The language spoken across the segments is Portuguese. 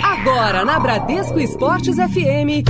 Agora na Bradesco Esportes FM,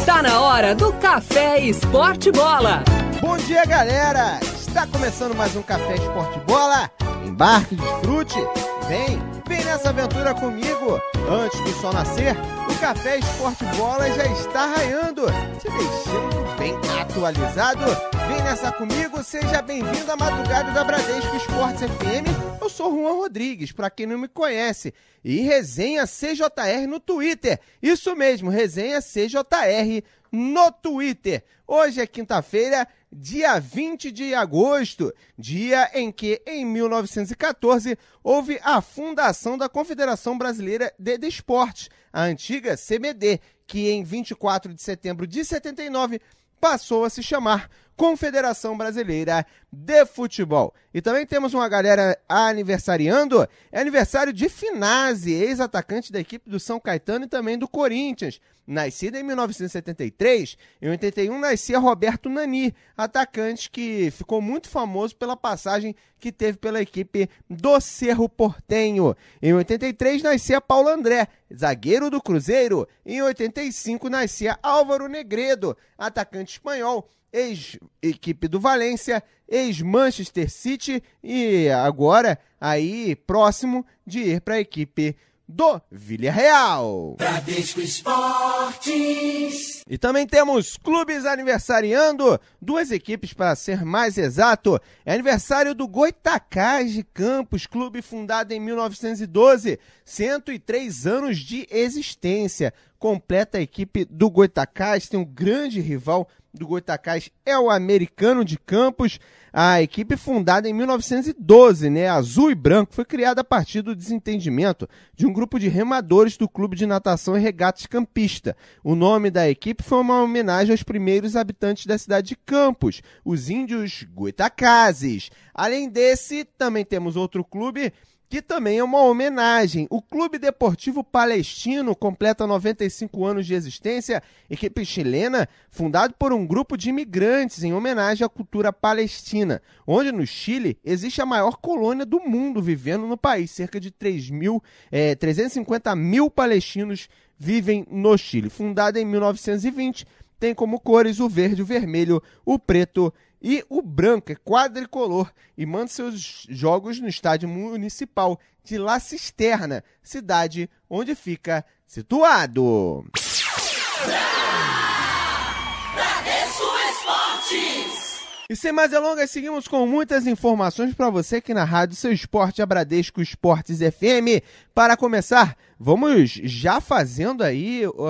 tá na hora do Café Esporte Bola. Bom dia, galera! Está começando mais um Café Esporte Bola. Embarque, desfrute, vem nessa aventura comigo. Antes do sol nascer, o Café Esporte Bola já está raiando, te deixando bem atualizado. Vem nessa comigo, seja bem-vindo à madrugada da Bradesco Esportes FM. Eu sou Juan Rodrigues, para quem não me conhece, e Resenha CJR no Twitter. Isso mesmo, Resenha CJR no Twitter. Hoje é quinta-feira, dia 20 de agosto, dia em que, em 1914, houve a fundação da Confederação Brasileira de Desportos, a antiga CBD, que em 24 de setembro de 79 passou a se chamar Confederação Brasileira de Futebol. E também temos uma galera aniversariando, é aniversário de Finazzi, ex-atacante da equipe do São Caetano e também do Corinthians. Nascida em 1973, em 81 nascia Roberto Nani, atacante que ficou muito famoso pela passagem que teve pela equipe do Cerro Porteño. Em 83 nascia Paulo André, zagueiro do Cruzeiro. Em 85 nascia Álvaro Negredo, atacante espanhol, ex-equipe do Valência, ex-Manchester City e agora aí próximo de ir para a equipe do Villarreal. Bradesco Esportes. E também temos clubes aniversariando, duas equipes para ser mais exato. É aniversário do Goitacás de Campos, clube fundado em 1912, 103 anos de existência. Completa a equipe do Goitacás, tem um grande rival do Goitacás, é o Americano de Campos. A equipe fundada em 1912, azul e branco, foi criada a partir do desentendimento de um grupo de remadores do Clube de Natação e Regatas Campista. O nome da equipe foi uma homenagem aos primeiros habitantes da cidade de Campos, os índios Goitacazes. Além desse, também temos outro clube que também é uma homenagem. O Clube Deportivo Palestino completa 95 anos de existência, equipe chilena, fundado por um grupo de imigrantes em homenagem à cultura palestina, onde no Chile existe a maior colônia do mundo vivendo no país. Cerca de 350 mil palestinos vivem no Chile. Fundada em 1920, tem como cores o verde, o vermelho, o preto e o branco, é quadricolor, e manda seus jogos no estádio municipal de La Cisterna, cidade onde fica situado. E sem mais delongas, seguimos com muitas informações para você aqui na rádio Seu Esporte, a Bradesco Esportes FM. Para começar, vamos já fazendo aí o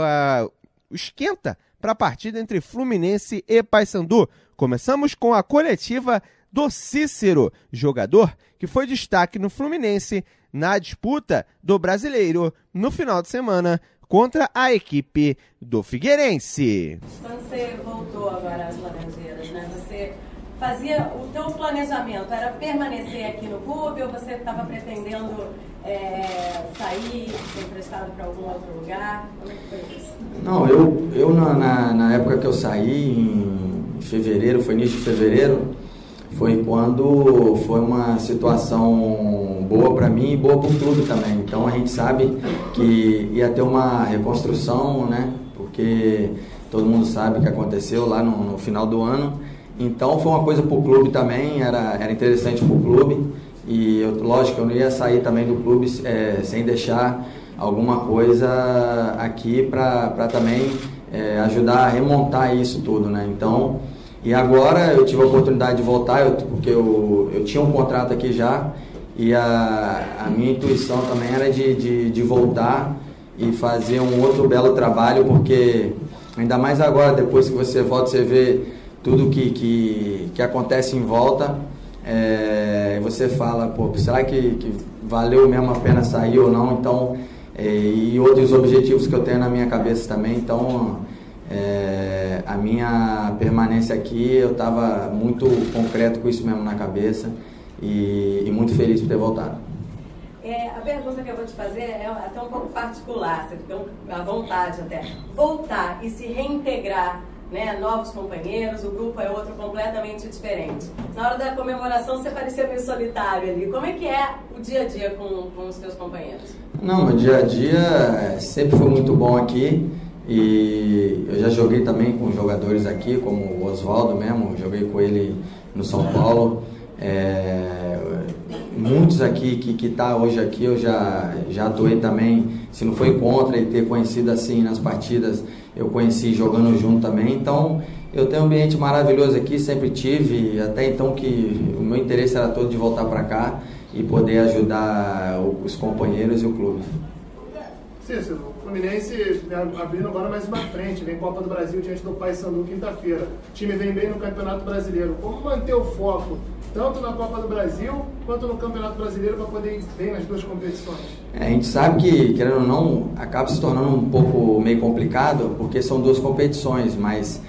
esquenta para a partida entre Fluminense e Paysandu. Começamos com a coletiva do Cícero, jogador que foi destaque no Fluminense na disputa do Brasileiro no final de semana contra a equipe do Figueirense. Quando você voltou agora às Laranjeiras, você fazia o teu planejamento, era permanecer aqui no clube ou você estava pretendendo sair, ser emprestado para algum outro lugar? Como é que foi isso? Não, eu na época que eu saí, em fevereiro, foi início de fevereiro, foi quando foi uma situação boa para mim e boa para o clube também. Então a gente sabe que ia ter uma reconstrução, porque todo mundo sabe o que aconteceu lá no final do ano. Então foi uma coisa para o clube também, era interessante para o clube. E lógico, eu não ia sair também do clube sem deixar alguma coisa aqui para também ajudar a remontar isso tudo, Então, e agora eu tive a oportunidade de voltar, porque eu tinha um contrato aqui já, e a minha intuição também era de voltar e fazer um outro belo trabalho, porque ainda mais agora, depois que você volta, você vê tudo que acontece em volta, você fala, será que valeu mesmo a pena sair ou não? Então, e outros objetivos que eu tenho na minha cabeça também. Então, a minha permanência aqui, eu estava muito concreto com isso mesmo na cabeça e muito feliz por ter voltado. A pergunta que eu vou te fazer é até um pouco particular, você fica à vontade até. Voltar e se reintegrar né, novos companheiros, o grupo é outro completamente diferente. Na hora da comemoração você parecia meio solitário ali. Como é que é o dia a dia com os teus companheiros? Não, meu dia a dia sempre foi muito bom aqui e eu já joguei também com jogadores aqui, como o Oswaldo mesmo, joguei com ele no São Paulo. Muitos aqui que tá hoje aqui eu já atuei também, se não foi contra e ter conhecido assim nas partidas, eu conheci jogando junto também. Então eu tenho um ambiente maravilhoso aqui, sempre tive, até então que o meu interesse era todo de voltar para cá e poder ajudar os companheiros e o clube. Cícero, o Fluminense abrindo agora mais uma frente, vem Copa do Brasil diante do Paysandu quinta-feira. O time vem bem no Campeonato Brasileiro. Como manter o foco tanto na Copa do Brasil quanto no Campeonato Brasileiro para poder ir bem nas duas competições? A gente sabe que, querendo ou não, acaba se tornando um pouco meio complicado, porque são duas competições, mas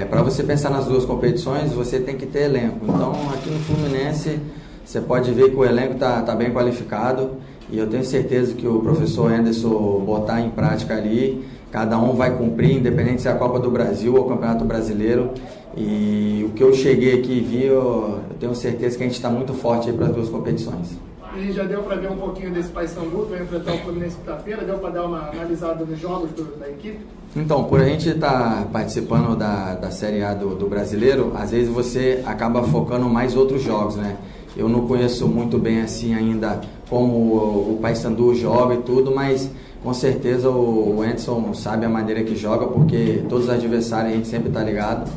para você pensar nas duas competições, você tem que ter elenco. Então, aqui no Fluminense, você pode ver que o elenco tá bem qualificado e eu tenho certeza que o professor Anderson botar em prática ali, cada um vai cumprir, independente se é a Copa do Brasil ou o Campeonato Brasileiro. E o que eu cheguei aqui e vi, eu tenho certeza que a gente está muito forte para as duas competições. E já deu para ver um pouquinho desse Paysandu, vai enfrentar o Fluminense quinta-feira, deu para dar uma analisada nos jogos da equipe? Então, por a gente estar participando da Série A do Brasileiro, às vezes você acaba focando mais outros jogos, né? Eu não conheço muito bem assim ainda como o Paysandu joga e tudo, mas com certeza o Anderson sabe a maneira que joga, porque todos os adversários a gente sempre está ligado.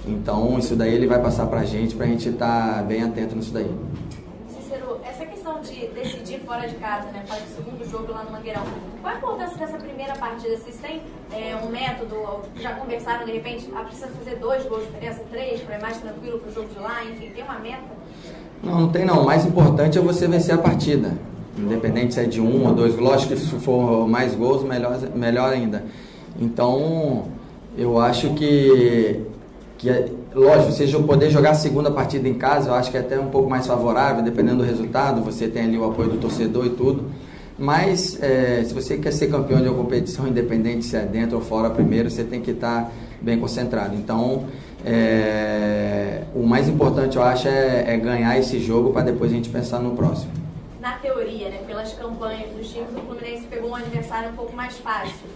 Então isso daí ele vai passar pra gente estar bem atento nisso daí. Cícero, essa questão de decidir fora de casa, né, fazer o segundo jogo lá no Mangueirão, qual a importância dessa primeira partida? Vocês têm um método, já conversaram de repente, precisa fazer 2 gols de diferença, 3, para ir mais tranquilo pro jogo de lá, enfim, tem uma meta? Não tem não, o mais importante é você vencer a partida, independente se é de 1 ou 2, lógico que se for mais gols, melhor ainda. Então, eu acho que lógico, você poder jogar a segunda partida em casa, eu acho que é até um pouco mais favorável, dependendo do resultado, você tem ali o apoio do torcedor e tudo, mas se você quer ser campeão de uma competição, independente se é dentro ou fora, primeiro você tem que estar bem concentrado. Então, o mais importante eu acho é ganhar esse jogo para depois a gente pensar no próximo. Na teoria, né, pelas campanhas dos times, o Fluminense pegou um adversário um pouco mais fácil.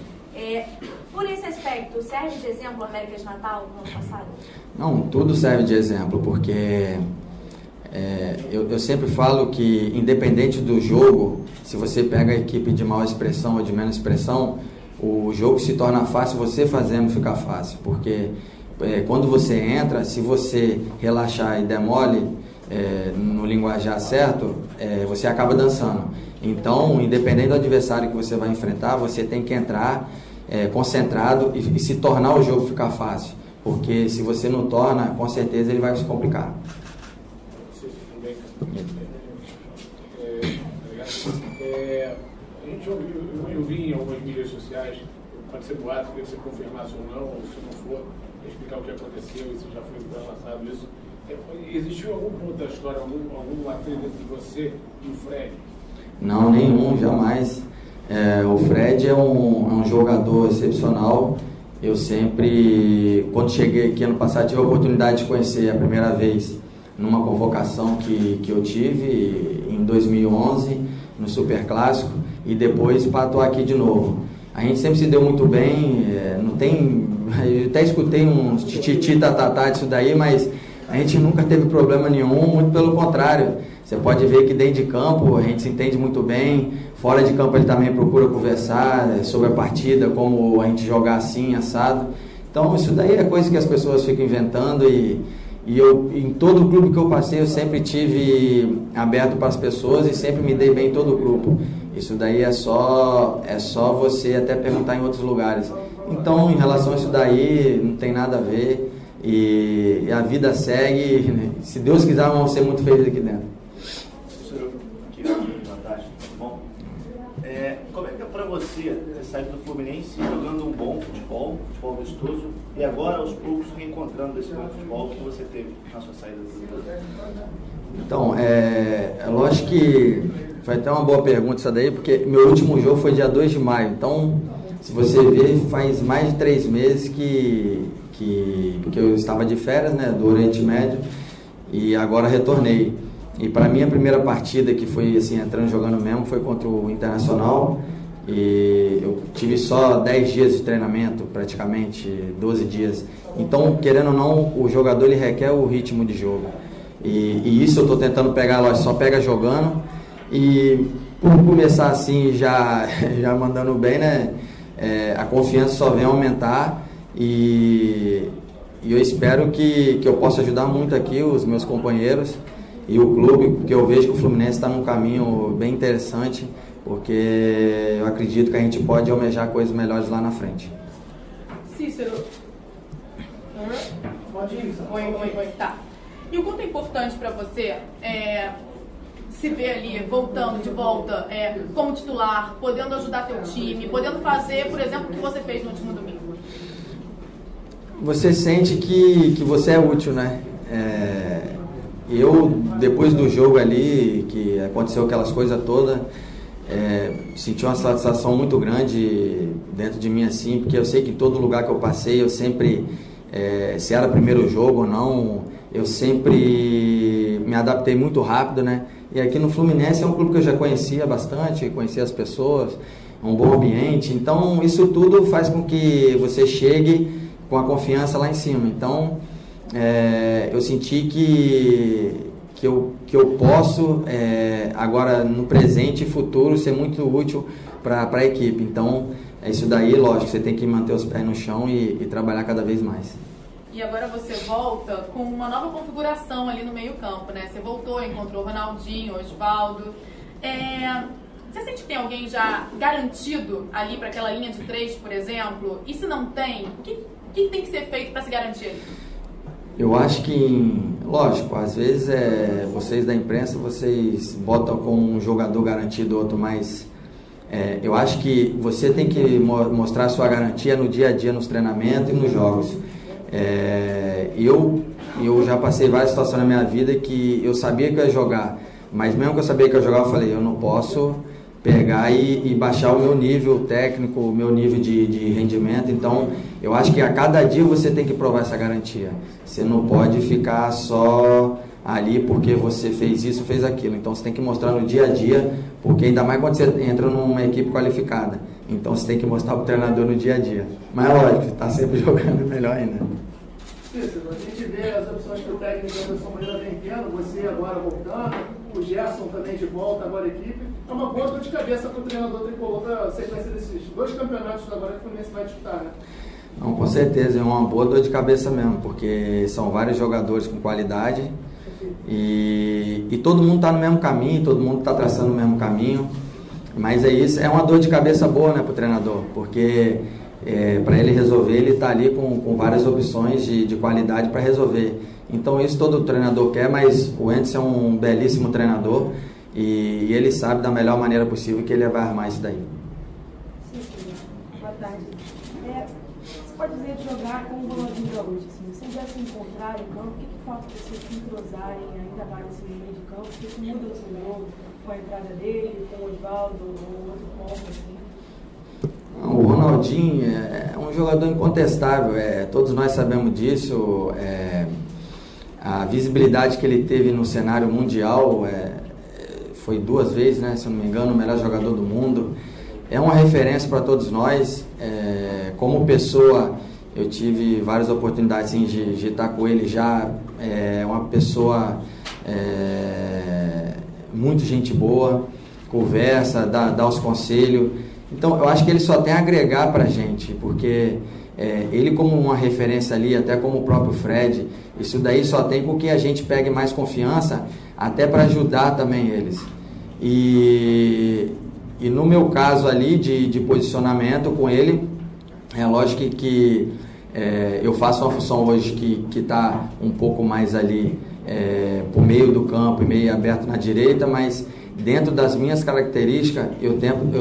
Por esse aspecto, serve de exemplo a América de Natal no ano passado? Não, tudo serve de exemplo, porque eu sempre falo que, independente do jogo, se você pega a equipe de maior expressão ou de menos expressão, o jogo se torna fácil você fazendo ficar fácil, porque quando você entra, se você relaxar e der mole, no linguajar certo, você acaba dançando. Então, independente do adversário que você vai enfrentar, você tem que entrar concentrado e se tornar o jogo ficar fácil, porque se você não torna, com certeza ele vai se complicar. Eu vi em algumas mídias sociais, pode ser boato, queria que você confirmasse ou não, ou se não for, explicar o que aconteceu, e se já foi ultrapassado isso. Existiu algum ponto da história, algum atrito entre você e o Fred? Não, nenhum, jamais. O Fred é um jogador excepcional. Eu sempre, quando cheguei aqui ano passado, tive a oportunidade de conhecer a primeira vez numa convocação que eu tive em 2011, no Super Clássico, e depois para atuar aqui de novo. A gente sempre se deu muito bem, não tem... Eu até escutei uns tititi-tatatá disso daí, mas a gente nunca teve problema nenhum, muito pelo contrário. Você pode ver que dentro de campo a gente se entende muito bem, fora de campo ele também procura conversar sobre a partida, como a gente jogar assim, assado. Então isso daí é coisa que as pessoas ficam inventando e eu, em todo o clube que eu passei, eu sempre tive aberto para as pessoas e sempre me dei bem em todo o grupo. Isso daí é só você até perguntar em outros lugares. Então, em relação a isso daí, não tem nada a ver e a vida segue. Se Deus quiser, vamos ser muito felizes aqui dentro. Fantástico, bom. Como é que é para você ter saído do Fluminense jogando um bom futebol vistoso, e agora aos poucos reencontrando esse bom futebol que você teve na sua saída do Fluminense? Então, lógico que foi até uma boa pergunta essa daí, porque meu último jogo foi dia 2 de maio, então se você ver, faz mais de 3 meses que porque eu estava de férias, né, do Oriente Médio, e agora retornei. E para mim a primeira partida que foi assim, entrando jogando mesmo, foi contra o Internacional, e eu tive só 10 dias de treinamento, praticamente 12 dias. Então, querendo ou não, o jogador ele requer o ritmo de jogo. E isso eu estou tentando pegar, lógico, só pega jogando. E por começar assim, já mandando bem, né? A confiança só vem aumentar. E eu espero que eu possa ajudar muito aqui os meus companheiros e o clube, porque eu vejo que o Fluminense está num caminho bem interessante, porque eu acredito que a gente pode almejar coisas melhores lá na frente. Cícero. Oi, tá. E o quanto é importante para você se ver ali, voltando de volta como titular, podendo ajudar teu time, podendo fazer, por exemplo, o que você fez no último domingo? Você sente que você é útil, né? Eu, depois do jogo ali, que aconteceu aquelas coisas todas, senti uma satisfação muito grande dentro de mim, assim, porque eu sei que em todo lugar que eu passei, eu sempre, se era primeiro jogo ou não, eu sempre me adaptei muito rápido, né? E aqui no Fluminense é um clube que eu já conhecia bastante, conhecia as pessoas, um bom ambiente, então isso tudo faz com que você chegue com a confiança lá em cima. Então, eu senti que eu posso, agora no presente e futuro, ser muito útil para a equipe. Então, isso daí, lógico, você tem que manter os pés no chão e trabalhar cada vez mais. E agora você volta com uma nova configuração ali no meio campo, né? Você voltou, encontrou Ronaldinho, Osvaldo. Você sente que tem alguém já garantido ali para aquela linha de 3, por exemplo? E se não tem, o que tem que ser feito para se garantir? Eu acho que, lógico, às vezes vocês da imprensa, vocês botam como um jogador garantido outro, mas eu acho que você tem que mostrar a sua garantia no dia a dia, nos treinamentos e nos jogos. Eu já passei várias situações na minha vida que eu sabia que eu ia jogar, mas mesmo que eu sabia que eu ia jogar, eu falei, eu não posso pegar e baixar o meu nível técnico, o meu nível de rendimento. Então, eu acho que a cada dia você tem que provar essa garantia. Você não pode ficar só ali porque você fez isso, fez aquilo. Então, você tem que mostrar no dia a dia, porque ainda mais quando você entra numa equipe qualificada. Então, você tem que mostrar para o treinador no dia a dia. Mas, lógico, você está sempre jogando melhor ainda. Isso, a gente vê as opções que o técnico Anderson Moreira vem tendo, você agora voltando, o Gerson também de volta agora a equipe. É uma boa dor de cabeça para o treinador tricolor para a sequência desses 2 campeonatos agora que o Fluminense vai disputar, né? Não, com certeza, é uma boa dor de cabeça mesmo, porque são vários jogadores com qualidade e todo mundo está no mesmo caminho, todo mundo está traçando o mesmo caminho, mas isso, é uma dor de cabeça boa, né, para o treinador, porque para ele resolver, ele está ali com várias opções de qualidade para resolver. Então isso todo treinador quer, mas o Anderson é um belíssimo treinador e ele sabe da melhor maneira possível que ele vai armar isso daí. Sim, boa tarde. Você pode dizer de jogar com o Ronaldinho Gaúcho, assim, vocês já se encontraram em campo, o que falta para vocês se entrosarem ainda mais nesse meio de campo? O que muda o seu jogo com a entrada dele, com o Osvaldo ou outro ponto, assim? O Ronaldinho é um jogador incontestável, todos nós sabemos disso, a visibilidade que ele teve no cenário mundial, foi 2 vezes, né, se eu não me engano, o melhor jogador do mundo, é uma referência para todos nós. Como pessoa, eu tive várias oportunidades assim, de estar com ele já, uma pessoa muito gente boa, conversa, dá os conselhos. Então, eu acho que ele só tem a agregar para a gente, porque ele como uma referência ali, até como o próprio Fred, isso daí só tem com que a gente pegue mais confiança, até para ajudar também eles. E no meu caso ali, de posicionamento com ele, é lógico que eu faço uma função hoje que está um pouco mais ali por meio do campo e meio aberto na direita, mas dentro das minhas características, eu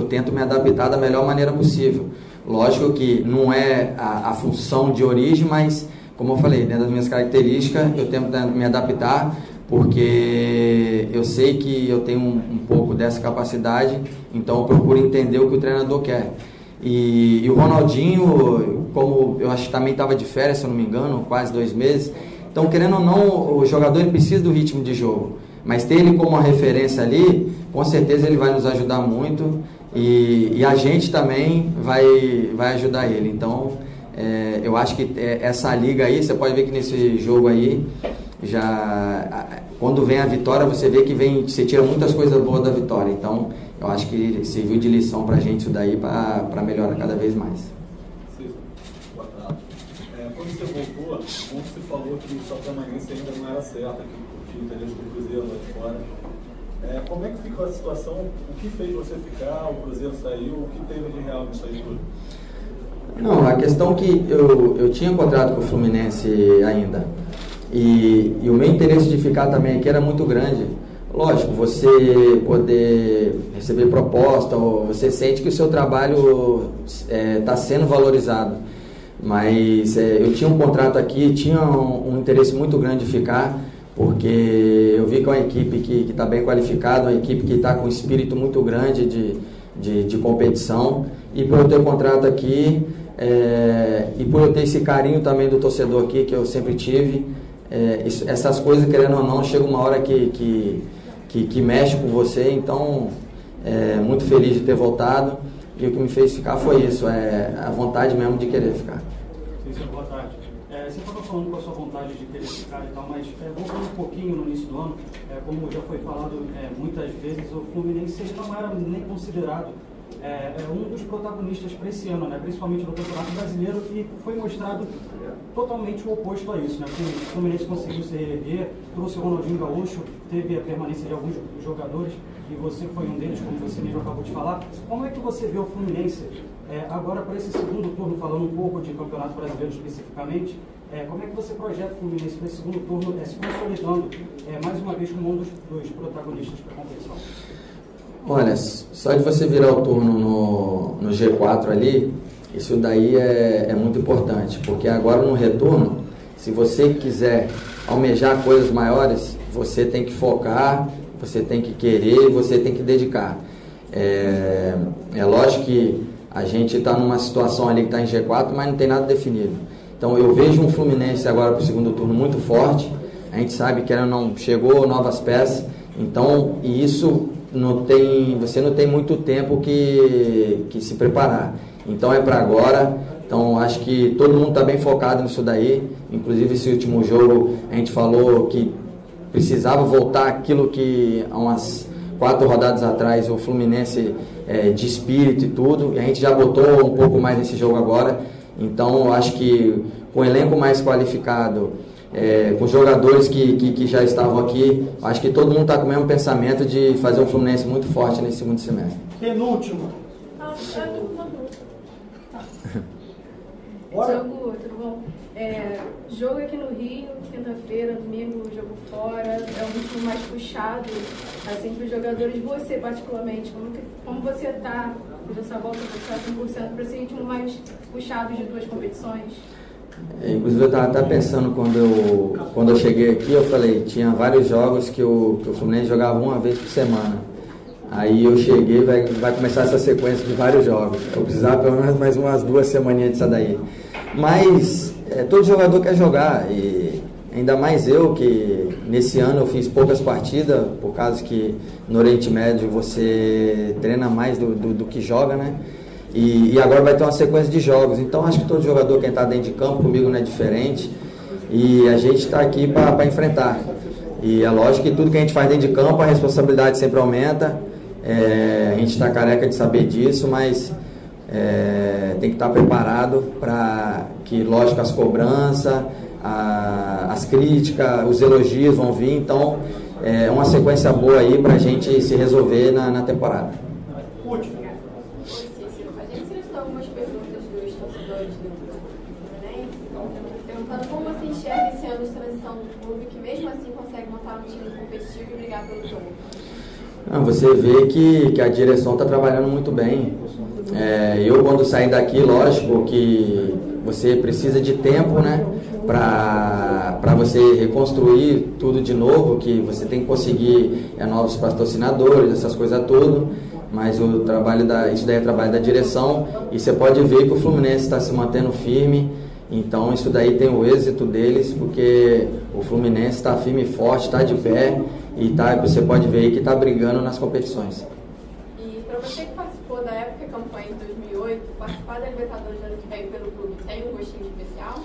tento me adaptar da melhor maneira possível. Lógico que não é a função de origem, mas, como eu falei, dentro das minhas características, eu tento me adaptar, porque eu sei que eu tenho um pouco dessa capacidade, então eu procuro entender o que o treinador quer. E o Ronaldinho, como eu acho que também estava de férias, se eu não me engano, quase 2 meses. Então, querendo ou não, o jogador ele precisa do ritmo de jogo. Mas ter ele como uma referência ali, com certeza ele vai nos ajudar muito e a gente também vai ajudar ele. Então, eu acho que essa liga aí, você pode ver que nesse jogo aí, quando vem a vitória, você vê que você tira muitas coisas boas da vitória. Então, eu acho que serviu de lição pra gente isso daí para melhorar cada vez mais. Boa tarde. Quando você voltou, você falou que sua permanência ainda não era certa, que o interesse do Cruzeiro lá de fora. Como é que ficou a situação? O que fez você ficar? O Cruzeiro saiu? O que teve de real nisso aí tudo? Não, a questão que eu tinha contrato com o Fluminense ainda. E o meu interesse de ficar também aqui era muito grande. Lógico, você poder receber proposta, ou você sente que o seu trabalho está sendo valorizado. Mas eu tinha um contrato aqui, tinha um interesse muito grande de ficar, porque eu vi que é uma equipe que está bem qualificada, uma equipe que está com um espírito muito grande de competição. E por eu ter contrato aqui, e por eu ter esse carinho também do torcedor aqui, que eu sempre tive, essas coisas, querendo ou não, chega uma hora que mexe com você. Então, muito feliz de ter voltado, e o que me fez ficar foi isso, a vontade mesmo de querer ficar. Sim, boa tarde. Você estava falando com a sua vontade de querer ficar e tal, mas voltando um pouquinho no início do ano, como já foi falado muitas vezes, o Fluminense não era nem considerado um dos protagonistas para esse ano, né? Principalmente no Campeonato Brasileiro, e foi mostrado totalmente o oposto a isso, né? O Fluminense conseguiu se reerguer, trouxe o Ronaldinho Gaúcho, teve a permanência de alguns jogadores, e você foi um deles, como você mesmo acabou de falar. Como é que você vê o Fluminense agora para esse segundo turno, falando um pouco de Campeonato Brasileiro especificamente? Como é que você projeta o Fluminense para esse segundo turno, se consolidando mais uma vez como um dos protagonistas para a competição? Olha, só de você virar o turno no G4 ali, isso daí é muito importante, porque agora no retorno, se você quiser almejar coisas maiores, você tem que focar, você tem que querer, você tem que dedicar. É lógico que a gente está numa situação ali que está em G4, mas não tem nada definido. Então eu vejo um Fluminense agora para o segundo turno muito forte, a gente sabe que não chegou novas peças, então, e isso você não tem muito tempo que se preparar. Então é para agora. Então acho que todo mundo está bem focado nisso daí. Inclusive esse último jogo a gente falou que precisava voltar aquilo que há umas 4 rodadas atrás o Fluminense de espírito e tudo. E a gente já botou um pouco mais nesse jogo agora. Então acho que com o elenco mais qualificado, com jogadores que já estavam aqui, acho que todo mundo está com o mesmo pensamento de fazer um Fluminense muito forte nesse segundo semestre. Penúltimo. Diogo, tudo bom? Jogo aqui no Rio, quinta-feira, domingo, jogo fora, é um ritmo mais puxado, assim, para os jogadores. Você, particularmente, como você está, por essa volta, você está 100% para esse ritmo mais puxado de 2 competições? Inclusive eu estava até pensando quando eu cheguei aqui, eu falei, tinha vários jogos que o Fluminense jogava uma vez por semana. Aí eu cheguei, vai começar essa sequência de vários jogos. Eu precisava pelo menos mais umas 2 semaninhas disso daí. Mas todo jogador quer jogar, e ainda mais eu, que nesse ano eu fiz poucas partidas, por causa que no Oriente Médio você treina mais do que joga, né? E agora vai ter uma sequência de jogos. Então acho que todo jogador quem está dentro de campo, comigo não é diferente, e a gente está aqui para enfrentar. E é lógico que tudo que a gente faz dentro de campo, a responsabilidade sempre aumenta. A gente está careca de saber disso, mas tem que estar preparado para que, lógico, as cobranças, as críticas, os elogios vão vir. Então é uma sequência boa aí para a gente se resolver na temporada. Último. A gente selecionou algumas perguntas dos torcedores do Fluminense, perguntando como você enxerga esse ano de transição do clube, que mesmo assim consegue montar um time competitivo e brigar pelo jogo. Você vê que a direção está trabalhando muito bem. Eu, quando saí daqui, lógico que você precisa de tempo, né, para você reconstruir tudo de novo, que você tem que conseguir novos patrocinadores, essas coisas todas. mas o trabalho isso daí é trabalho da direção, e você pode ver que o Fluminense está se mantendo firme. Então isso daí tem o êxito deles, porque o Fluminense está firme e forte, está de pé, e você pode ver aí que está brigando nas competições. E para você que participou da época campanha de 2008, participar da Libertadores do ano que vem pelo clube tem um gostinho especial?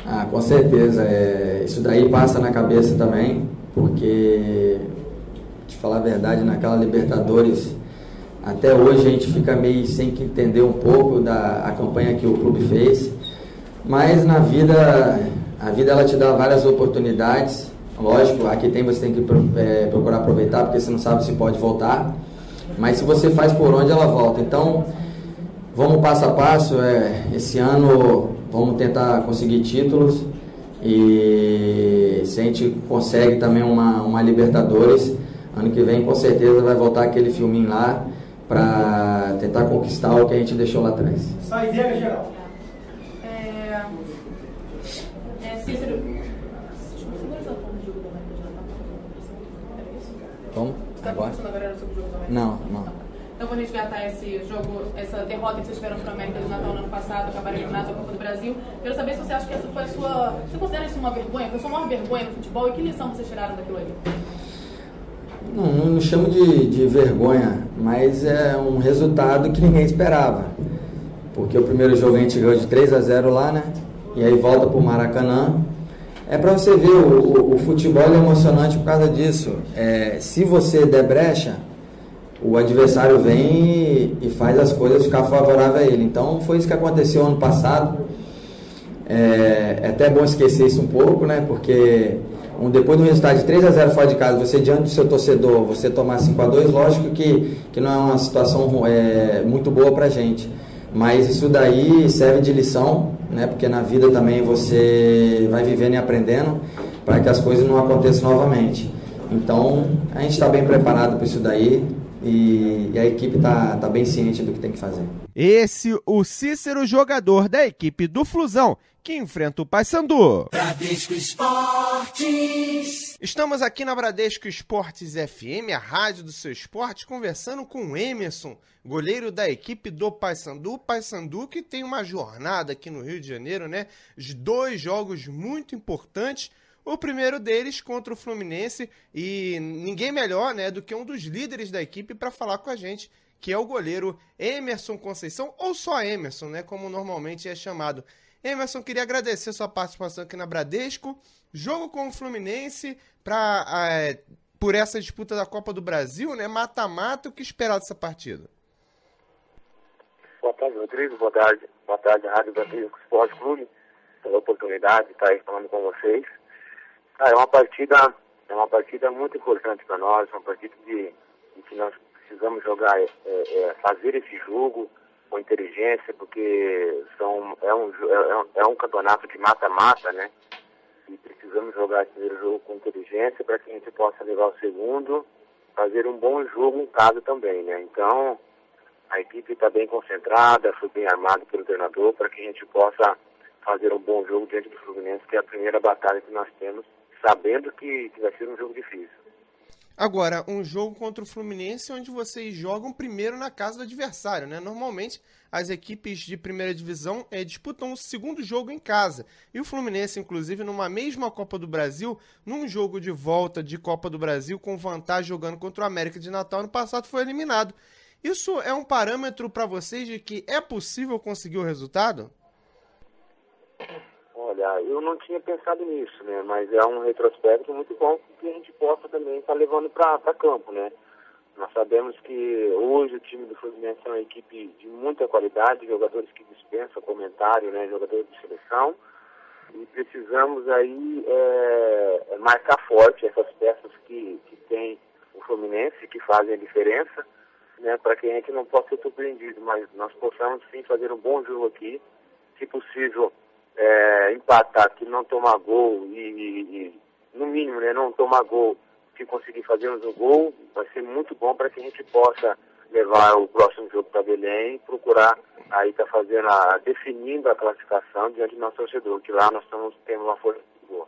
Ah, com certeza. Isso daí passa na cabeça também, porque, de falar a verdade, naquela Libertadores, até hoje a gente fica meio sem que entender um pouco a campanha que o clube fez. Mas na vida, a vida ela te dá várias oportunidades. Lógico, aqui você tem que procurar aproveitar, porque você não sabe se pode voltar. Mas se você faz por onde, ela volta. Então, vamos passo a passo. Esse ano vamos tentar conseguir títulos. E se a gente consegue também uma Libertadores, ano que vem com certeza vai voltar aquele filminho lá para tentar conquistar o que a gente deixou lá atrás. Saideira geral. Cícero. Como? Você está conversando agora sobre o jogo também? Não. Então vou resgatar esse jogo, essa derrota que vocês tiveram para a América de Natal no ano passado, acabaram eliminados da Copa do Brasil. Quero saber se você acha que essa foi a sua... Você considera isso uma vergonha? Foi a sua maior vergonha no futebol? E que lição vocês tiraram daquilo ali? Não chamo de vergonha, mas é um resultado que ninguém esperava. Porque o primeiro jogo a gente ganhou de 3-0 lá, né? E aí volta para o Maracanã. É para você ver, o futebol é emocionante por causa disso. Se você der brecha, o adversário vem e faz as coisas ficar favorável a ele. Então foi isso que aconteceu ano passado. É até bom esquecer isso um pouco, né? Porque depois do resultado de 3-0 fora de casa, você diante do seu torcedor, você tomar 5-2, lógico que não é uma situação muito boa pra gente. Mas isso daí serve de lição, né? Porque na vida também você vai vivendo e aprendendo para que as coisas não aconteçam novamente. Então, a gente está bem preparado para isso daí e a equipe está bem ciente do que tem que fazer. Esse, o Cícero, jogador da equipe do Flusão, que enfrenta o Paysandu. Bradesco Esportes. Estamos aqui na Bradesco Esportes FM, a rádio do seu esporte, conversando com o Emerson, goleiro da equipe do Paysandu. Paysandu que tem uma jornada aqui no Rio de Janeiro, né? De 2 jogos muito importantes. O primeiro deles contra o Fluminense, e ninguém melhor, né, do que um dos líderes da equipe para falar com a gente, que é o goleiro Emerson Conceição, ou só Emerson, né, como normalmente é chamado. Emerson, queria agradecer a sua participação aqui na Bradesco. Jogo com o Fluminense por essa disputa da Copa do Brasil, né? Mata-mata, o que esperar dessa partida? Boa tarde, Rodrigo. Boa tarde, Rádio Bradesco Esporte Clube, pela oportunidade de estar aí falando com vocês. É uma partida muito importante para nós, uma partida em que nós precisamos jogar, fazer esse jogo com inteligência, porque é um campeonato de mata-mata, né? E precisamos jogar esse primeiro jogo com inteligência para que a gente possa levar o segundo, fazer um bom jogo em casa também, né? Então, a equipe está bem concentrada, foi bem armada pelo treinador para que a gente possa fazer um bom jogo diante do Fluminense, que é a primeira batalha que nós temos, sabendo que vai ser um jogo difícil. Agora, um jogo contra o Fluminense onde vocês jogam primeiro na casa do adversário, né? Normalmente, as equipes de primeira divisão disputam o segundo jogo em casa. E o Fluminense, inclusive, numa mesma Copa do Brasil, num jogo de volta de Copa do Brasil, com vantagem jogando contra o América de Natal, no passado foi eliminado. Isso é um parâmetro para vocês de que é possível conseguir o resultado? Olha, eu não tinha pensado nisso, né? Mas é um retrospecto muito bom que a gente possa também estar levando para campo, né? Nós sabemos que hoje o time do Fluminense é uma equipe de muita qualidade, jogadores que dispensam comentário, né? Jogadores de seleção. E precisamos aí marcar forte essas peças que tem o Fluminense, que fazem a diferença, né? Para que a gente não possa ser surpreendido, mas nós possamos sim fazer um bom jogo aqui, se possível. Empatar, que não tomar gol e no mínimo, né, não tomar gol, se conseguir fazermos um gol, vai ser muito bom para que a gente possa levar o próximo jogo para Belém e procurar aí tá definindo a classificação diante do nosso torcedor, que lá nós temos uma força boa.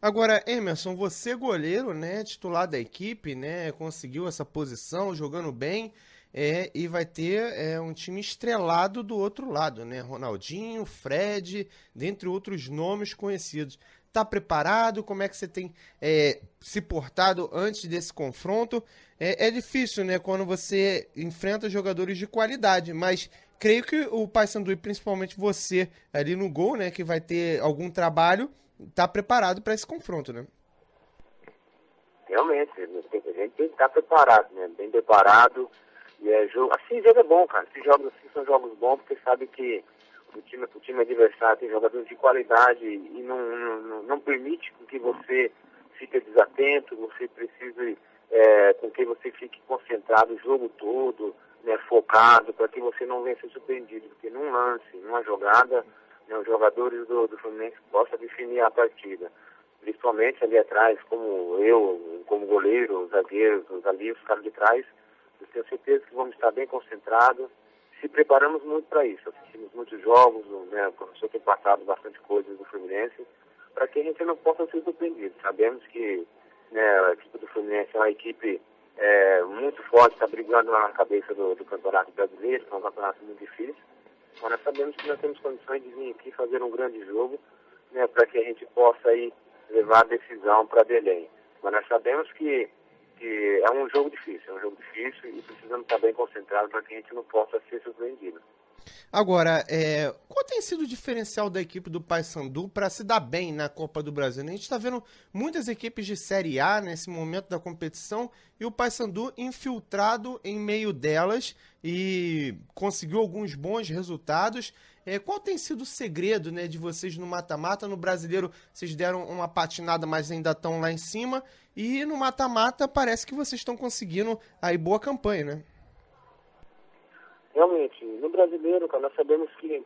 Agora, Emerson, você goleiro, né, titular da equipe, né, conseguiu essa posição, jogando bem. e vai ter um time estrelado do outro lado, né? Ronaldinho, Fred, dentre outros nomes conhecidos. Está preparado? Como é que você tem se portado antes desse confronto? É difícil, né, quando você enfrenta jogadores de qualidade, mas creio que o Paysandu, e principalmente você ali no gol, né, que vai ter algum trabalho, está preparado para esse confronto, né? Realmente, a gente tem que estar preparado, né? Bem preparado. E jogo é bom, cara. Esses jogos assim são jogos bons, porque sabe que o time adversário tem jogadores de qualidade e não permite com que você fique desatento, você precise com que você fique concentrado o jogo todo, né, focado, para que você não venha ser surpreendido, porque num lance, numa jogada, né, os jogadores do Fluminense possam definir a partida. Principalmente ali atrás, como eu, como goleiro, os zagueiros, os caras de trás, eu tenho certeza que vamos estar bem concentrados. Se preparamos muito para isso, assistimos muitos jogos, né, o professor tem passado bastante coisas do Fluminense, para que a gente não possa ser surpreendido. Sabemos que, né, a equipe do Fluminense é uma equipe muito forte, está brigando lá na cabeça do Campeonato Brasileiro, que é um campeonato muito difícil, mas nós sabemos que nós temos condições de vir aqui fazer um grande jogo, né, para que a gente possa aí levar a decisão para Belém. Mas nós sabemos que é um jogo difícil e precisamos estar bem concentrados para que a gente não possa ser surpreendido. Agora, qual tem sido o diferencial da equipe do Paysandu para se dar bem na Copa do Brasil? A gente está vendo muitas equipes de Série A nesse momento da competição e o Paysandu infiltrado em meio delas e conseguiu alguns bons resultados. Qual tem sido o segredo, né, de vocês no mata-mata? No Brasileiro vocês deram uma patinada, mas ainda estão lá em cima. E no mata-mata parece que vocês estão conseguindo aí boa campanha, né? Realmente, no Brasileiro, cara, nós sabemos que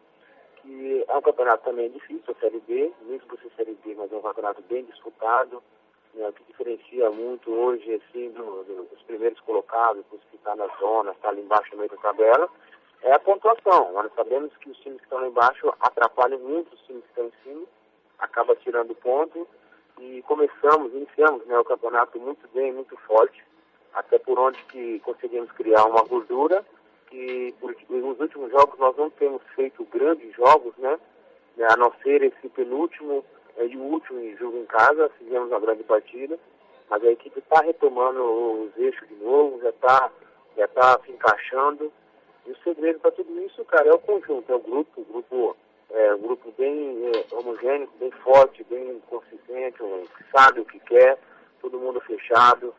é um campeonato também difícil, a Série B, mesmo por ser Série B, mas é um campeonato bem disputado, né, o que diferencia muito hoje, assim, dos primeiros colocados, dos que estão na zona, está ali embaixo no meio da tabela, é a pontuação. Nós sabemos que os times que estão lá embaixo atrapalham muito os times que estão em cima, acaba tirando ponto, e iniciamos, né, o campeonato muito bem, muito forte, até por onde que conseguimos criar uma gordura, que nos últimos jogos nós não temos feito grandes jogos, né, a não ser esse penúltimo e o último jogo em casa, fizemos uma grande partida, mas a equipe está retomando os eixos de novo, já está se encaixando. E o segredo para tudo isso, cara, é o conjunto, é o grupo bem homogêneo, bem forte, bem consistente, que sabe o que quer, todo mundo fechado.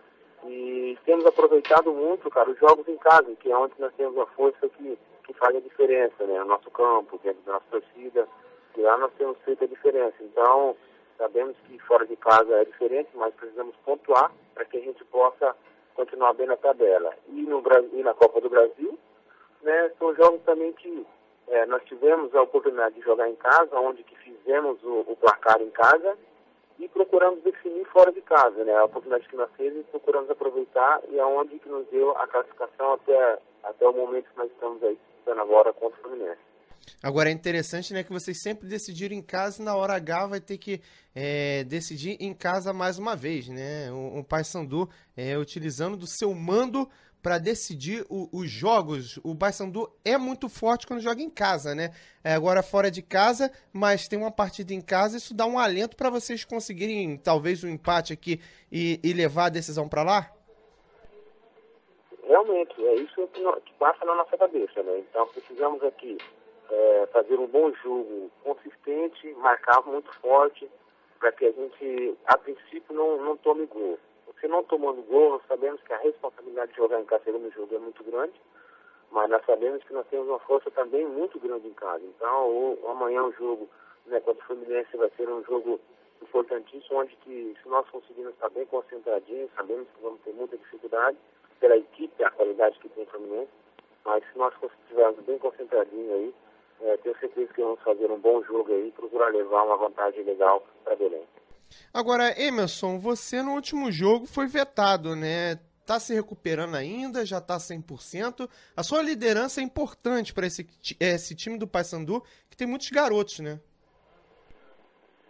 E temos aproveitado muito, cara, os jogos em casa, que é onde nós temos a força que faz a diferença, né? No nosso campo, dentro da nossa torcida, e lá nós temos feito a diferença. Então, sabemos que fora de casa é diferente, mas precisamos pontuar para que a gente possa continuar bem na tabela. E na Copa do Brasil, né, são jogos também que nós tivemos a oportunidade de jogar em casa, onde que fizemos o placar em casa e procuramos definir fora de casa, né, a oportunidade que nós temos, procuramos aproveitar e é onde que nos deu a classificação até o momento que nós estamos aí disputando agora contra o Fluminense. Agora é interessante, né, que vocês sempre decidiram em casa e na hora H vai ter que decidir em casa mais uma vez, né? O Paysandu utilizando do seu mando para decidir os jogos. O Paysandu é muito forte quando joga em casa, né? Agora fora de casa, mas tem uma partida em casa, isso dá um alento para vocês conseguirem talvez um empate aqui e levar a decisão para lá? Realmente, é isso que passa na nossa cabeça, né? Então precisamos aqui fazer um bom jogo consistente, marcar muito forte, para que a gente, a princípio, não tome gol. Se não tomando gol, nós sabemos que a responsabilidade de jogar em casa no jogo é muito grande, mas nós sabemos que nós temos uma força também muito grande em casa. Então, amanhã o jogo, né, contra o Fluminense vai ser um jogo importantíssimo, onde que, se nós conseguirmos estar bem concentradinhos, sabemos que vamos ter muita dificuldade pela equipe, a qualidade que tem o Fluminense, mas se nós estivermos bem concentradinhos aí, tenho certeza que vamos fazer um bom jogo aí e procurar levar uma vantagem legal para Belém. Agora, Emerson, você no último jogo foi vetado, né? Tá se recuperando ainda, já tá 100%. A sua liderança é importante para esse time do Paysandu, que tem muitos garotos, né?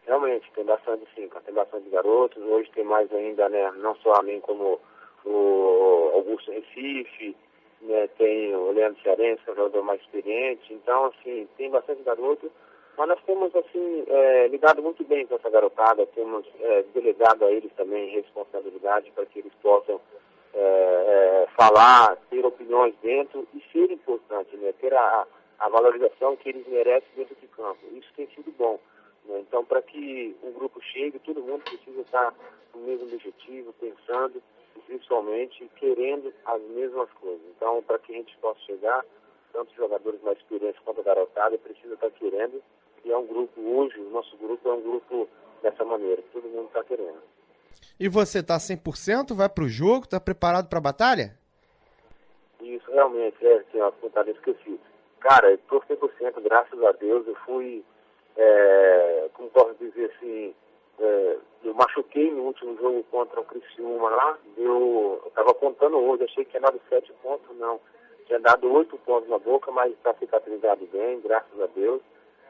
Realmente, tem bastante sim, tem bastante garotos. Hoje tem mais ainda, né? Não só a mim, como o Augusto Recife, né? Tem o Leandro Cearense, um jogador mais experiente. Então, assim, tem bastante garoto. Mas nós temos, assim, lidado muito bem com essa garotada. Temos delegado a eles também responsabilidade para que eles possam falar, ter opiniões dentro e ser importante, né? Ter a valorização que eles merecem dentro de campo. Isso tem sido bom, né? Então, para que um grupo chegue, todo mundo precisa estar no mesmo objetivo, pensando, principalmente, querendo as mesmas coisas. Então, para que a gente possa chegar, tanto os jogadores mais experientes quanto a garotada, precisa estar querendo. E é um grupo, hoje, o nosso grupo é um grupo dessa maneira, que todo mundo está querendo. E você tá 100%? Vai pro jogo? Tá preparado pra batalha? Isso, realmente, tem uma pontada esquecida. Cara, eu tô 100%, graças a Deus. Eu fui, como posso dizer assim, eu machuquei no último jogo contra o Criciúma lá. Eu tava contando hoje, achei que tinha dado 7 pontos, não. Tinha dado 8 pontos na boca, mas está cicatrizado bem, graças a Deus.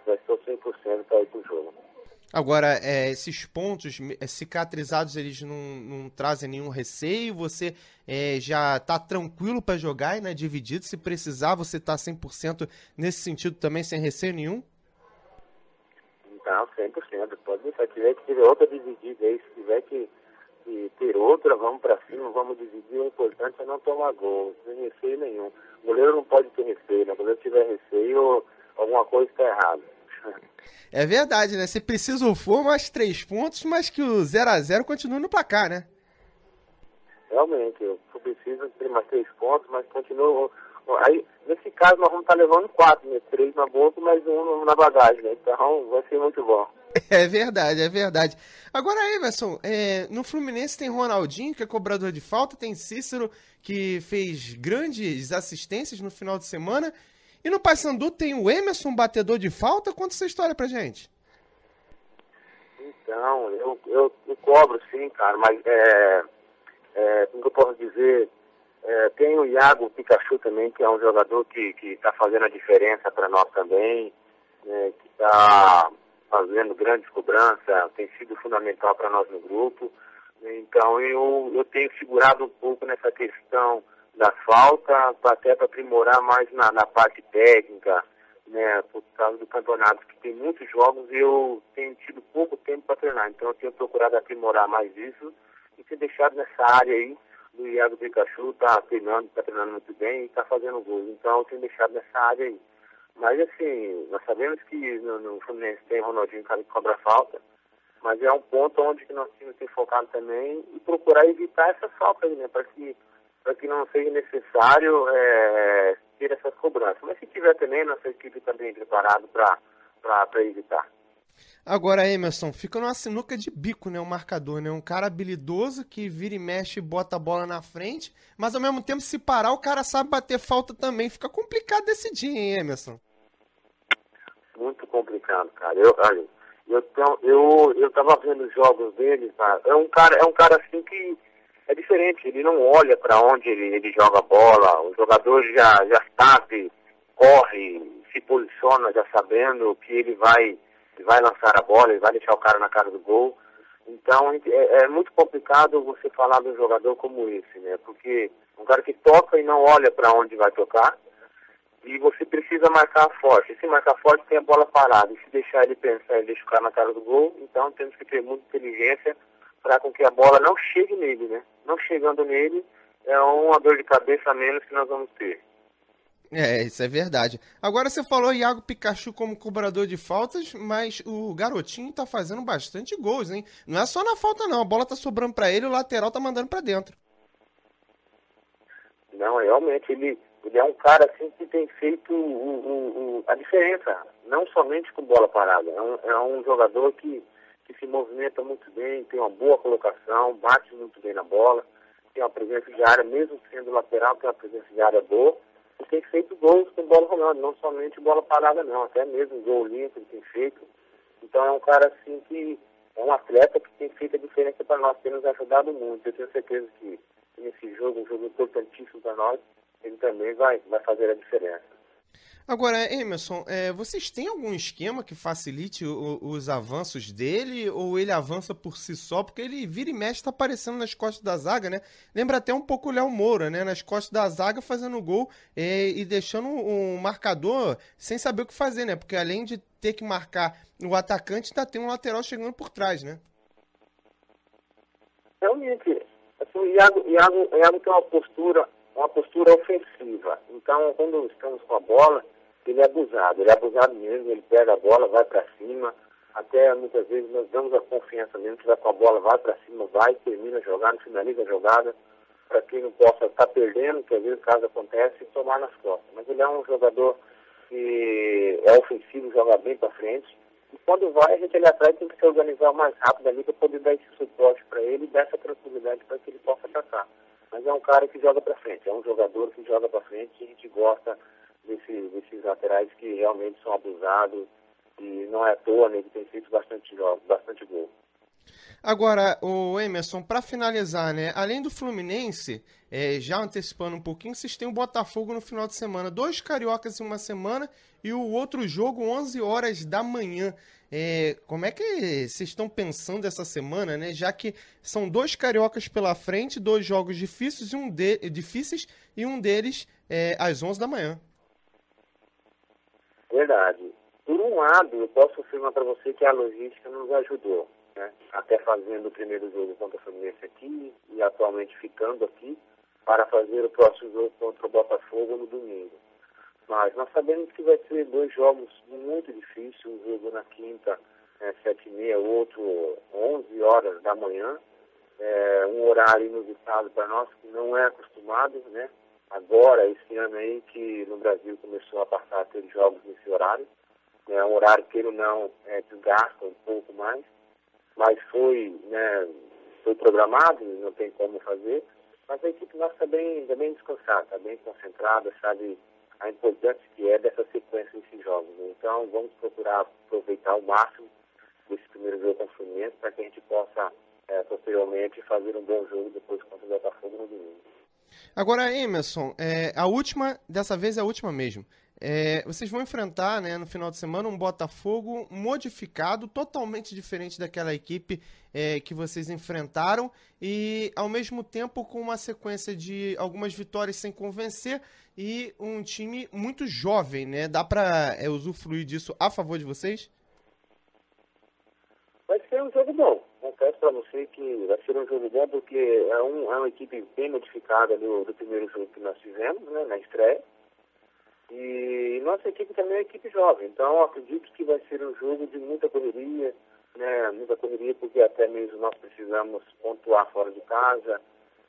Já estou 100% para ir pro jogo. Agora, esses pontos cicatrizados, eles não trazem nenhum receio? Você já tá tranquilo para jogar e não é dividido? Se precisar, você tá 100% nesse sentido também, sem receio nenhum? Então, 100%. Pode deixar. Se tiver que ter outra dividida aí, se tiver que ter outra, vamos para cima, vamos dividir. O importante é não tomar gol, sem receio nenhum. O goleiro não pode ter receio, né? O goleiro tiver receio, alguma coisa está errada. É verdade, né? Se preciso for, mais 3 pontos, mas que o 0x0 continue no placar, né? Realmente, eu preciso ter mais 3 pontos, mas continua. Aí, nesse caso, nós vamos estar levando 4, né? 3 na boca, mais 1 na bagagem, né? Então, vai ser muito bom. É verdade, é verdade. Agora, Emerson, no Fluminense tem Ronaldinho, que é cobrador de falta, tem Cícero, que fez grandes assistências no final de semana. E no Paysandu tem o Emerson, batedor de falta. Conta essa história pra gente. Então, eu cobro sim, cara, mas como que eu posso dizer, tem o Iago Pikachu também, que é um jogador que está fazendo a diferença para nós também, né, que está fazendo grandes cobranças, tem sido fundamental para nós no grupo. Então, eu tenho segurado um pouco nessa questão da falta, até para aprimorar mais na parte técnica, né, por causa do campeonato, que tem muitos jogos e eu tenho tido pouco tempo para treinar. Então eu tenho procurado aprimorar mais isso e ter deixado nessa área aí do Iago Pikachu, tá treinando muito bem e está fazendo gols. Então eu tenho deixado nessa área aí. Mas assim, nós sabemos que no Fluminense tem Ronaldinho que cobra falta, mas é um ponto onde que nós temos que ter focado também e procurar evitar essa falta aí, né, para que não seja necessário ter essas cobranças. Mas se tiver também, nossa equipe está bem preparada para evitar. Agora, Emerson, fica numa sinuca de bico, né, o marcador, né? Um cara habilidoso que vira e mexe e bota a bola na frente, mas ao mesmo tempo, se parar, o cara sabe bater falta também. Fica complicado decidir, hein, Emerson? Muito complicado, cara. Eu tava vendo os jogos dele, cara. É um cara assim que é diferente, ele não olha para onde ele joga a bola, o jogador já sabe, corre, se posiciona já sabendo que ele vai lançar a bola, ele vai deixar o cara na cara do gol. Então é muito complicado você falar de um jogador como esse, né? Porque um cara que toca e não olha para onde vai tocar, e você precisa marcar forte. Se marcar forte, tem a bola parada, e se deixar ele pensar e deixar o cara na cara do gol, então temos que ter muita inteligência para com que a bola não chegue nele, né? Não chegando nele, é uma dor de cabeça a menos que nós vamos ter. Isso é verdade. Agora você falou Iago Pikachu como cobrador de faltas, mas o garotinho tá fazendo bastante gols, hein? Não é só na falta não, a bola tá sobrando para ele, o lateral tá mandando para dentro. Não, realmente, ele é um cara assim que tem feito a diferença, não somente com bola parada. É um jogador que se movimenta muito bem, tem uma boa colocação, bate muito bem na bola, tem uma presença de área, mesmo sendo lateral, tem uma presença de área boa, e tem feito gols com bola rolando, não somente bola parada não, até mesmo gol limpo ele tem feito. Então é um cara assim que é um atleta que tem feito a diferença para nós, tem nos ajudado muito. Eu tenho certeza que nesse jogo, um jogo importantíssimo para nós, ele também vai fazer a diferença. Agora, Emerson, vocês têm algum esquema que facilite os avanços dele, ou ele avança por si só? Porque ele vira e mexe, tá aparecendo nas costas da zaga, né? Lembra até um pouco o Léo Moura, né? Nas costas da zaga fazendo gol e deixando um marcador sem saber o que fazer, né? Porque além de ter que marcar o atacante, ainda tem um lateral chegando por trás, né? Realmente, assim, o Iago tem uma postura ofensiva. Então, quando estamos com a bola, ele é abusado mesmo, ele pega a bola, vai para cima, até muitas vezes nós damos a confiança mesmo, que vai com a bola, vai para cima, vai, termina a jogada, finaliza a jogada, para que não possa estar perdendo, que às vezes caso acontece, tomar nas costas. Mas ele é um jogador que é ofensivo, joga bem para frente, e quando vai, a gente ali atrás tem que se organizar o mais rápido ali para poder dar esse suporte para ele e dar essa tranquilidade para que ele possa atacar. Mas é um cara que joga para frente, é um jogador que joga para frente e a gente gosta desses laterais que realmente são abusados e não é à toa, né, que tem feito bastante gol. Agora, o Emerson, para finalizar, né, além do Fluminense, já antecipando um pouquinho, vocês têm o Botafogo no final de semana, 2 cariocas em uma semana e o outro jogo 11 horas da manhã. Como é que vocês estão pensando essa semana, né? Já que são 2 cariocas pela frente, 2 jogos difíceis e um deles às 11 da manhã. Verdade. Por um lado, eu posso afirmar para você que a logística nos ajudou, né? Até fazendo o primeiro jogo contra o Fluminense aqui e atualmente ficando aqui para fazer o próximo jogo contra o Botafogo no domingo. Mas nós sabemos que vai ser 2 jogos muito difíceis, um jogo na quinta, 7h30, outro 11 horas da manhã, um horário inusitado para nós que não é acostumado, né? Agora, esse ano aí que no Brasil começou a passar a ter jogos nesse horário, um horário que ele não desgasta um pouco mais, mas foi programado, não tem como fazer, mas a equipe nossa está bem descansada, está bem concentrada, sabe a importância que é dessa sequência desses jogos. Então, vamos procurar aproveitar o máximo desse primeiro jogo com o Fluminense para que a gente possa, posteriormente, fazer um bom jogo depois contra o Botafogo no domingo. Agora, Emerson, dessa vez é a última mesmo. Vocês vão enfrentar, né, no final de semana um Botafogo modificado, totalmente diferente daquela equipe que vocês enfrentaram e, ao mesmo tempo, com uma sequência de algumas vitórias sem convencer e um time muito jovem, né? Dá para usufruir disso a favor de vocês? Vai ser um jogo bom. Confesso para você que vai ser um jogo bom porque é uma equipe bem modificada do primeiro jogo que nós fizemos, né, na estreia. E nossa equipe também é uma equipe jovem, então acredito que vai ser um jogo de muita correria, né? Muita correria porque até mesmo nós precisamos pontuar fora de casa,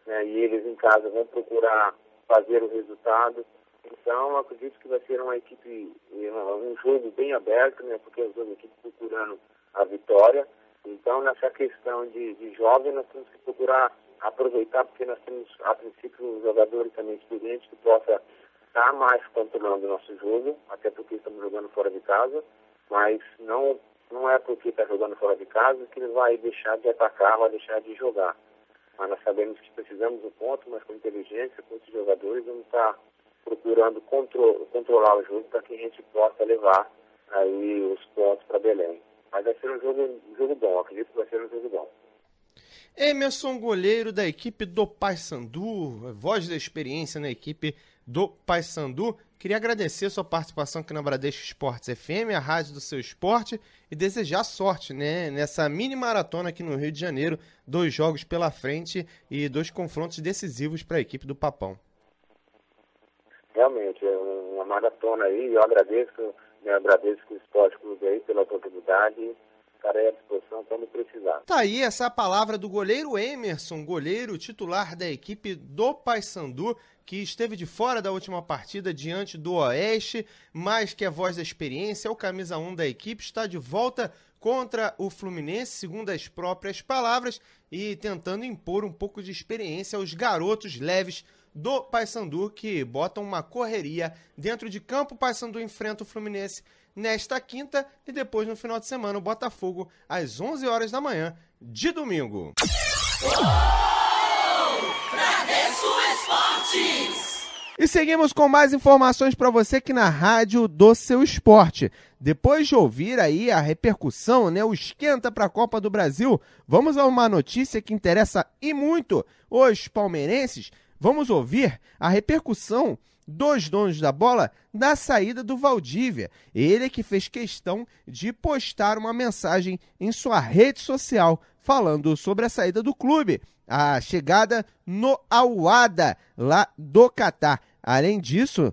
né? E eles em casa vão procurar fazer o resultado. Então acredito que vai ser uma equipe, um jogo bem aberto, né? Porque as duas equipes procurando a vitória. Então nessa questão de jovem nós temos que procurar aproveitar porque nós temos a princípio jogadores também experientes que possam estar mais controlando o nosso jogo, até porque estamos jogando fora de casa, mas não é porque está jogando fora de casa que ele vai deixar de atacar, vai deixar de jogar. Mas nós sabemos que precisamos do ponto, mas com inteligência, com esses jogadores, vamos estar procurando controlar o jogo para que a gente possa levar aí os pontos para Belém. Mas vai ser um jogo bom, acredito que vai ser um jogo bom. Emerson, goleiro da equipe do Paysandu, voz da experiência na equipe do Paysandu. Queria agradecer a sua participação aqui na Bradesco Esportes FM, a rádio do seu esporte, e desejar sorte, né, nessa mini maratona aqui no Rio de Janeiro, 2 jogos pela frente e 2 confrontos decisivos para a equipe do Papão. Realmente, é uma maratona aí, eu agradeço, né, Bradesco Esporte Clube aí pela oportunidade. Estarei à disposição quando precisar. Tá aí essa palavra do goleiro Emerson, goleiro titular da equipe do Paysandu, que esteve de fora da última partida diante do Oeste, mas que é voz da experiência, é o camisa 1 da equipe, está de volta contra o Fluminense, segundo as próprias palavras, e tentando impor um pouco de experiência aos garotos leves do Paysandu, que botam uma correria dentro de campo. O Paysandu enfrenta o Fluminense nesta quinta e depois no final de semana o Botafogo às 11 horas da manhã de domingo. Bradesco Esportes. E seguimos com mais informações para você aqui na Rádio do Seu Esporte. Depois de ouvir aí a repercussão, o esquenta para a Copa do Brasil, vamos a uma notícia que interessa e muito os palmeirenses. Vamos ouvir a repercussão dos donos da bola da saída do Valdívia. Ele que fez questão de postar uma mensagem em sua rede social falando sobre a saída do clube, a chegada no Al-Wahda, lá do Catar. Além disso,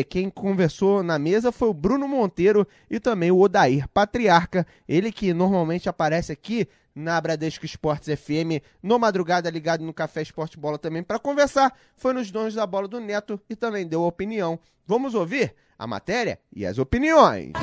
quem conversou na mesa foi o Bruno Monteiro e também o Odair Patriarca, ele que normalmente aparece aqui na Bradesco Esportes FM, no Madrugada, ligado no Café Esporte Bola também para conversar, foi nos donos da bola do Neto e também deu opinião. Vamos ouvir a matéria e as opiniões.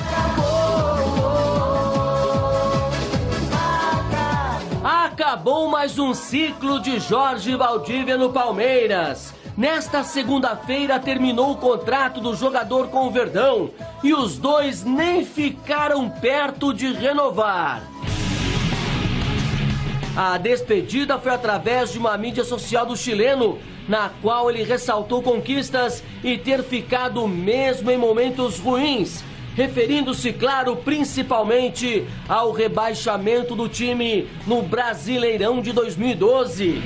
Acabou mais um ciclo de Jorge Valdívia no Palmeiras. Nesta segunda-feira terminou o contrato do jogador com o Verdão e os dois nem ficaram perto de renovar. A despedida foi através de uma mídia social do chileno, na qual ele ressaltou conquistas e ter ficado mesmo em momentos ruins, referindo-se, claro, principalmente ao rebaixamento do time no Brasileirão de 2012.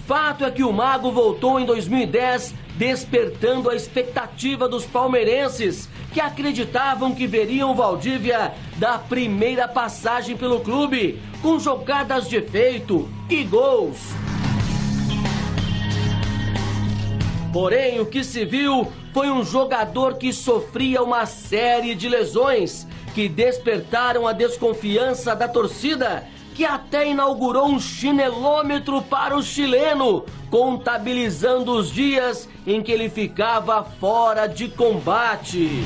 Fato é que o Mago voltou em 2010, despertando a expectativa dos palmeirenses, que acreditavam que veriam o Valdívia da primeira passagem pelo clube, com jogadas de efeito e gols. Porém, o que se viu foi um jogador que sofria uma série de lesões, que despertaram a desconfiança da torcida, que até inaugurou um chinelômetro para o chileno, contabilizando os dias em que ele ficava fora de combate.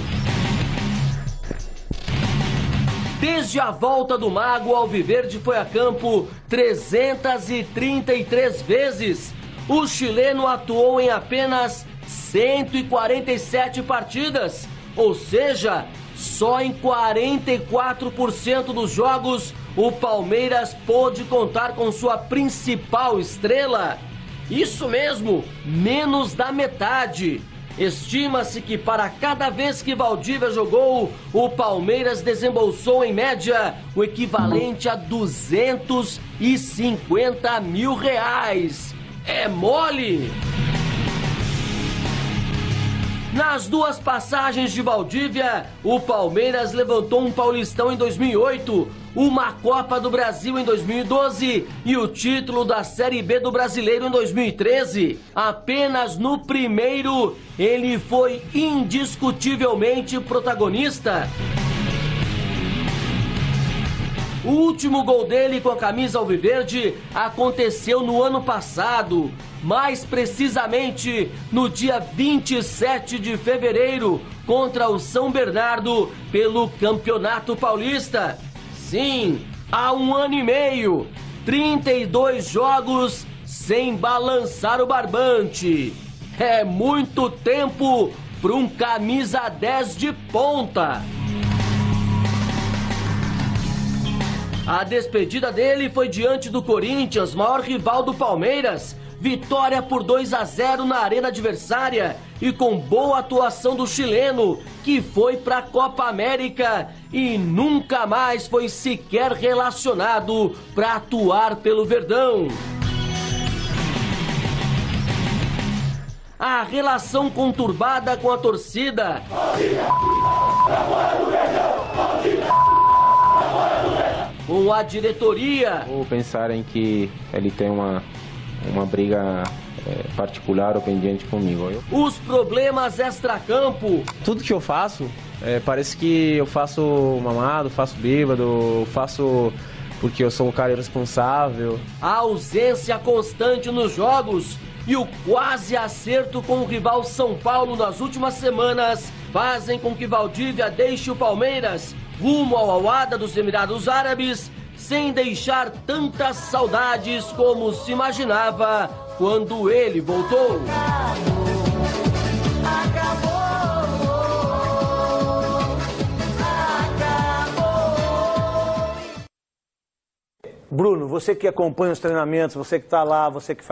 Desde a volta do Mago, o Alviverde foi a campo 333 vezes. O chileno atuou em apenas 147 partidas, ou seja, só em 44% dos jogos o Palmeiras pôde contar com sua principal estrela. Isso mesmo, menos da metade. Estima-se que para cada vez que Valdívia jogou, o Palmeiras desembolsou em média o equivalente a R$250 mil. É mole? Nas duas passagens de Valdívia, o Palmeiras levantou um Paulistão em 2008, uma Copa do Brasil em 2012 e o título da Série B do Brasileiro em 2013. Apenas no primeiro, ele foi indiscutivelmente protagonista. O último gol dele com a camisa alviverde aconteceu no ano passado, mais precisamente no dia 27 de fevereiro, contra o São Bernardo pelo Campeonato Paulista. Sim, há 1 ano e meio, 32 jogos sem balançar o barbante. É muito tempo para um camisa 10 de ponta. A despedida dele foi diante do Corinthians, maior rival do Palmeiras. Vitória por 2-0 na arena adversária e com boa atuação do chileno, que foi para a Copa América e nunca mais foi sequer relacionado para atuar pelo Verdão. A relação conturbada com a torcida. Com a diretoria. Ou pensarem que ele tem uma briga particular ou pendente comigo. Os problemas extracampo. Tudo que eu faço, parece que eu faço mamado, faço bêbado, faço porque eu sou um cara irresponsável. A ausência constante nos jogos e o quase acerto com o rival São Paulo nas últimas semanas fazem com que Valdívia deixe o Palmeiras rumo ao Al-Wahda dos Emirados Árabes, sem deixar tantas saudades como se imaginava quando ele voltou. Bruno, você que acompanha os treinamentos, você que está lá, você que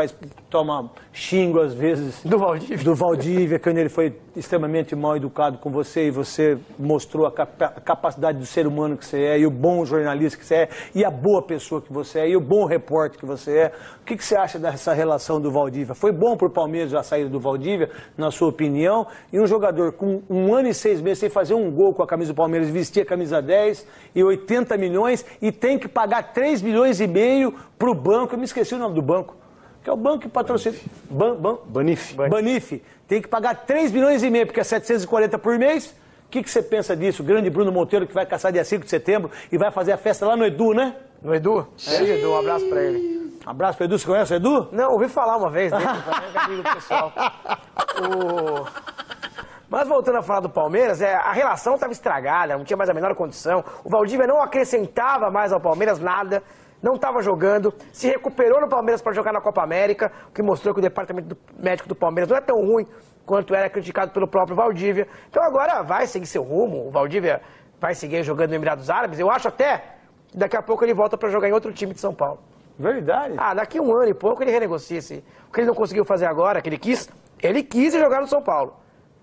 toma xingo às vezes do Valdívia, quando ele foi extremamente mal educado com você e você mostrou a capacidade do ser humano que você é, e o bom jornalista que você é, e a boa pessoa que você é, e o bom repórter que você é. O que você acha dessa relação do Valdívia? Foi bom para o Palmeiras a saída do Valdívia, na sua opinião? E um jogador com 1 ano e 6 meses sem fazer um gol com a camisa do Palmeiras, vestir a camisa 10 e 80 milhões e tem que pagar 3 milhões e meio para o banco, eu me esqueci o nome do banco, que é o banco que patrocina... Banif. Tem que pagar 3 milhões e meio, porque é 740 por mês. O que você pensa disso? O grande Bruno Monteiro, que vai caçar dia 5 de setembro e vai fazer a festa lá no Edu, né? No Edu? Edu, um abraço pra ele. Um abraço pro Edu, você conhece o Edu? Não, ouvi falar uma vez, né? Amigo do pessoal. Mas voltando a falar do Palmeiras, a relação estava estragada, não tinha mais a menor condição. O Valdívia não acrescentava mais ao Palmeiras nada, não estava jogando, se recuperou no Palmeiras para jogar na Copa América, o que mostrou que o departamento médico do Palmeiras não é tão ruim quanto era criticado pelo próprio Valdívia. Então agora vai seguir seu rumo, o Valdívia vai seguir jogando no Emirados Árabes. Eu acho até que daqui a pouco ele volta para jogar em outro time de São Paulo. Verdade? Daqui a 1 ano e pouco ele renegocia. O que ele não conseguiu fazer agora, que ele quis ir jogar no São Paulo.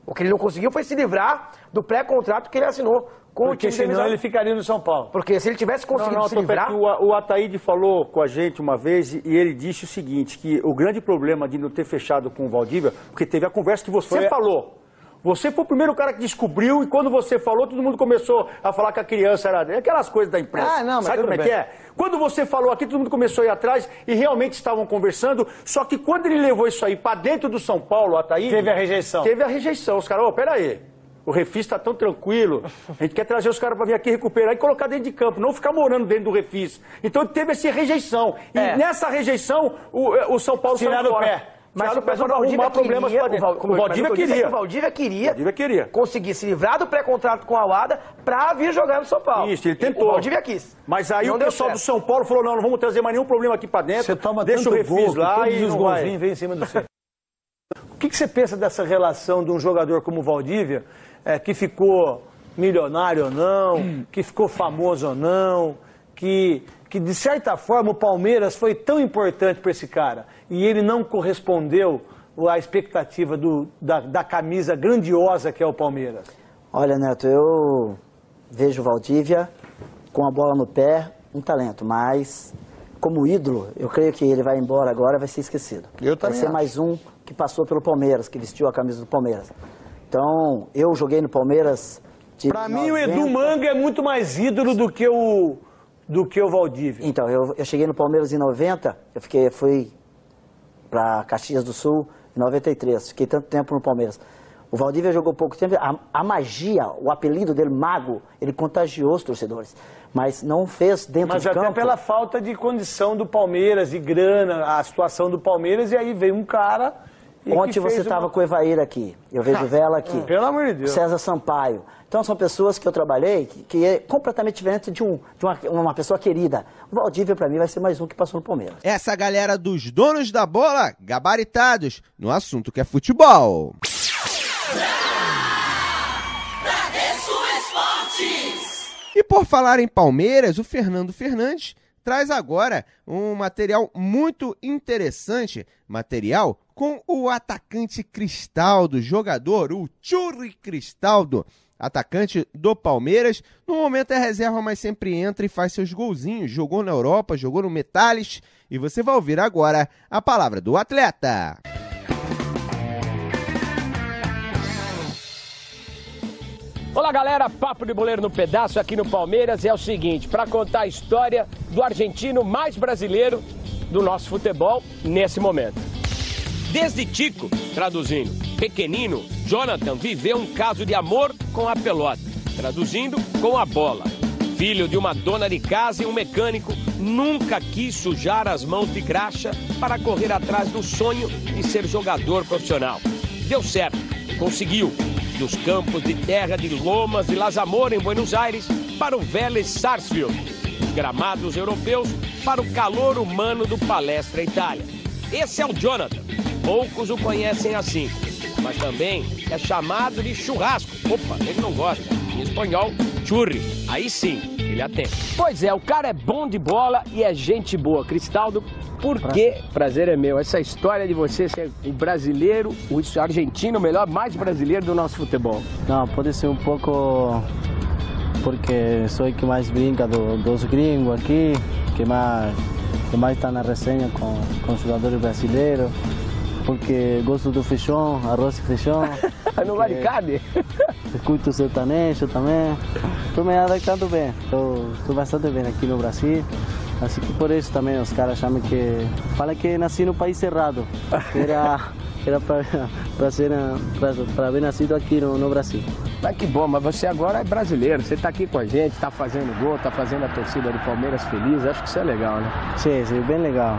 O que ele não conseguiu foi se livrar do pré-contrato que ele assinou com o time. Porque senão ele ficaria no São Paulo. Porque se ele tivesse conseguido se livrar... O Ataíde falou com a gente uma vez e ele disse o seguinte, que o grande problema de não ter fechado com o Valdívia, porque teve a conversa que você falou. Você foi o primeiro cara que descobriu e quando você falou, todo mundo começou a falar que a criança era... Aquelas coisas da imprensa. Não, mas sabe como é que é? Quando você falou aqui, todo mundo começou a ir atrás e realmente estavam conversando, só que quando ele levou isso aí para dentro do São Paulo, o Ataíde... Teve a rejeição. Teve a rejeição. Os caras, peraí, o Refis está tão tranquilo, a gente quer trazer os caras para vir aqui recuperar e colocar dentro de campo, não ficar morando dentro do Refis. Então teve essa rejeição. E nessa rejeição, o São Paulo saiu fora. O pé. Mas o Valdívia problemas para dentro. O Valdívia queria conseguir se livrar do pré-contrato com a Wada para vir jogar no São Paulo. Isso, ele tentou. O Valdívia quis. Mas aí o pessoal do São Paulo falou, não vamos trazer mais nenhum problema aqui para dentro. Você toma deixa o Refis lá e os golzinhos vêm em cima do seu. O que você pensa dessa relação de um jogador como o Valdívia, que ficou milionário ou não, que ficou famoso ou não, que de certa forma o Palmeiras foi tão importante para esse cara e ele não correspondeu à expectativa da camisa grandiosa que é o Palmeiras? Olha, Neto, eu vejo o Valdívia com a bola no pé, um talento, mas como ídolo, eu creio que ele vai embora agora, vai ser esquecido. Vai ser mais um que passou pelo Palmeiras, que vestiu a camisa do Palmeiras. Então, eu joguei no Palmeiras... Para mim, o Edu Manga é muito mais ídolo do que o Valdívia. Então, eu cheguei no Palmeiras em 90, fui para Caxias do Sul em 93, fiquei tanto tempo no Palmeiras. O Valdívia jogou pouco tempo, a magia, o apelido dele, Mago, ele contagiou os torcedores, mas não fez dentro de campo. Mas até pela falta de condição do Palmeiras, de grana, a situação do Palmeiras, e aí veio um cara... Ontem você estava com o Evair aqui, eu vejo o Vela aqui. Pelo amor de Deus. César Sampaio. Então são pessoas que eu trabalhei que é completamente diferente de uma pessoa querida. O Valdívia, para mim, vai ser mais um que passou no Palmeiras. Essa galera dos donos da bola, gabaritados no assunto que é futebol. E por falar em Palmeiras, o Fernando Fernandes traz agora um material muito interessante, material com o atacante Cristaldo, jogador, o Churri Cristaldo, atacante do Palmeiras. No momento é reserva, mas sempre entra e faz seus golzinhos. Jogou na Europa, jogou no Metalist e você vai ouvir agora a palavra do atleta. Olá galera, Papo de Boleiro no Pedaço aqui no Palmeiras. É o seguinte, para contar a história do argentino mais brasileiro do nosso futebol nesse momento. Desde Tico, traduzindo, pequenino, Jonathan viveu um caso de amor com a pelota, traduzindo, com a bola. Filho de uma dona de casa e um mecânico, nunca quis sujar as mãos de graxa para correr atrás do sonho de ser jogador profissional. Deu certo, conseguiu. Dos campos de terra de Lomas e Las Amor, em Buenos Aires, para o Vélez Sarsfield. Dos gramados europeus para o calor humano do Palestra Itália. Esse é o Jonathan. Poucos o conhecem assim, mas também é chamado de churrasco. Opa, ele não gosta. Em espanhol, churri. Aí sim, Ele atende. Pois é, o cara é bom de bola e é gente boa. Cristaldo, por que? Prazer é meu. Essa história de você ser o brasileiro, o argentino, o melhor, mais brasileiro do nosso futebol. Não, pode ser um pouco porque sou o que mais brinca dos gringos aqui, que mais está na resenha com os jogadores brasileiros, porque gosto do feijão, arroz e feijão. Não vale carne? Escuto sertanejo também. Estou me adaptando bem, estou bastante bem aqui no Brasil. Assim que por isso também os caras chamam que... Fala que nasci no país errado. Era para haver nascido aqui no Brasil. Mas que bom, mas você agora é brasileiro, você está aqui com a gente, está fazendo gol, está fazendo a torcida do Palmeiras feliz, acho que isso é legal, né? Sim, bem legal.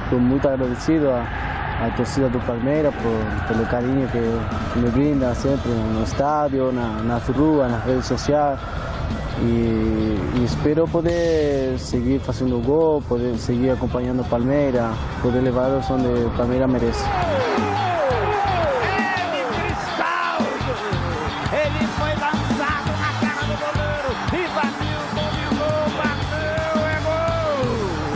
Estou muito agradecido à torcida do Palmeiras pelo carinho que me brinda sempre no estádio, nas ruas, nas redes sociais. E espero poder seguir fazendo gol, poder seguir acompanhando o Palmeiras, poder levar onde o Palmeiras merece. Ele foi lançado na cara do goleiro, Ivanildo dominou, bateu, é gol!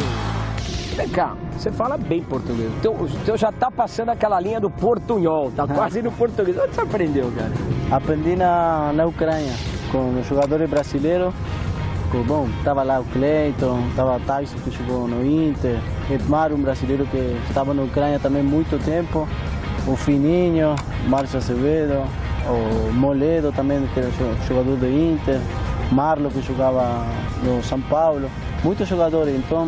Vem cá, você fala bem português, o teu já tá passando aquela linha do portunhol, tá quase no português. Onde você aprendeu, cara? Aprendi na Ucrânia, com os jogadores brasileiros. Bom, estava lá o Cleiton, estava o Tyson que jogou no Inter, Edmar, um brasileiro que estava na Ucrânia também há muito tempo, o Fininho, Márcio Acevedo, o Moledo também, que era jogador do Inter, Marlo, que jogava no São Paulo, muitos jogadores. Então,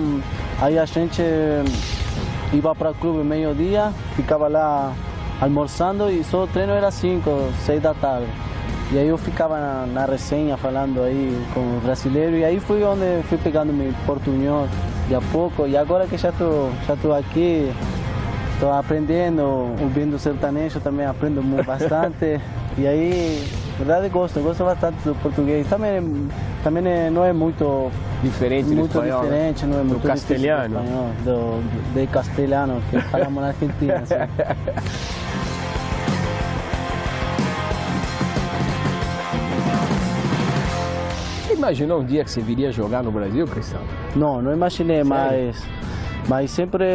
aí a gente ia para o clube meio-dia, ficava lá almoçando e só o treino era 5, 6 da tarde. E aí eu ficava na resenha falando aí com os brasileiros e aí foi onde fui pegando meu portunhol de a pouco. E agora que já estou aqui, estou aprendendo, ouvindo sertanejo também aprendo bastante. E aí, na verdade, gosto bastante do português. Também não é muito diferente do espanhol, diferente, não é muito do castelhano, de castelhano que falamos na Argentina. Assim. Imaginou um dia que você viria jogar no Brasil, Cristaldo? Não imaginei, mas sempre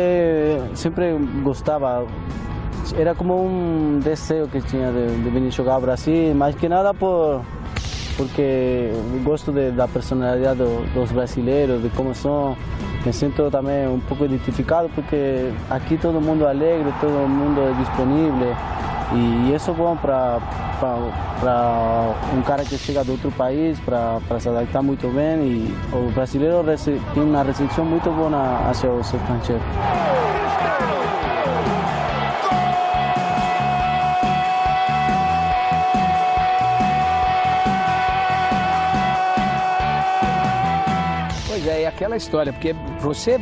gostava. Era como um desejo que tinha de vir jogar ao Brasil, mais que nada porque gosto da personalidade dos brasileiros, de como são. Me sinto também um pouco identificado, porque aqui todo mundo é alegre, todo mundo é disponível. E isso é bom para um cara que chega de outro país, para se adaptar muito bem. E o brasileiro tem uma recepção muito boa hacia os estrangeiros. Pois é, e aquela história, porque você,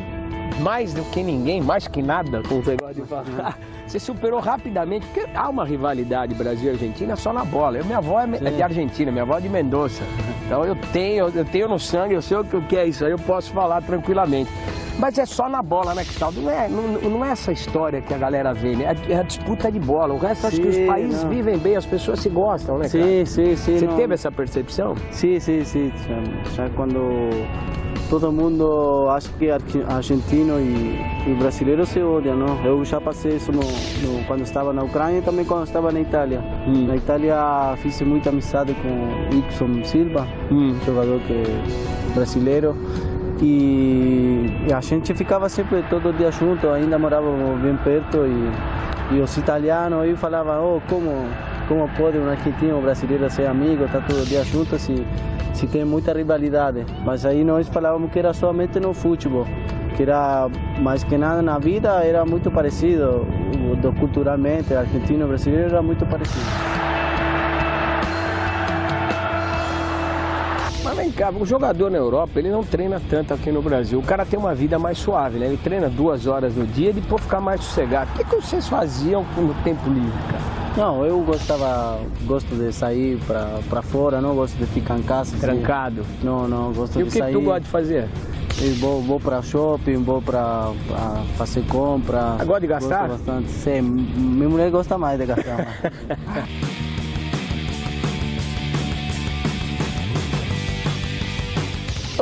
mais do que ninguém, mais que nada, como o negócio de falar, você superou rapidamente, porque há uma rivalidade Brasil e Argentina só na bola. Minha avó é de Argentina, minha avó é de Mendoza. Então eu tenho no sangue, eu sei o que é isso, aí eu posso falar tranquilamente. Mas é só na bola, né, Cristaldo? Não é essa história que a galera vê, né? É a disputa de bola. O resto, acho que os países vivem bem, as pessoas se gostam, né, cara? Sim. Você teve essa percepção? Sim. Já quando todo mundo acha que argentino e brasileiro se odiam, não? Eu já passei isso quando estava na Ucrânia e também quando estava na Itália. Na Itália fiz muita amizade com Ixon Silva, jogador brasileiro. E a gente ficava sempre todo dia junto, ainda morávamos bem perto e os italianos aí falavam, como pode um argentino e um brasileiro ser amigo, estar todo dia junto se tem muita rivalidade. Mas aí nós falávamos que era somente no futebol, que era mais que nada na vida, era muito parecido, culturalmente, argentino e brasileiro era muito parecido. Mas vem cá, o jogador na Europa, ele não treina tanto aqui no Brasil. O cara tem uma vida mais suave, né? Ele treina 2 horas no dia e depois ficar mais sossegado. O que vocês faziam no tempo livre, cara? Não, eu gosto de sair para fora, não gosto de ficar em casa. Trancado? Assim. Não, gosto de sair. E o que tu gosta de fazer? Eu vou para shopping, vou para fazer compra. Gosta de gastar? Gosto bastante. Sim, minha mulher gosta mais de gastar.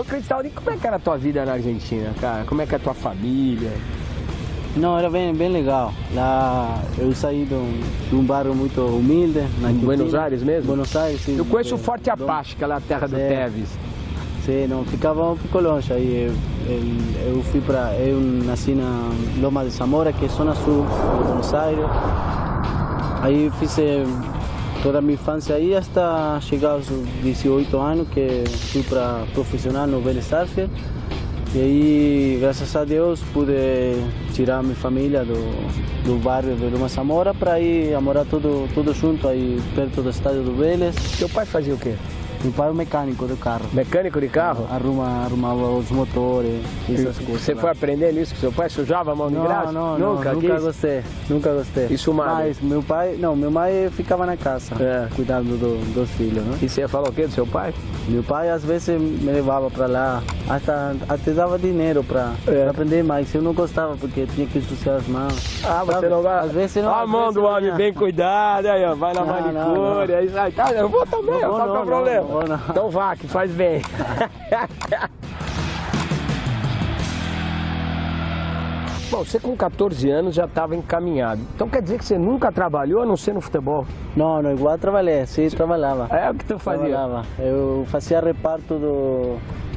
Ô, Cristaldo, e como é que era a tua vida na Argentina, cara? Como é que é a tua família? Não, era bem legal. Lá eu saí de um bairro muito humilde. Em Buenos Aires mesmo? Buenos Aires, sim. Eu conheço o Forte Apache, que é lá a terra do Tevez. Sim, não, ficava um pouco longe. Aí eu nasci na Loma de Zamora, que é zona sul de Buenos Aires. Aí fiz toda a minha infância aí, até chegar aos 18 anos, que fui para profissional no Vélez Sarsfield. E aí, graças a Deus, pude tirar minha família do bairro de Loma Zamora para ir a morar tudo junto aí perto do estádio do Vélez. Seu pai fazia o quê? Meu pai é mecânico de carro. Mecânico de carro? Arrumava os motores, essas coisas. Você foi aprendendo isso? Que seu pai sujava a mão de graça? Nunca gostei. E sua mãe? Mas meu pai ficava na casa, cuidando dos filhos, né? E você falou o quê do seu pai? Meu pai às vezes me levava para lá, até dava dinheiro para aprender mais. Eu não gostava porque tinha que ensuciar as mãos. Ah, você não vai? Às vezes não. A mão do homem bem cuidada, aí ó, vai na manicure, aí sai. Tá, eu vou também, qual que é o problema? Então vá, que faz bem. Bom, você com 14 anos já estava encaminhado. Então quer dizer que você nunca trabalhou a não ser no futebol? Não, igual trabalhei, sim, trabalhava. É o que tu fazia? Trabalhava. Eu fazia reparto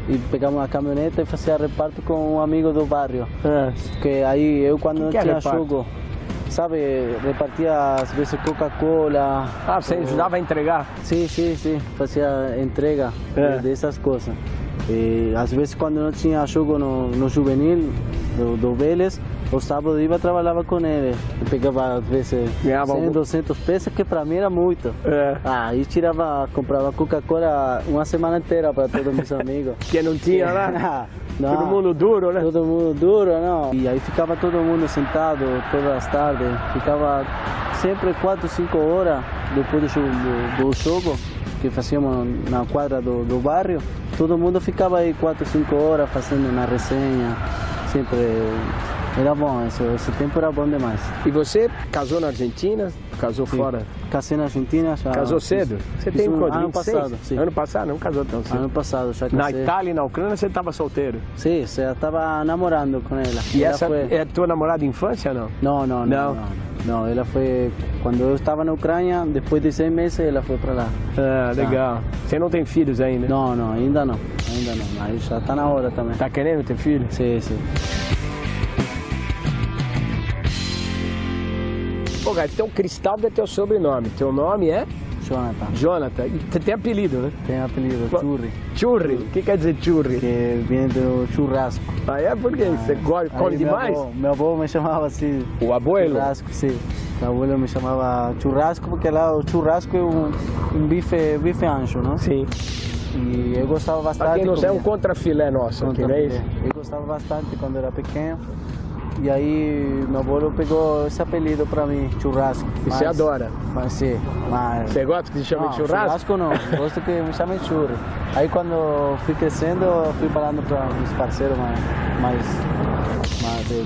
e pegava uma caminhonete e fazia reparto com um amigo do bairro. Que aí eu quando não tinha jogo, sabe, repartia às vezes Coca-Cola. Ah, você ajudava a entregar? Sim, fazia entrega dessas coisas. E às vezes quando não tinha jogo no juvenil do Vélez, o sábado eu trabalhava com ele. Eu pegava às vezes 100, 200 pesos, que para mim era muito. Aí comprava Coca-Cola uma semana inteira para todos meus amigos. Que não tinha lá? Não. Todo mundo duro, né? Todo mundo duro, não. E aí ficava todo mundo sentado todas as tardes. Ficava sempre 4, 5 horas depois do jogo que fazíamos na quadra do bairro. Todo mundo ficava aí 4, 5 horas fazendo uma resenha. Sempre era bom, esse tempo era bom demais. E você casou na Argentina? Casou fora? Casei na Argentina já. Casou cedo? Você tem quanto? Ano passado, sim. Ano passado? Não casou tão cedo? Ano passado já casei. Na Itália e na Ucrânia você estava solteiro? Sim, já estava namorando com ela. E essa é a tua namorada de infância ou não? Não, ela foi quando eu estava na Ucrânia, depois de 6 meses ela foi para lá. Ah, legal. Você não tem filhos ainda? Não, ainda não. Mas já está na hora também. Tá querendo ter filho? Sim. Pô, cara, então Cristaldo é teu sobrenome. Teu nome é? Jonathan. E você tem apelido, né? Tem apelido, Churri. Churri? O que quer dizer churri? Que vem do churrasco. Ah, é? Por quê? Você come demais? Meu avô me chamava assim. O abuelo? Churrasco, sim. Meu abuelo me chamava churrasco porque lá o churrasco é um bife ancho, não? Sim. E eu gostava bastante. Pra quem não sabe, é um contrafilé nosso aqui, não é isso? Eu gostava bastante quando era pequeno. E aí meu avô pegou esse apelido pra mim, churrasco. E você adora? Mas sim, mas... Você gosta que se chame de churrasco? Churrasco não, gosto que me chamem churri. Aí quando fui crescendo, fui falando para meus parceiros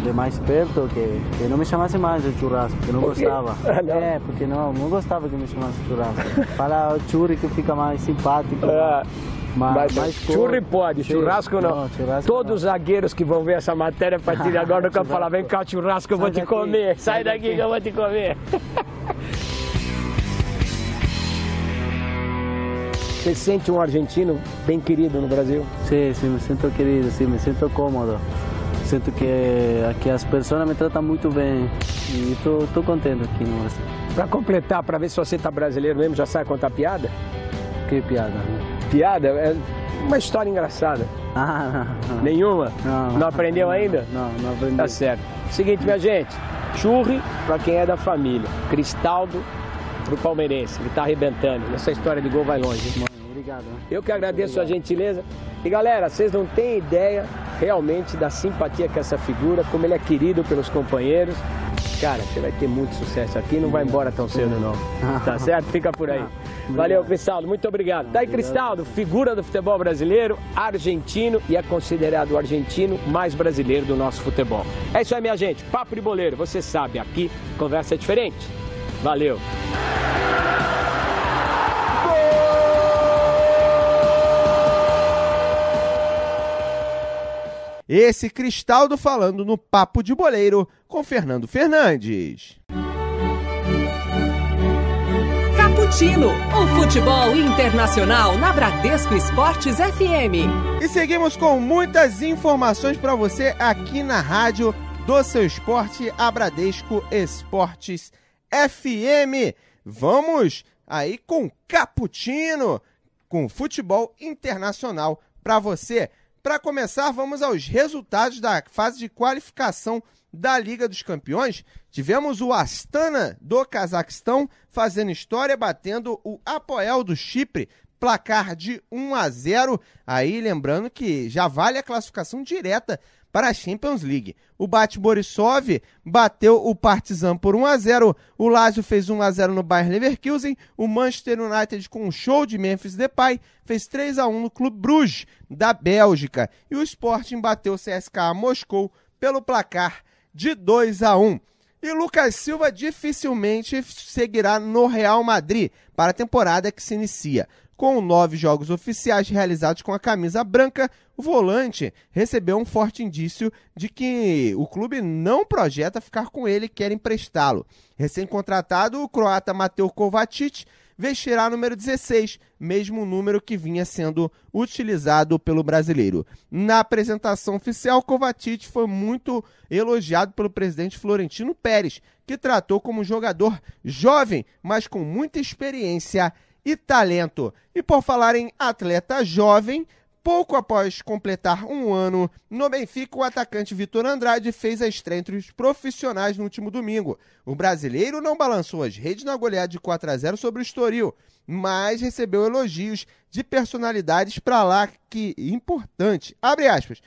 de mais perto que não me chamasse mais de churrasco, que não gostava. Não. Porque não gostava que me chamasse de churrasco. Fala o churri que fica mais simpático. Mas churri pode, churrasco não. Todos os zagueiros que vão ver essa matéria a partir de agora não quero falar, vem cá churrasco, eu vou te comer. Sai daqui que eu vou te comer. Você sente um argentino bem querido no Brasil? Sim, me sinto querido, sim, me sinto cômodo. Sinto que as pessoas me tratam muito bem e estou contente aqui no Brasil. Para completar, para ver se você está brasileiro mesmo, já sabe contar piada? Que piada? Piada? É uma história engraçada. Não. Nenhuma? Não aprendeu ainda? Não aprendi. Tá certo. Seguinte, minha gente, churri para quem é da família, Cristaldo pro palmeirense, que tá arrebentando. Essa história de gol vai longe. Obrigado. Eu que agradeço a gentileza. E galera, vocês não têm ideia realmente da simpatia que essa figura, como ele é querido pelos companheiros. Cara, você vai ter muito sucesso aqui, não vai embora tão cedo não. Tá certo? Fica por aí. Valeu, Cristaldo, muito obrigado. Tá aí, Cristaldo, figura do futebol brasileiro, argentino e é considerado o argentino mais brasileiro do nosso futebol. É isso aí, minha gente. Papo de Boleiro, você sabe, aqui conversa é diferente. Valeu. Esse Cristaldo falando no Papo de Boleiro com Fernando Fernandes. Caputino, o futebol internacional na Bradesco Esportes FM. E seguimos com muitas informações para você aqui na rádio do seu esporte, a Bradesco Esportes FM. Vamos aí com Caputino, com futebol internacional para você. Para começar, vamos aos resultados da fase de qualificação da Liga dos Campeões. Tivemos o Astana do Cazaquistão fazendo história, batendo o Apoel do Chipre, placar de 1-0. Aí lembrando que já vale a classificação direta para a Champions League. O Bate Borisov bateu o Partizan por 1-0, o Lazio fez 1-0 no Bayer Leverkusen, o Manchester United com um show de Memphis Depay fez 3-1 no Clube Bruges da Bélgica, e o Sporting bateu o CSKA Moscou pelo placar de 2-1. E Lucas Silva dificilmente seguirá no Real Madrid para a temporada que se inicia. Com 9 jogos oficiais realizados com a camisa branca, o volante recebeu um forte indício de que o clube não projeta ficar com ele e quer emprestá-lo. Recém-contratado, o croata Mateo Kovacic vestirá número 16, mesmo número que vinha sendo utilizado pelo brasileiro. Na apresentação oficial, Kovacic foi muito elogiado pelo presidente Florentino Pérez, que tratou como um jogador jovem, mas com muita experiência e talento. E por falar em atleta jovem, pouco após completar um ano no Benfica, o atacante Vitor Andrade fez a estreia entre os profissionais no último domingo. O brasileiro não balançou as redes na goleada de 4-0 sobre o Estoril, mas recebeu elogios de personalidades para lá que importante. Abre aspas.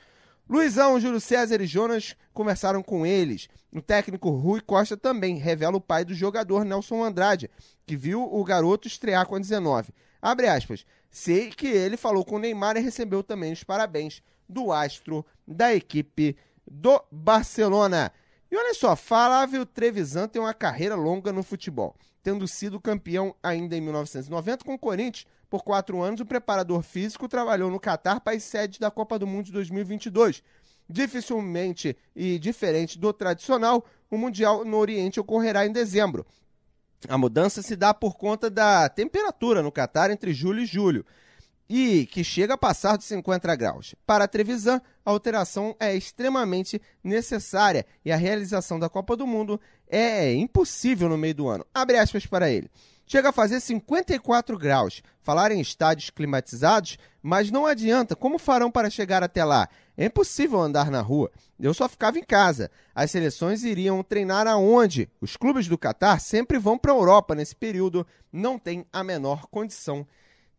Luizão, Júlio César e Jonas conversaram com eles. O técnico Rui Costa também revela o pai do jogador Nelson Andrade, que viu o garoto estrear com a 19. Abre aspas. Sei que ele falou com o Neymar e recebeu também os parabéns do astro da equipe do Barcelona. E olha só, Flávio Trevisan tem uma carreira longa no futebol. Tendo sido campeão ainda em 1990 com o Corinthians, por 4 anos o preparador físico trabalhou no Catar, país sede da Copa do Mundo de 2022. Dificilmente e diferente do tradicional, o Mundial no Oriente ocorrerá em dezembro. A mudança se dá por conta da temperatura no Catar entre julho e julho, e que chega a passar de 50 graus. Para Trevisan, a alteração é extremamente necessária e a realização da Copa do Mundo é impossível no meio do ano. Abre aspas para ele. Chega a fazer 54 graus. Falar em estádios climatizados, mas não adianta. Como farão para chegar até lá? É impossível andar na rua. Eu só ficava em casa. As seleções iriam treinar aonde? Os clubes do Catar sempre vão para a Europa nesse período. Não tem a menor condição,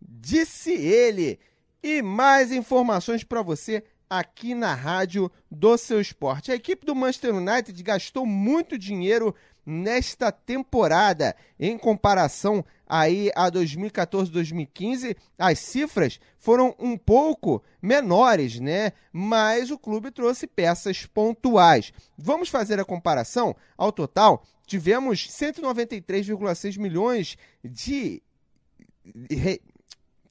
disse ele. E mais informações para você aqui na rádio do seu esporte. A equipe do Manchester United gastou muito dinheiro nesta temporada. Em comparação aí a 2014-2015, as cifras foram um pouco menores, né? Mas o clube trouxe peças pontuais. Vamos fazer a comparação? Ao total, tivemos 193,6 milhões de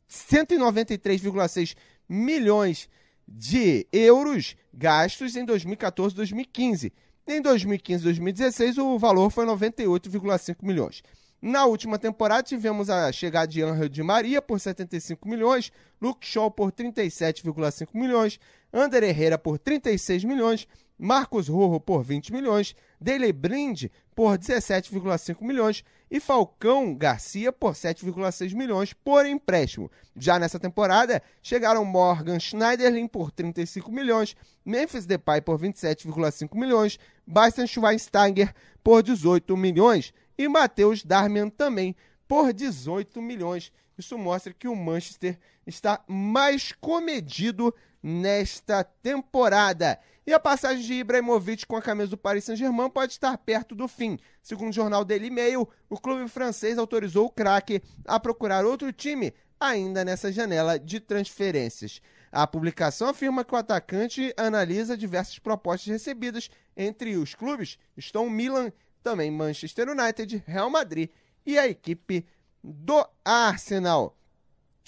193,6 milhões de euros gastos em 2014-2015. Em 2015-2016, o valor foi 98,5 milhões. Na última temporada, tivemos a chegada de Ángel Di Maria por 75 milhões, Luke Shaw por 37,5 milhões, Ander Herrera por 36 milhões, Marcos Rojo por 20 milhões, Daley Blind por 17,5 milhões e Falcão Garcia por 7,6 milhões por empréstimo. Já nessa temporada, chegaram Morgan Schneiderlin por 35 milhões, Memphis Depay por 27,5 milhões, Bastian Schweinsteiger por 18 milhões e Matheus Darmian também por 18 milhões. Isso mostra que o Manchester está mais comedido nesta temporada. E a passagem de Ibrahimovic com a camisa do Paris Saint-Germain pode estar perto do fim. Segundo o jornal Daily Mail, o clube francês autorizou o craque a procurar outro time ainda nessa janela de transferências. A publicação afirma que o atacante analisa diversas propostas recebidas. Entre os clubes estão Milan, também Manchester United, Real Madrid e a equipe do Arsenal.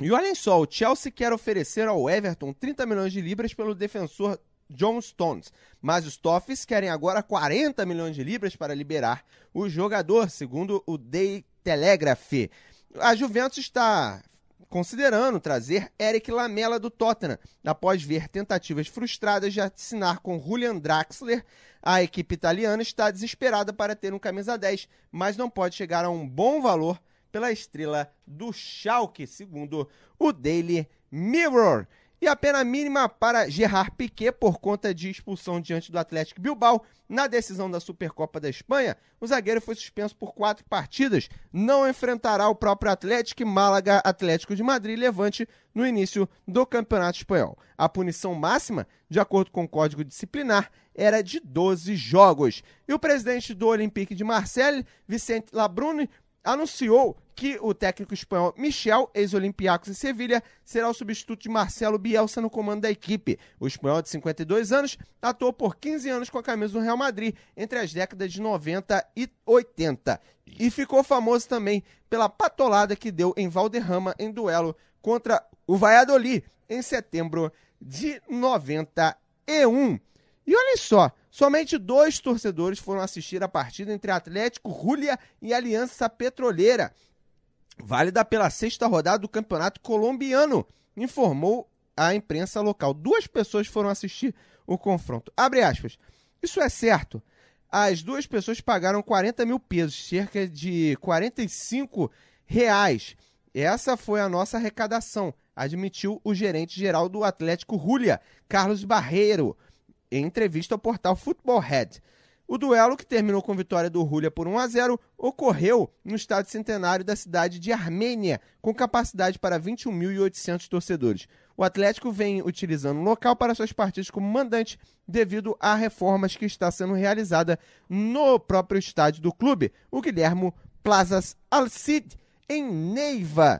E olhem só, o Chelsea quer oferecer ao Everton 30 milhões de libras pelo defensor John Stones. Mas os Toffees querem agora 40 milhões de libras para liberar o jogador, segundo o Daily Telegraph. A Juventus está considerando trazer Eric Lamela do Tottenham, após ver tentativas frustradas de assinar com Julian Draxler. A equipe italiana está desesperada para ter um camisa 10, mas não pode chegar a um bom valor pela estrela do Schalke, segundo o Daily Mirror. E a pena mínima para Gerard Piqué por conta de expulsão diante do Athletic Bilbao na decisão da Supercopa da Espanha. O zagueiro foi suspenso por 4 partidas. Não enfrentará o próprio Atlético, Málaga, Atlético de Madrid e Levante no início do Campeonato Espanhol. A punição máxima, de acordo com o Código Disciplinar, era de 12 jogos. E o presidente do Olympique de Marseille, Vicente Labrune, anunciou que o técnico espanhol Michel, ex-Olympiacos e Sevilha, será o substituto de Marcelo Bielsa no comando da equipe. O espanhol de 52 anos atuou por 15 anos com a camisa do Real Madrid entre as décadas de 90 e 80. E ficou famoso também pela patolada que deu em Valderrama em duelo contra o Valladolid em setembro de 91. E olhem só, somente 2 torcedores foram assistir a partida entre Atlético Zulia e Aliança Petroleira, válida pela 6ª rodada do Campeonato Colombiano, informou a imprensa local. 2 pessoas foram assistir o confronto. Abre aspas. Isso é certo. As 2 pessoas pagaram 40 mil pesos, cerca de R$45. Essa foi a nossa arrecadação, admitiu o gerente-geral do Atlético Zulia, Carlos Barreiro, em entrevista ao portal Football Head. O duelo, que terminou com vitória do Zulia por 1-0, ocorreu no estádio centenário da cidade de Armênia, com capacidade para 21.800 torcedores. O Atlético vem utilizando o local para suas partidas como mandante, devido a reformas que está sendo realizada no próprio estádio do clube, o Guilherme Plazas Al-Cid, em Neiva.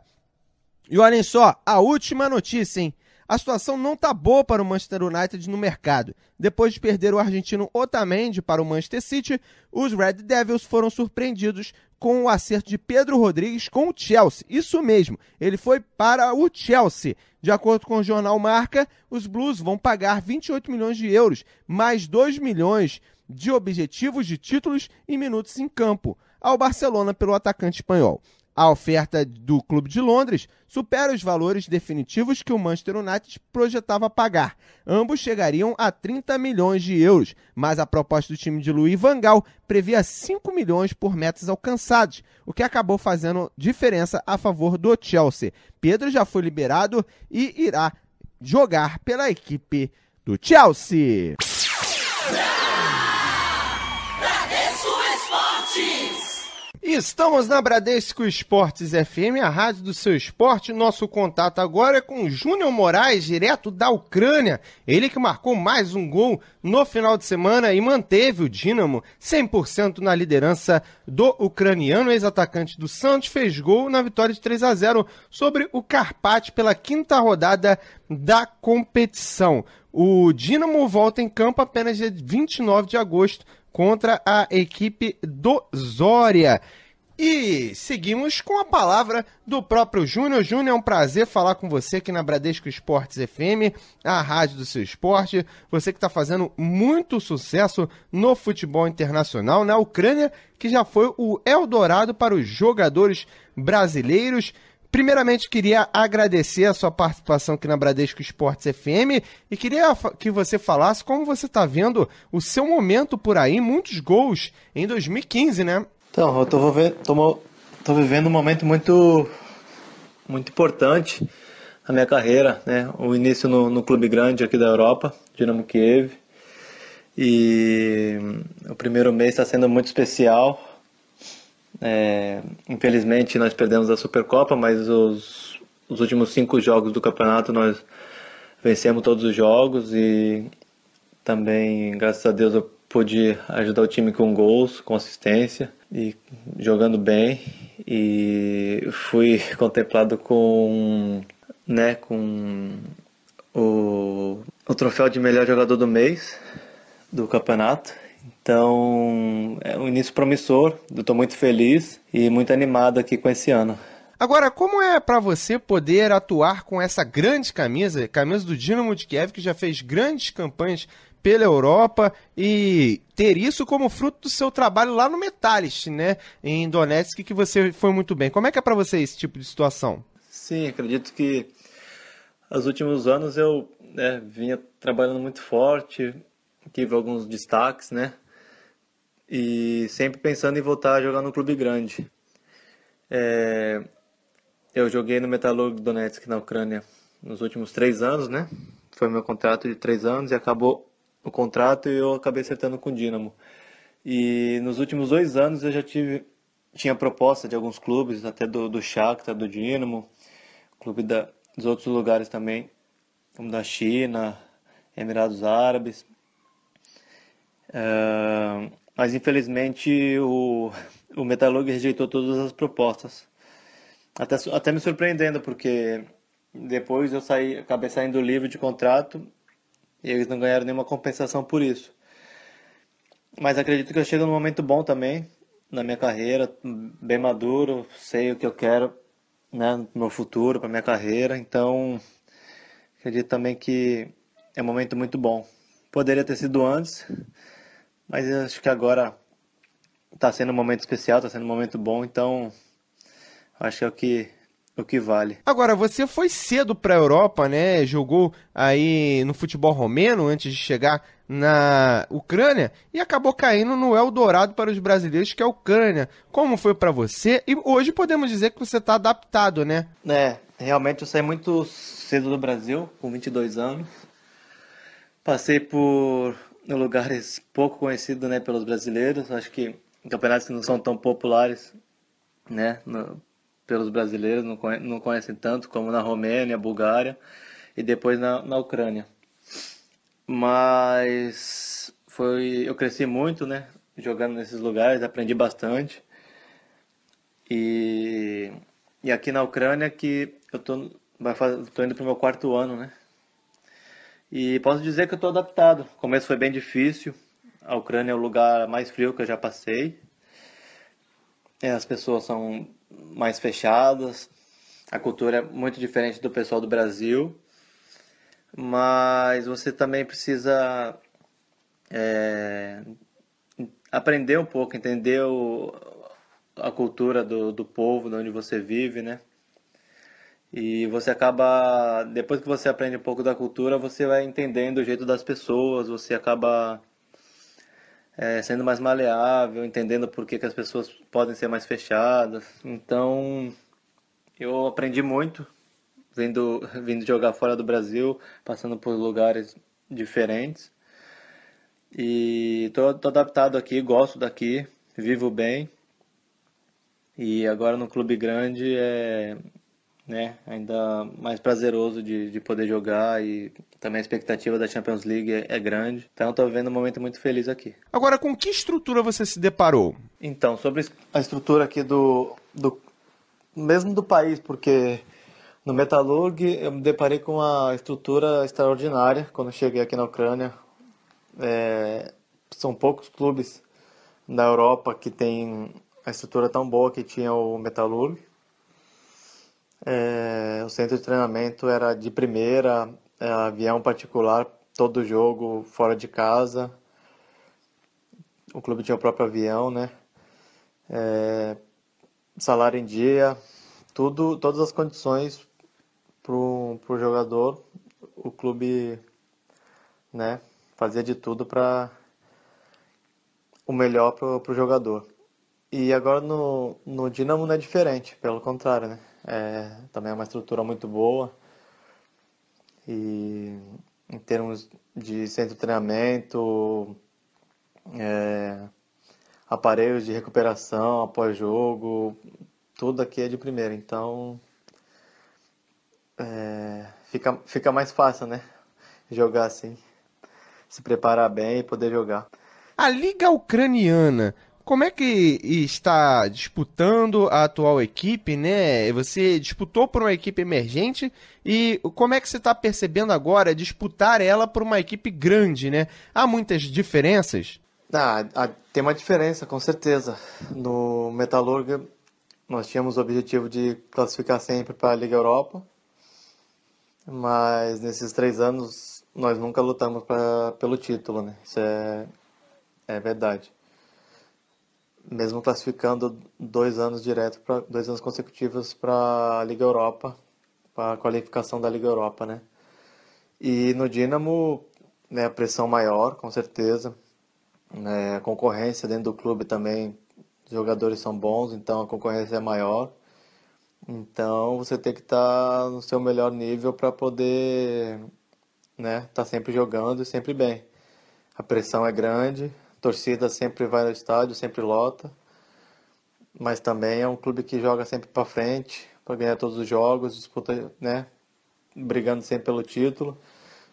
E olhem só, a última notícia, hein? A situação não está boa para o Manchester United no mercado. Depois de perder o argentino Otamendi para o Manchester City, os Red Devils foram surpreendidos com o acerto de Pedro Rodrigues com o Chelsea. Isso mesmo, ele foi para o Chelsea. De acordo com o jornal Marca, os Blues vão pagar 28 milhões de euros, mais 2 milhões de objetivos de títulos e minutos em campo, ao Barcelona pelo atacante espanhol. A oferta do Clube de Londres supera os valores definitivos que o Manchester United projetava pagar. Ambos chegariam a 30 milhões de euros, mas a proposta do time de Louis van Gaal previa 5 milhões por metas alcançados, o que acabou fazendo diferença a favor do Chelsea. Pedro já foi liberado e irá jogar pela equipe do Chelsea. Estamos na Bradesco Esportes FM, a rádio do seu esporte. Nosso contato agora é com o Júnior Moraes, direto da Ucrânia. Ele que marcou mais um gol no final de semana e manteve o Dínamo 100% na liderança do ucraniano. Ex-atacante do Santos fez gol na vitória de 3-0 sobre o Karpat pela 5ª rodada da competição. O Dínamo volta em campo apenas dia 29 de agosto contra a equipe do Zorya. E seguimos com a palavra do próprio Júnior. Júnior, é um prazer falar com você aqui na Bradesco Esportes FM, a rádio do seu esporte. Você que está fazendo muito sucesso no futebol internacional, na Ucrânia, que já foi o Eldorado para os jogadores brasileiros. Primeiramente, queria agradecer a sua participação aqui na Bradesco Esportes FM e queria que você falasse como você está vendo o seu momento por aí, muitos gols em 2015, né? Então, eu tô vivendo um momento muito importante na minha carreira, né? O início no clube grande aqui da Europa, Dinamo Kiev. E o primeiro mês está sendo muito especial. Infelizmente nós perdemos a Supercopa, mas os últimos 5 jogos do campeonato nós vencemos todos os jogos e também, graças a Deus, eu pude ajudar o time com gols, consistência e jogando bem, e fui contemplado com o troféu de melhor jogador do mês do campeonato. Então, é um início promissor, eu estou muito feliz e muito animado aqui com esse ano. Agora, como é para você poder atuar com essa grande camisa do Dinamo de Kiev, que já fez grandes campanhas pela Europa, e ter isso como fruto do seu trabalho lá no Metalist, né, em Donetsk, que você foi muito bem. Como é que é para você esse tipo de situação? Sim, acredito que nos últimos anos eu vinha trabalhando muito forte, tive alguns destaques, né, e sempre pensando em voltar a jogar no clube grande. Eu joguei no Metalurg Donetsk na Ucrânia nos últimos 3 anos, né, foi meu contrato de 3 anos e acabou o contrato e eu acabei acertando com o Dinamo. E nos últimos 2 anos eu já tinha proposta de alguns clubes, até do Shakhtar, do Dinamo, clube dos outros lugares também, como da China, Emirados Árabes. Mas infelizmente o Metalurg rejeitou todas as propostas. Até me surpreendendo, porque depois eu acabei saindo livre de contrato e eles não ganharam nenhuma compensação por isso. Mas acredito que eu chego num momento bom também na minha carreira, bem maduro, sei o que eu quero, né, no meu futuro, para minha carreira. Então acredito também que é um momento muito bom. Poderia ter sido antes, mas eu acho que agora está sendo um momento especial, está sendo um momento bom, então acho que é o que vale. Agora, você foi cedo para a Europa, né? Jogou aí no futebol romeno antes de chegar na Ucrânia e acabou caindo no Eldorado para os brasileiros, que é a Ucrânia. Como foi para você? E hoje podemos dizer que você está adaptado, né? Realmente eu saí muito cedo do Brasil, com 22 anos. Passei por lugares pouco conhecidos, né, pelos brasileiros. Acho que campeonatos que não são tão populares, né, pelos brasileiros, não conhecem tanto, como na Romênia, Bulgária e depois na Ucrânia. Mas eu cresci muito, né, jogando nesses lugares, aprendi bastante. E aqui na Ucrânia que eu tô indo para o meu 4º ano, né? E posso dizer que eu estou adaptado. O começo foi bem difícil. A Ucrânia é o lugar mais frio que eu já passei. As pessoas são mais fechadas, a cultura é muito diferente do pessoal do Brasil, mas você também precisa aprender um pouco, entender a cultura do povo, de onde você vive, né? E você acaba, depois que você aprende um pouco da cultura, você vai entendendo o jeito das pessoas, você acaba sendo mais maleável, entendendo por que as pessoas podem ser mais fechadas. Então, eu aprendi muito, vindo jogar fora do Brasil, passando por lugares diferentes. E tô adaptado aqui, gosto daqui, vivo bem. E agora no clube grande né, ainda mais prazeroso de poder jogar, e também a expectativa da Champions League é grande. Então estou vivendo um momento muito feliz aqui. Agora, com que estrutura você se deparou? Então, sobre a estrutura aqui mesmo do país, porque no Metalurg eu me deparei com uma estrutura extraordinária quando cheguei aqui na Ucrânia. São poucos clubes da Europa que tem a estrutura tão boa que tinha o Metalurg. O centro de treinamento era de primeira, avião particular, todo jogo fora de casa. O clube tinha o próprio avião, né? Salário em dia, todas as condições pro jogador. O clube, né, fazia de tudo para o melhor pro jogador. E agora no Dinamo não é diferente, pelo contrário, né? Também é uma estrutura muito boa, e em termos de centro de treinamento, aparelhos de recuperação após jogo, tudo aqui é de primeira. Então fica mais fácil, né, jogar assim, se preparar bem e poder jogar. A Liga Ucraniana, como é que está disputando a atual equipe, né? Você disputou por uma equipe emergente, e como é que você está percebendo agora disputar ela por uma equipe grande, né? Há muitas diferenças? Tem uma diferença, com certeza. No Metalurg nós tínhamos o objetivo de classificar sempre para a Liga Europa, mas nesses 3 anos nós nunca lutamos pelo título, né? Isso é verdade. Mesmo classificando 2 anos direto, 2 anos consecutivos para a Liga Europa, para a qualificação da Liga Europa, né? E no Dínamo, né, a pressão maior, com certeza. A concorrência dentro do clube também, os jogadores são bons, então a concorrência é maior. Então você tem que estar no seu melhor nível para poder, né, estar sempre jogando e sempre bem. A pressão é grande, a torcida sempre vai no estádio, sempre lota, mas também é um clube que joga sempre para frente, para ganhar todos os jogos, disputa, né, brigando sempre pelo título.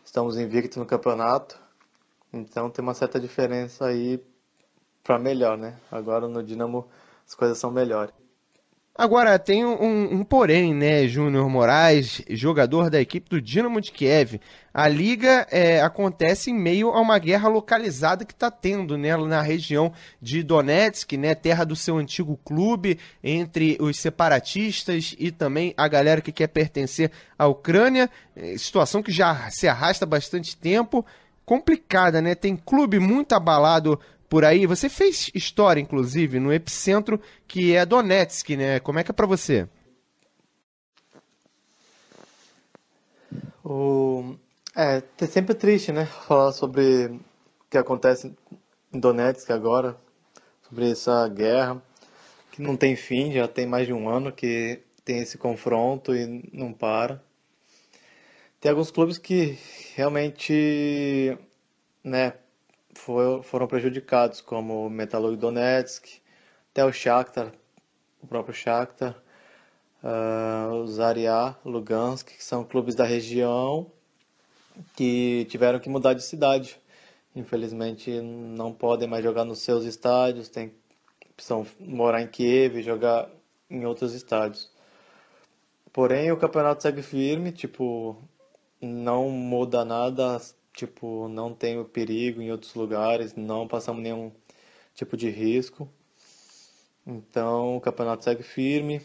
Estamos invictos no campeonato, então tem uma certa diferença aí para melhor, né? Agora no Dínamo as coisas são melhores. Agora, tem um porém, né, Júnior Moraes, jogador da equipe do Dínamo de Kiev. A liga acontece em meio a uma guerra localizada que está tendo, né, na região de Donetsk, né, terra do seu antigo clube, entre os separatistas e também a galera que quer pertencer à Ucrânia. Situação que já se arrasta há bastante tempo, complicada, né? Tem clube muito abalado por aí. Você fez história, inclusive, no epicentro que é Donetsk, né? Como é que é pra você? É sempre triste, né? Falar sobre o que acontece em Donetsk agora, sobre essa guerra, que não tem fim, já tem mais de 1 ano que tem esse confronto e não para. Tem alguns clubes que realmente, né, foram prejudicados, como o Metalurg Donetsk, até o Shakhtar, o próprio Shakhtar, o Zarya, Lugansk, que são clubes da região que tiveram que mudar de cidade. Infelizmente não podem mais jogar nos seus estádios, precisam morar em Kiev e jogar em outros estádios. Porém o campeonato segue firme, não muda nada, não tem o perigo em outros lugares, não passamos nenhum tipo de risco. Então o campeonato segue firme,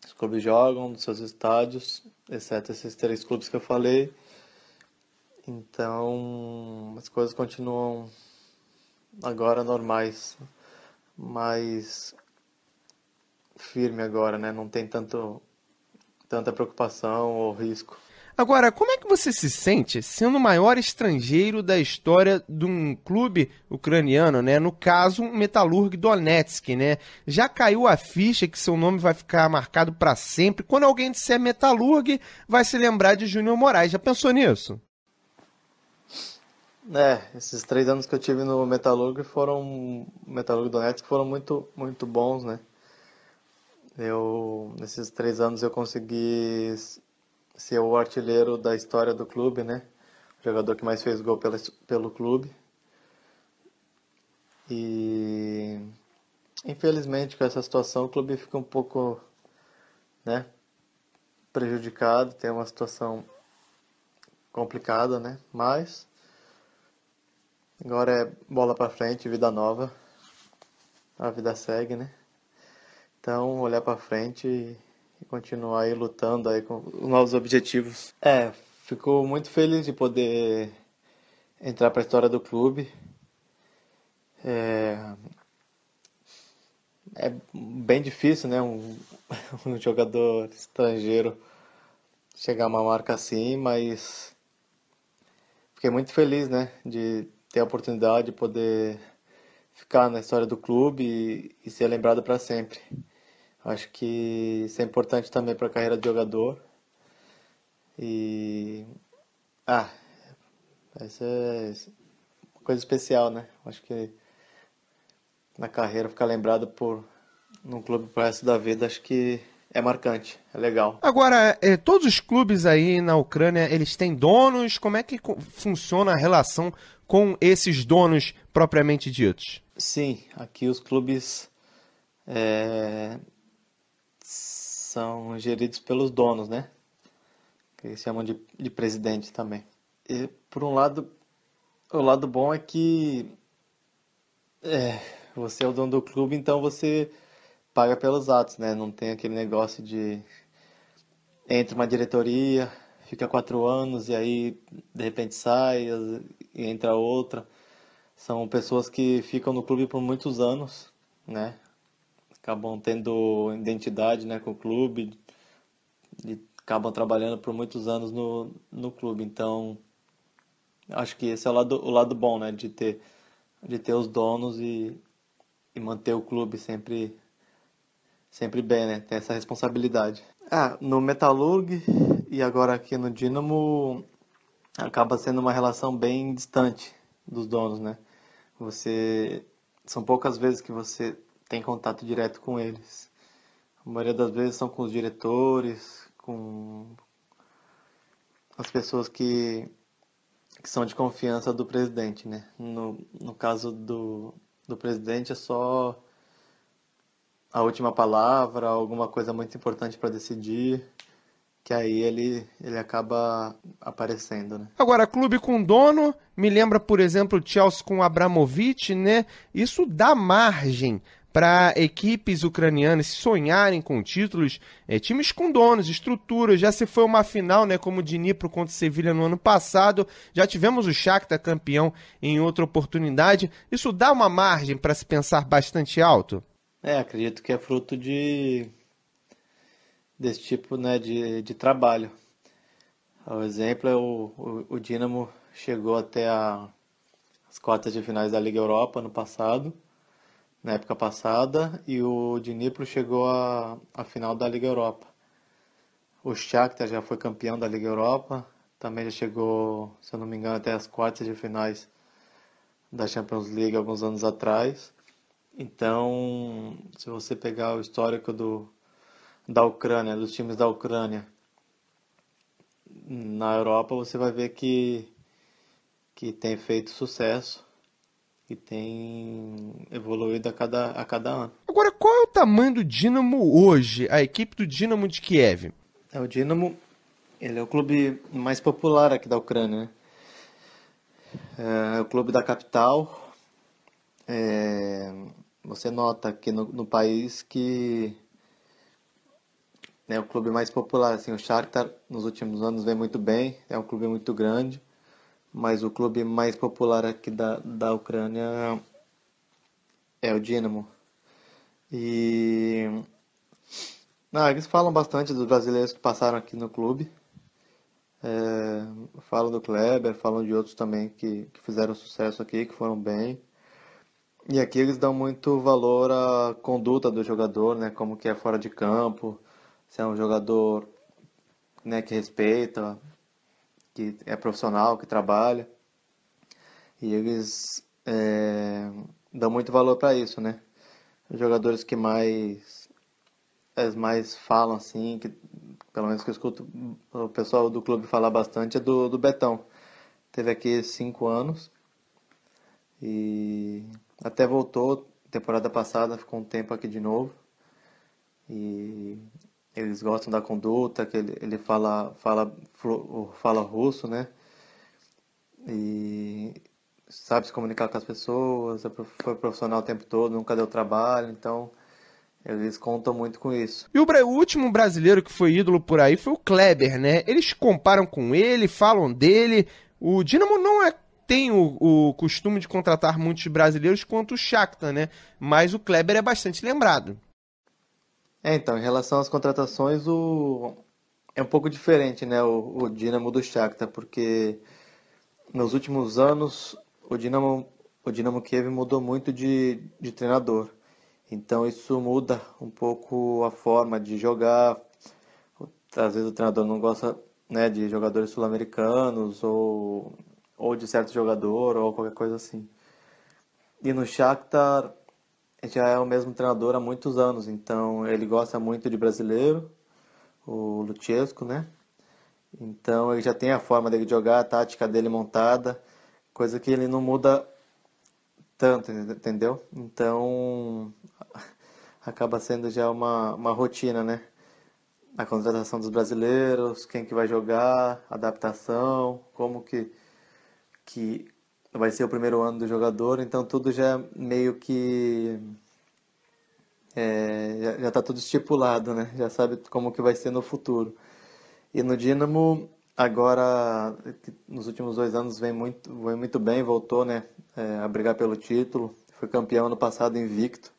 os clubes jogam nos seus estádios, exceto esses 3 clubes que eu falei. Então as coisas continuam agora normais, mais firme agora, né? Não tem tanta preocupação ou risco. Agora, como é que você se sente sendo o maior estrangeiro da história de um clube ucraniano, né? No caso, o Metalurg Donetsk, né? Já caiu a ficha que seu nome vai ficar marcado para sempre. Quando alguém disser Metalurg, vai se lembrar de Júnior Moraes. Já pensou nisso? Esses 3 anos que eu tive no Metalurg Donetsk foram muito, muito bons, né? Nesses 3 anos eu consegui ser o artilheiro da história do clube, né? O jogador que mais fez gol pelo clube. E infelizmente com essa situação o clube fica um pouco, né, prejudicado, tem uma situação complicada, né? Mas agora é bola para frente, vida nova. A vida segue, né? Então olhar para frente e continuar aí lutando aí com os novos objetivos. Fico muito feliz de poder entrar para a história do clube. É bem difícil, né, um jogador estrangeiro chegar a uma marca assim, mas fiquei muito feliz, né, de ter a oportunidade de poder ficar na história do clube e ser lembrado para sempre. Acho que isso é importante também para a carreira de jogador. E essa é uma coisa especial, né? Acho que na carreira ficar lembrado num clube pro resto da vida, acho que é marcante, é legal. Agora, todos os clubes aí na Ucrânia, eles têm donos? Como é que funciona a relação com esses donos propriamente ditos? Sim, aqui os clubes são geridos pelos donos, né? Que eles chamam de presidente também. E, por um lado, o lado bom é que você é o dono do clube, então você paga pelos atos, né? Não tem aquele negócio de entra uma diretoria, fica 4 anos e aí de repente sai e entra outra. São pessoas que ficam no clube por muitos anos, né? Acabam tendo identidade, né, com o clube e acabam trabalhando por muitos anos no clube. Então, acho que esse é o lado bom, né, de ter os donos e manter o clube sempre bem, né? Ter essa responsabilidade. No Metalurg e agora aqui no Dínamo acaba sendo uma relação bem distante dos donos, né? São poucas vezes que você tem contato direto com eles. A maioria das vezes são com os diretores, com as pessoas que são de confiança do presidente, né? No caso do presidente é só a última palavra, alguma coisa muito importante para decidir, que aí ele acaba aparecendo, né? Agora, clube com dono, me lembra, por exemplo, o Chelsea com Abramovich, né? Isso dá margem para equipes ucranianas sonharem com títulos, times com donos, estruturas. Já se foi uma final, né, como o Dnipro contra o Sevilha no ano passado, já tivemos o Shakhtar campeão em outra oportunidade. Isso dá uma margem para se pensar bastante alto? Acredito que é fruto desse tipo, né, de trabalho. O exemplo é o Dynamo chegou até as quartas de finais da Liga Europa na época passada, e o Dnipro chegou à final da Liga Europa. O Shakhtar já foi campeão da Liga Europa, também já chegou, se eu não me engano, até as quartas de finais da Champions League alguns anos atrás. Então, se você pegar o histórico da Ucrânia, dos times da Ucrânia na Europa, você vai ver que tem feito sucesso e tem evoluído a cada ano. Agora, qual é o tamanho do Dynamo hoje, a equipe do Dynamo de Kiev? O Dynamo, ele é o clube mais popular aqui da Ucrânia, né? É o clube da capital. Você nota aqui no país que é o clube mais popular. Assim, o Shakhtar nos últimos anos vem muito bem, é um clube muito grande, mas o clube mais popular aqui da Ucrânia é o Dynamo. E eles falam bastante dos brasileiros que passaram aqui no clube. Falam do Kleber, falam de outros também que fizeram sucesso aqui, que foram bem. E aqui eles dão muito valor à conduta do jogador, né? Como que é fora de campo, se é um jogador, né, que respeita, que é profissional, que trabalha. E eles dão muito valor para isso, né? Os jogadores que mais falam, assim, que pelo menos que eu escuto o pessoal do clube falar bastante, é do Betão. Teve aqui 5 anos e até voltou temporada passada, ficou um tempo aqui de novo. E eles gostam da conduta, que ele fala russo, né? E sabe se comunicar com as pessoas, foi profissional o tempo todo, nunca deu trabalho, então eles contam muito com isso. E o último brasileiro que foi ídolo por aí foi o Kleber, né? Eles comparam com ele, falam dele. O Dynamo não tem o costume de contratar muitos brasileiros quanto o Shakhtar, né? Mas o Kleber é bastante lembrado. Então, em relação às contratações, é um pouco diferente, né, o Dynamo do Shakhtar, porque nos últimos anos o Dynamo Kiev mudou muito de treinador. Então isso muda um pouco a forma de jogar. Às vezes o treinador não gosta, né, de jogadores sul-americanos ou de certo jogador ou qualquer coisa assim. E no Shakhtar já é o mesmo treinador há muitos anos, então ele gosta muito de brasileiro, o Luchescu, né? Então ele já tem a forma dele jogar, a tática dele montada, coisa que ele não muda tanto, entendeu? Então acaba sendo já uma rotina, né? A contratação dos brasileiros, quem que vai jogar, adaptação, como que vai ser o primeiro ano do jogador, então tudo já meio que já tá tudo estipulado, né? Já sabe como que vai ser no futuro. E no Dínamo, agora, nos últimos 2 anos, vem muito bem, voltou, né? A brigar pelo título. Foi campeão ano passado invicto.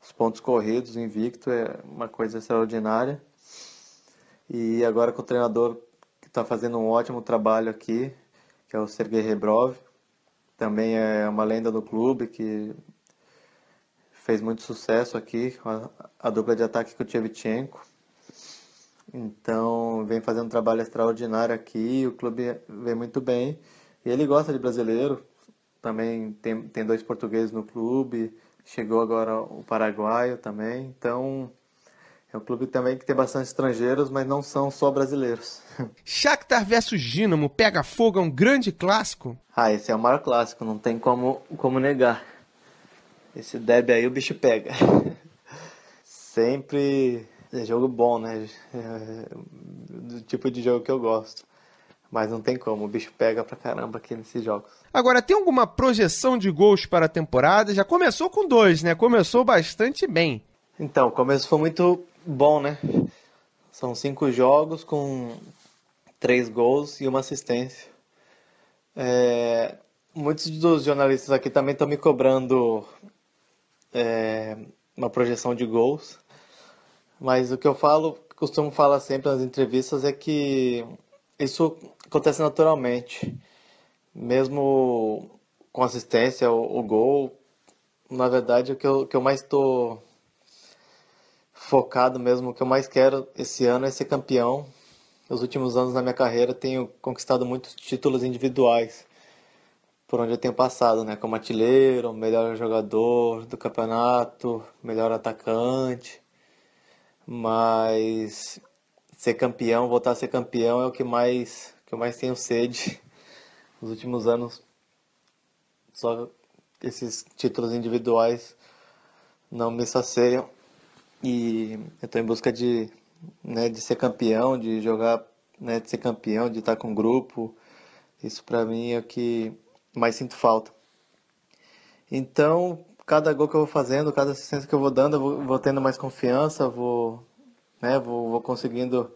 Os pontos corridos, invicto, é uma coisa extraordinária. E agora com o treinador que está fazendo um ótimo trabalho aqui, que é o Sergei Rebrov. Também é uma lenda do clube, que fez muito sucesso aqui, com a dupla de ataque com o Shevchenko. Então, vem fazendo um trabalho extraordinário aqui, o clube vem muito bem. E ele gosta de brasileiro, também tem 2 portugueses no clube, chegou agora o paraguaio também. Então, é um clube também que tem bastante estrangeiros, mas não são só brasileiros. Shakhtar versus Dínamo, pega fogo, é um grande clássico? Esse é o maior clássico, não tem como negar. Esse derby aí o bicho pega. Sempre é jogo bom, né? Do tipo de jogo que eu gosto. Mas não tem como, o bicho pega pra caramba aqui nesses jogos. Agora, tem alguma projeção de gols para a temporada? Já começou com 2, né? Começou bastante bem. Então, o começo foi muito bom, né? São 5 jogos com 3 gols e 1 assistência. Muitos dos jornalistas aqui também estão me cobrando uma projeção de gols. Mas o que eu costumo falar sempre nas entrevistas é que isso acontece naturalmente. Mesmo com assistência ou gol, na verdade, o que eu mais estou focado mesmo, o que eu mais quero esse ano é ser campeão. Nos últimos anos da minha carreira tenho conquistado muitos títulos individuais, por onde eu tenho passado, né? Como artilheiro, melhor jogador do campeonato, melhor atacante. Mas ser campeão, voltar a ser campeão é o que eu mais tenho sede. Nos últimos anos, só esses títulos individuais não me saciam. E eu estou em busca de ser campeão, de jogar, né, de ser campeão, de estar com o grupo. Isso para mim é o que mais sinto falta. Então, cada gol que eu vou fazendo, cada assistência que eu vou dando, eu vou tendo mais confiança, vou conseguindo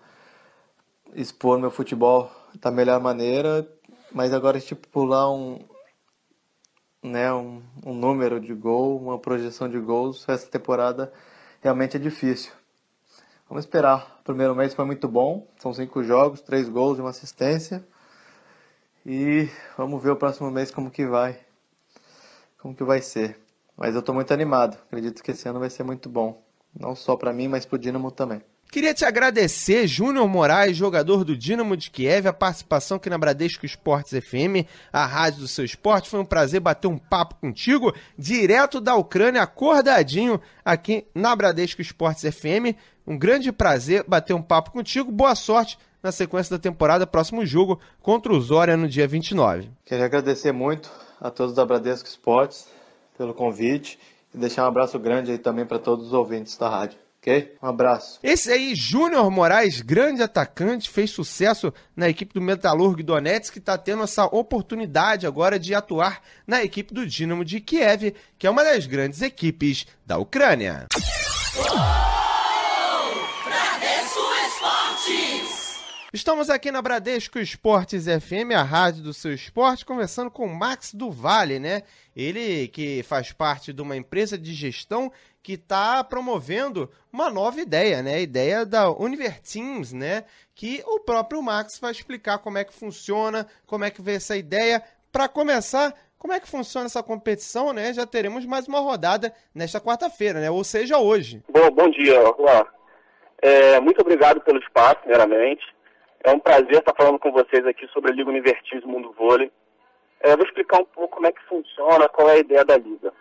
expor meu futebol da melhor maneira. Mas agora estipular um número de gol, uma projeção de gols essa temporada realmente é difícil. Vamos esperar. O primeiro mês foi muito bom. São 5 jogos, 3 gols e 1 assistência. E vamos ver o próximo mês como que vai ser. Mas eu estou muito animado. Acredito que esse ano vai ser muito bom. Não só para mim, mas para o Dínamo também. Queria te agradecer, Júnior Moraes, jogador do Dínamo de Kiev, a participação aqui na Bradesco Esportes FM, a rádio do seu esporte. Foi um prazer bater um papo contigo, direto da Ucrânia, acordadinho, aqui na Bradesco Esportes FM. Um grande prazer bater um papo contigo. Boa sorte na sequência da temporada, próximo jogo contra o Zorya no dia 29. Queria agradecer muito a todos da Bradesco Esportes pelo convite e deixar um abraço grande aí também para todos os ouvintes da rádio. Ok? Um abraço. Esse aí, Júnior Moraes, grande atacante, fez sucesso na equipe do Metalurg Donetsk, que está tendo essa oportunidade agora de atuar na equipe do Dínamo de Kiev, que é uma das grandes equipes da Ucrânia. Estamos aqui na Bradesco Esportes FM, a rádio do seu esporte, conversando com o Max do Vale, né? Ele que faz parte de uma empresa de gestão que está promovendo uma nova ideia, né? A ideia da Univerteams, né? Que o próprio Max vai explicar como é que funciona, como é que vê essa ideia. Para começar, como é que funciona essa competição, né? Já teremos mais uma rodada nesta quarta-feira, né? Ou seja, hoje. Bom dia, Juan. Muito obrigado pelo espaço, primeiramente. É um prazer estar falando com vocês aqui sobre a Liga Univerteams Mundo Vôlei. Eu vou explicar um pouco como é que funciona, qual é a ideia da Liga.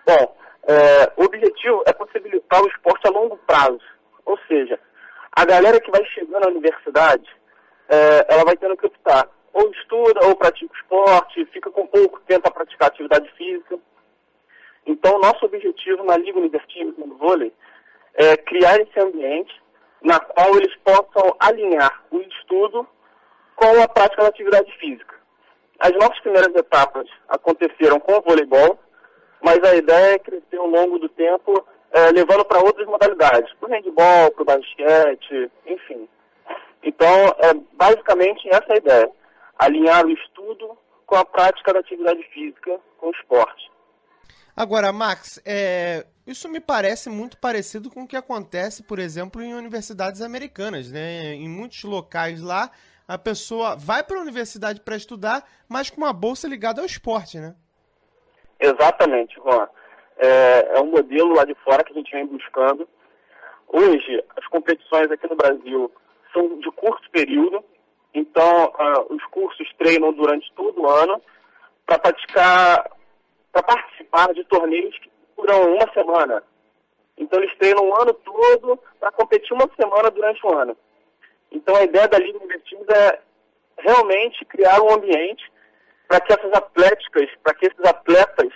Bom, o objetivo é possibilitar o esporte a longo prazo. Ou seja, a galera que vai chegando à universidade, ela vai tendo que optar. Ou estuda, ou pratica o esporte, fica com pouco tempo para praticar atividade física. Então, nosso objetivo na Liga Univerteams Mundo Vôlei é criar esse ambiente na qual eles possam alinhar o estudo com a prática da atividade física. As nossas primeiras etapas aconteceram com o voleibol, mas a ideia é crescer ao longo do tempo levando para outras modalidades, para o handebol, para o basquete, enfim. Então, basicamente essa é a ideia, alinhar o estudo com a prática da atividade física com o esporte. Agora, Max, isso me parece muito parecido com o que acontece, por exemplo, em universidades americanas, né? Em muitos locais lá, a pessoa vai para a universidade para estudar, mas com uma bolsa ligada ao esporte, né? Exatamente, Juan. É um modelo lá de fora que a gente vem buscando. Hoje, as competições aqui no Brasil são de curto período, então os cursos treinam durante todo o ano para participar de torneios que duram uma semana. Então eles treinam o ano todo para competir uma semana durante o ano. Então a ideia da Liga Invertidos é realmente criar um ambiente para que esses atletas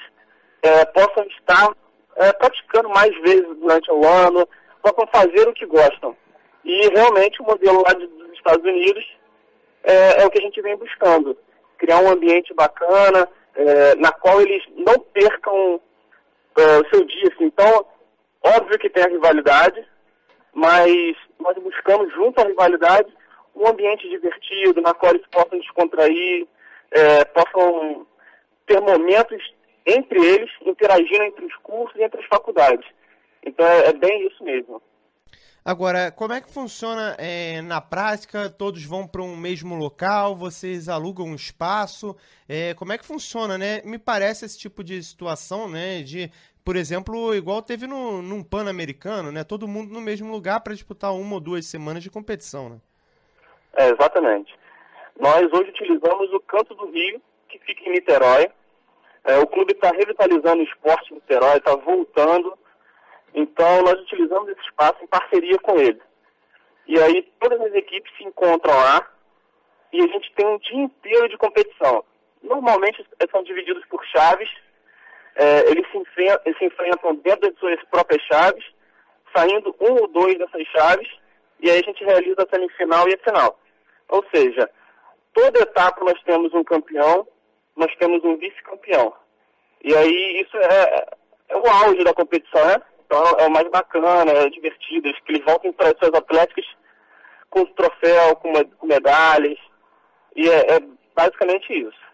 possam estar praticando mais vezes durante o ano, possam fazer o que gostam. E realmente o modelo lá dos Estados Unidos é o que a gente vem buscando. Criar um ambiente bacana, na qual eles não percam o seu dia. Assim. Então, óbvio que tem a rivalidade, mas nós buscamos junto à rivalidade um ambiente divertido, na qual eles possam descontrair, possam ter momentos entre eles, interagindo entre os cursos e entre as faculdades. Então é bem isso mesmo. Agora, como é que funciona na prática? Todos vão para um mesmo local, vocês alugam um espaço, como é que funciona, né? Me parece esse tipo de situação, né, de, por exemplo, igual teve num Pan-Americano, né, todo mundo no mesmo lugar para disputar 1 ou 2 semanas de competição, né? Exatamente. Nós hoje utilizamos o Canto do Rio, que fica em Niterói. O clube está revitalizando o esporte em Niterói, está voltando. Então, nós utilizamos esse espaço em parceria com ele. E aí, todas as equipes se encontram lá e a gente tem um dia inteiro de competição. Normalmente, são divididos por chaves. Eles se enfrentam dentro das suas próprias chaves, saindo 1 ou 2 dessas chaves, e aí a gente realiza a semifinal e a final. Ou seja, toda etapa nós temos um campeão, nós temos um vice-campeão. E aí, isso é o auge da competição, né? Então é o mais bacana, é divertido, que eles voltem para as suas atléticas com troféu, com medalhas, e é basicamente isso.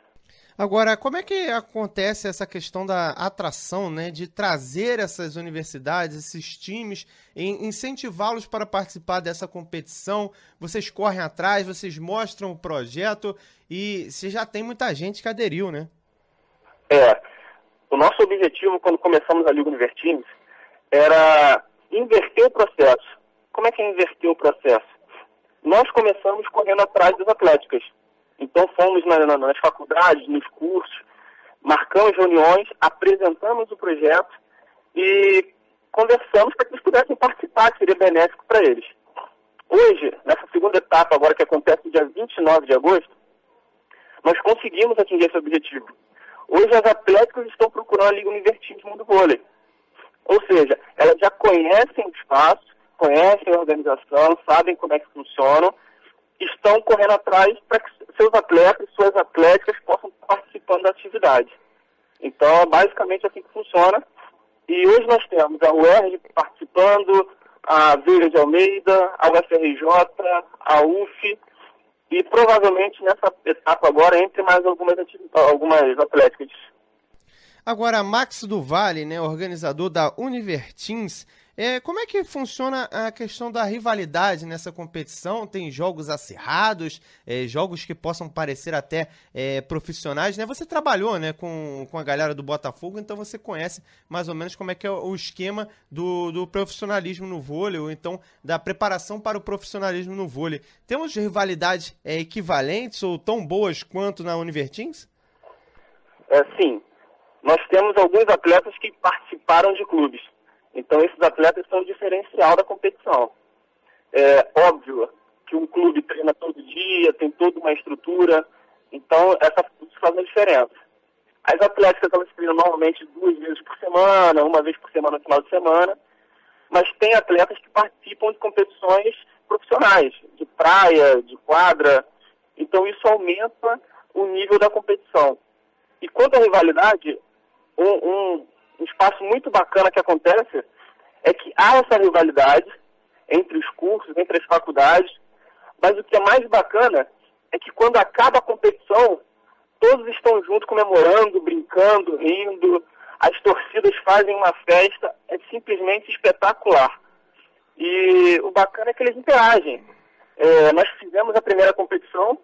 Agora, como é que acontece essa questão da atração, né, de trazer essas universidades, esses times, incentivá-los para participar dessa competição? Vocês correm atrás, vocês mostram o projeto e você já tem muita gente que aderiu, né? O nosso objetivo quando começamos a Liga Univertimes era inverter o processo. Como é que é inverter o processo? Nós começamos correndo atrás das atléticas. Então fomos nas faculdades, nos cursos, marcamos reuniões, apresentamos o projeto e conversamos para que eles pudessem participar, que seria benéfico para eles. Hoje, nessa segunda etapa agora que acontece no dia 29 de agosto, nós conseguimos atingir esse objetivo. Hoje as atléticas estão procurando a Liga Univertimes Mundo Vôlei. Ou seja, elas já conhecem o espaço, conhecem a organização, sabem como é que funciona, estão correndo atrás para que seus atletas, suas atléticas possam estar participando da atividade. Então, é basicamente assim que funciona. E hoje nós temos a UERJ participando, a Veiga de Almeida, a UFRJ, a UF, e provavelmente nessa etapa agora entre mais algumas atléticas. Agora, Max do Vale, né, organizador da Univertins, como é que funciona a questão da rivalidade nessa competição? Tem jogos acirrados, jogos que possam parecer até profissionais, né? Você trabalhou, né, com a galera do Botafogo, então você conhece mais ou menos como é que é o esquema do profissionalismo no vôlei, ou então da preparação para o profissionalismo no vôlei. Temos rivalidades equivalentes ou tão boas quanto na Univertins? Sim. Nós temos alguns atletas que participaram de clubes. Então, esses atletas são o diferencial da competição. É óbvio que um clube treina todo dia, tem toda uma estrutura, então isso faz uma diferença. As atléticas, elas treinam normalmente 2 vezes por semana, 1 vez por semana no final de semana, mas tem atletas que participam de competições profissionais, de praia, de quadra, então isso aumenta o nível da competição. E quanto à rivalidade, um espaço muito bacana que acontece é que há essa rivalidade entre os cursos, entre as faculdades, mas o que é mais bacana é que quando acaba a competição, todos estão juntos comemorando, brincando, rindo, as torcidas fazem uma festa, é simplesmente espetacular. E o bacana é que eles interagem. Nós fizemos a primeira competição,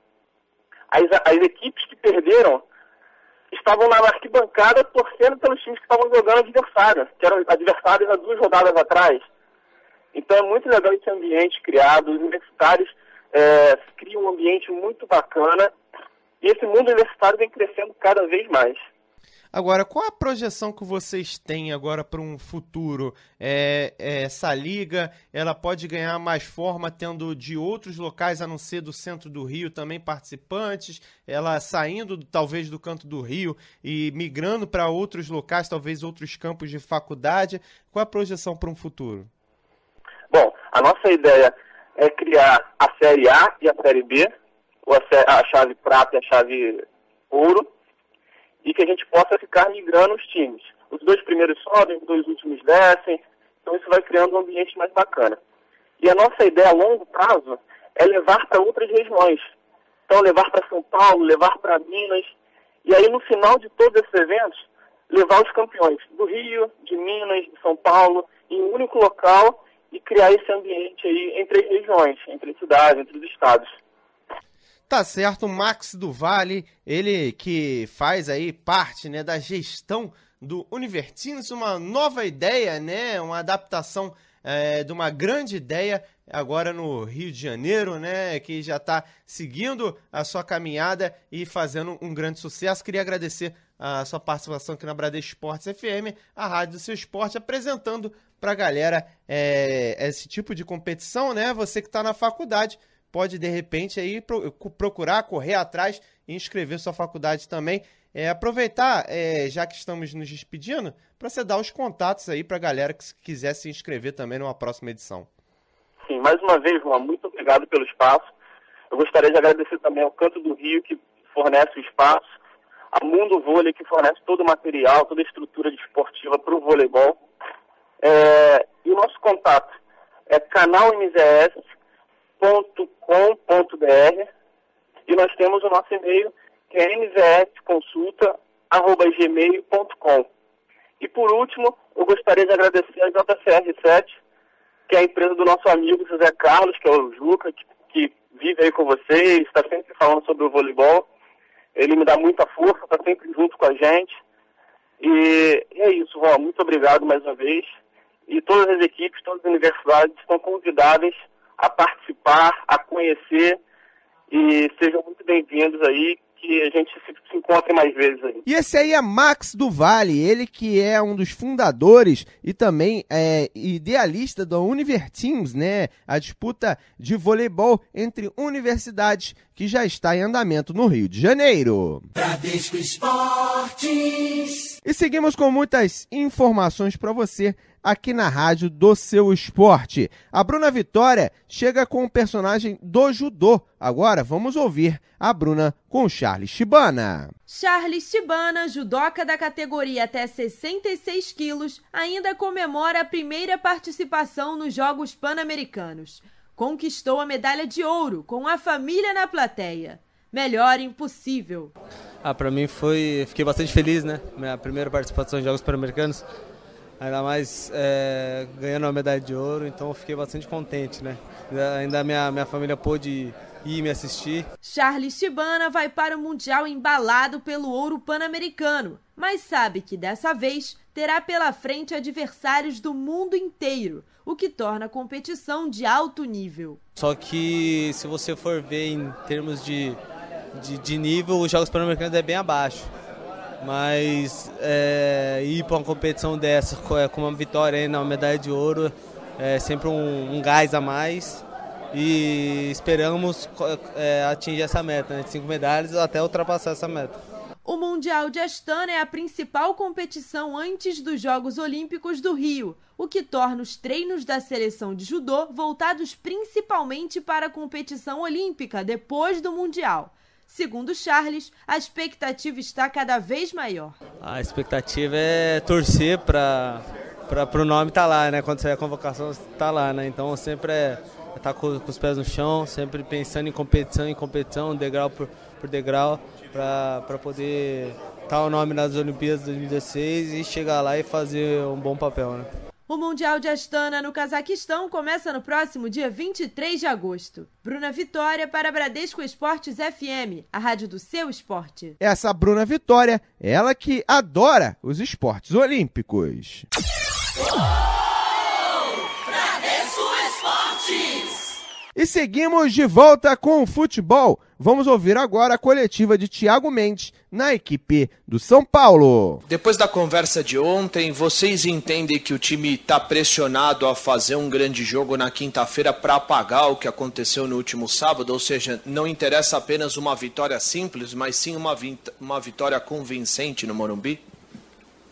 as equipes que perderam estavam na arquibancada torcendo pelos times que estavam jogando adversários, que eram adversários há 2 rodadas atrás. Então é muito legal esse ambiente criado, os universitários criam um ambiente muito bacana e esse mundo universitário vem crescendo cada vez mais. Agora, qual a projeção que vocês têm agora para um futuro? Essa liga, ela pode ganhar mais forma tendo de outros locais, a não ser do centro do Rio, também participantes? Ela saindo talvez do canto do Rio e migrando para outros locais, talvez outros campos de faculdade? Qual a projeção para um futuro? Bom, a nossa ideia é criar a Série A e a Série B, ou a chave prata e a chave ouro, e que a gente possa ficar migrando os times. Os 2 primeiros sobem, os 2 últimos descem, então isso vai criando um ambiente mais bacana. E a nossa ideia a longo prazo é levar para outras regiões. Então levar para São Paulo, levar para Minas, e aí no final de todos esses eventos, levar os campeões do Rio, de Minas, de São Paulo, em um único local e criar esse ambiente aí entre as regiões, entre as cidades, entre os estados. Tá certo, o Max do Vale, ele que faz aí parte, né, da gestão do Univertinos, uma nova ideia, né, uma adaptação de uma grande ideia agora no Rio de Janeiro, né, que já está seguindo a sua caminhada e fazendo um grande sucesso. Queria agradecer a sua participação aqui na Bradesco Esportes FM, a rádio do seu esporte, apresentando para a galera esse tipo de competição, né, você que está na faculdade, pode, de repente, aí procurar, correr atrás e inscrever sua faculdade também. Aproveitar, já que estamos nos despedindo, para você dar os contatos aí para a galera que quiser se inscrever também numa próxima edição. Sim, mais uma vez, João, muito obrigado pelo espaço. Eu gostaria de agradecer também ao Canto do Rio, que fornece o espaço, a Mundo Vôlei, que fornece todo o material, toda a estrutura desportiva para o voleibol. E o nosso contato é canalmvs.com.br e nós temos o nosso e-mail, que é mvsconsulta@gmail.com. E por último, eu gostaria de agradecer a JCR7, que é a empresa do nosso amigo José Carlos, que é o Juca, que vive aí com vocês, está sempre falando sobre o voleibol. Ele me dá muita força, está sempre junto com a gente. E é isso, Rô, muito obrigado mais uma vez. E todas as equipes, todas as universidades estão convidadas a participar, a conhecer, e sejam muito bem-vindos aí, que a gente se encontre mais vezes aí. E esse aí é Max do Vale, ele que é um dos fundadores e também é idealista do Univerteams, né? A disputa de voleibol entre universidades que já está em andamento no Rio de Janeiro. Bradesco Esportes. E seguimos com muitas informações para você aqui na rádio do seu esporte. A Bruna Vitória chega com o personagem do judô. Agora vamos ouvir a Bruna com o Charles Shibana. Charles Shibana, judoca da categoria até 66 quilos, ainda comemora a primeira participação nos Jogos Pan-Americanos. Conquistou a medalha de ouro com a família na plateia. Melhor impossível. Para mim fiquei bastante feliz, né? Minha primeira participação em Jogos Pan-Americanos. Ainda mais ganhando uma medalha de ouro, então eu fiquei bastante contente, né? Ainda minha família pôde ir me assistir. Charles Shibana vai para o Mundial embalado pelo ouro pan-americano, mas sabe que dessa vez terá pela frente adversários do mundo inteiro, o que torna a competição de alto nível. Só que se você for ver em termos de nível, os Jogos Pan-Americanos é bem abaixo. Mas ir para uma competição dessa com uma vitória aí na medalha de ouro é sempre um gás a mais e esperamos atingir essa meta, né, de 5 medalhas até ultrapassar essa meta. O Mundial de Astana é a principal competição antes dos Jogos Olímpicos do Rio, o que torna os treinos da seleção de judô voltados principalmente para a competição olímpica depois do Mundial. Segundo Charles, a expectativa está cada vez maior. A expectativa é torcer para para o nome tá lá, né? Quando sair a convocação, tá lá, né? Então sempre tá com os pés no chão, sempre pensando em competição, degrau por degrau, para poder estar o nome nas Olimpíadas de 2016 e chegar lá e fazer um bom papel, né? O Mundial de Astana, no Cazaquistão, começa no próximo dia 23 de agosto. Bruna Vitória para Bradesco Esportes FM, a rádio do seu esporte. Essa Bruna Vitória, ela que adora os esportes olímpicos. Bradesco Esportes! E seguimos de volta com o futebol. Vamos ouvir agora a coletiva de Thiago Mendes na equipe do São Paulo. Depois da conversa de ontem, vocês entendem que o time está pressionado a fazer um grande jogo na quinta-feira para apagar o que aconteceu no último sábado? Ou seja, não interessa apenas uma vitória simples, mas sim uma vitória convincente no Morumbi?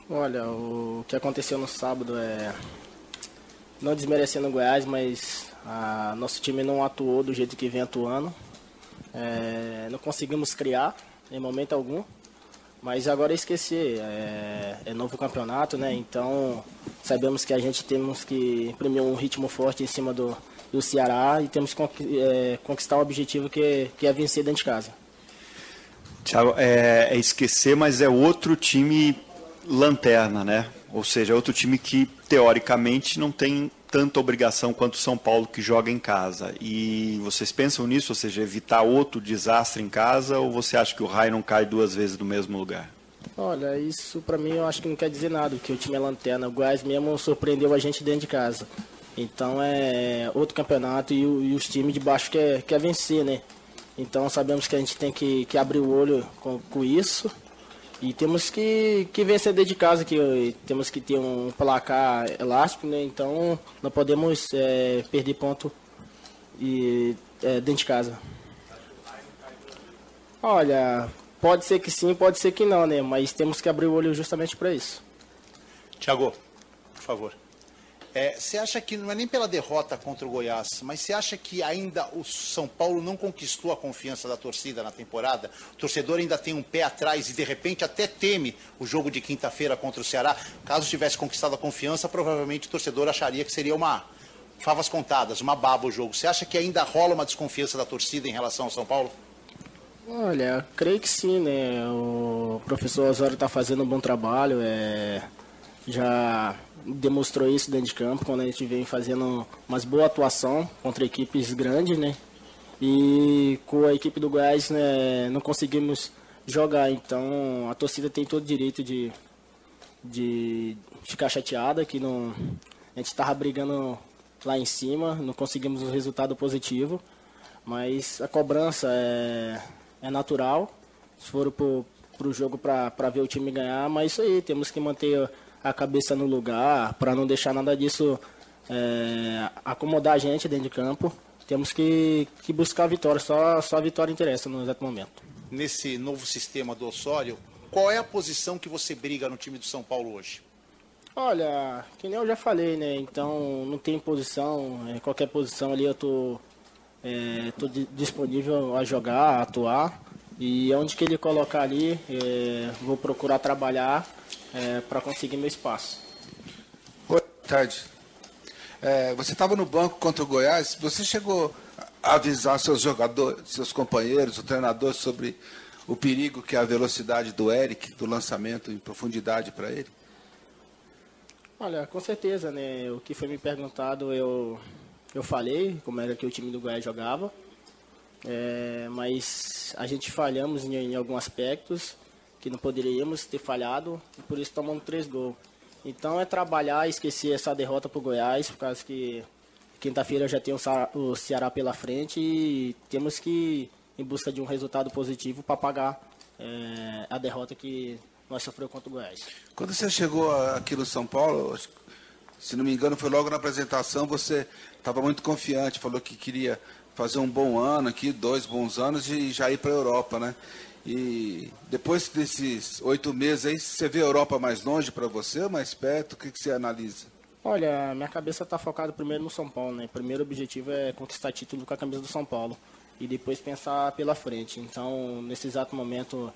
Olha, o que aconteceu no sábado não desmerecendo o Goiás, mas nosso time não atuou do jeito que vem atuando. Não conseguimos criar em momento algum, mas agora esquecer, é novo campeonato, né? Então sabemos que a gente temos que imprimir um ritmo forte em cima do Ceará e temos que conquistar o objetivo que é vencer dentro de casa. Thiago, é esquecer, mas é outro time lanterna, né? Ou seja, é outro time que teoricamente não tem tanta obrigação quanto o São Paulo, que joga em casa. E vocês pensam nisso, ou seja, evitar outro desastre em casa, ou você acha que o raio não cai duas vezes no mesmo lugar? Olha, isso pra mim eu acho que não quer dizer nada, porque o time é lanterna. O Goiás mesmo surpreendeu a gente dentro de casa. Então é outro campeonato e os times de baixo quer vencer, né? Então sabemos que a gente tem que abrir o olho com isso. E temos que vencer dentro de casa, que temos que ter um placar elástico, né? Então não podemos perder ponto dentro de casa. Olha, pode ser que sim, pode ser que não, né? Mas temos que abrir o olho justamente para isso. Thiago, por favor. Você acha que, não é nem pela derrota contra o Goiás, mas você acha que ainda o São Paulo não conquistou a confiança da torcida na temporada? O torcedor ainda tem um pé atrás e, de repente, até teme o jogo de quinta-feira contra o Ceará? Caso tivesse conquistado a confiança, provavelmente o torcedor acharia que seria uma favas contadas, uma baba o jogo. Você acha que ainda rola uma desconfiança da torcida em relação ao São Paulo? Olha, creio que sim, né? O professor Osório está fazendo um bom trabalho, já demonstrou isso dentro de campo, quando a gente vem fazendo umas boa atuação contra equipes grandes, né? E com a equipe do Goiás, né, não conseguimos jogar, então a torcida tem todo o direito de ficar chateada, que a gente estava brigando lá em cima, não conseguimos um resultado positivo, mas a cobrança é natural, se for pro jogo para ver o time ganhar, mas isso aí, temos que manter a cabeça no lugar, para não deixar nada disso acomodar a gente dentro de campo. Temos que buscar a vitória, só a vitória interessa no exato momento. Nesse novo sistema do Osório, qual é a posição que você briga no time do São Paulo hoje? Olha, que nem eu já falei, né? Então não tem posição, qualquer posição ali eu tô disponível a jogar, a atuar. E onde que ele colocar ali, vou procurar trabalhar para conseguir meu espaço. Boa tarde. Você estava no banco contra o Goiás, você chegou a avisar seus jogadores, seus companheiros, o treinador sobre o perigo que é a velocidade do Eric, do lançamento em profundidade para ele? Olha, com certeza, né? O que foi me perguntado, eu falei como era que o time do Goiás jogava, mas a gente falhamos em alguns aspectos que não poderíamos ter falhado, e por isso tomamos 3 gols. Então é trabalhar e esquecer essa derrota para o Goiás, por causa que quinta-feira já tem o Ceará pela frente e temos que ir em busca de um resultado positivo para pagar a derrota que nós sofremos contra o Goiás. Quando você chegou aqui no São Paulo, se não me engano foi logo na apresentação, você estava muito confiante, falou que queria fazer um bom ano aqui, 2 bons anos e já ir para a Europa, né? E depois desses 8 meses aí, você vê a Europa mais longe para você ou mais perto? O que você analisa? Olha, minha cabeça está focada primeiro no São Paulo, né? Primeiro objetivo é conquistar título com a camisa do São Paulo e depois pensar pela frente. Então, nesse exato momento,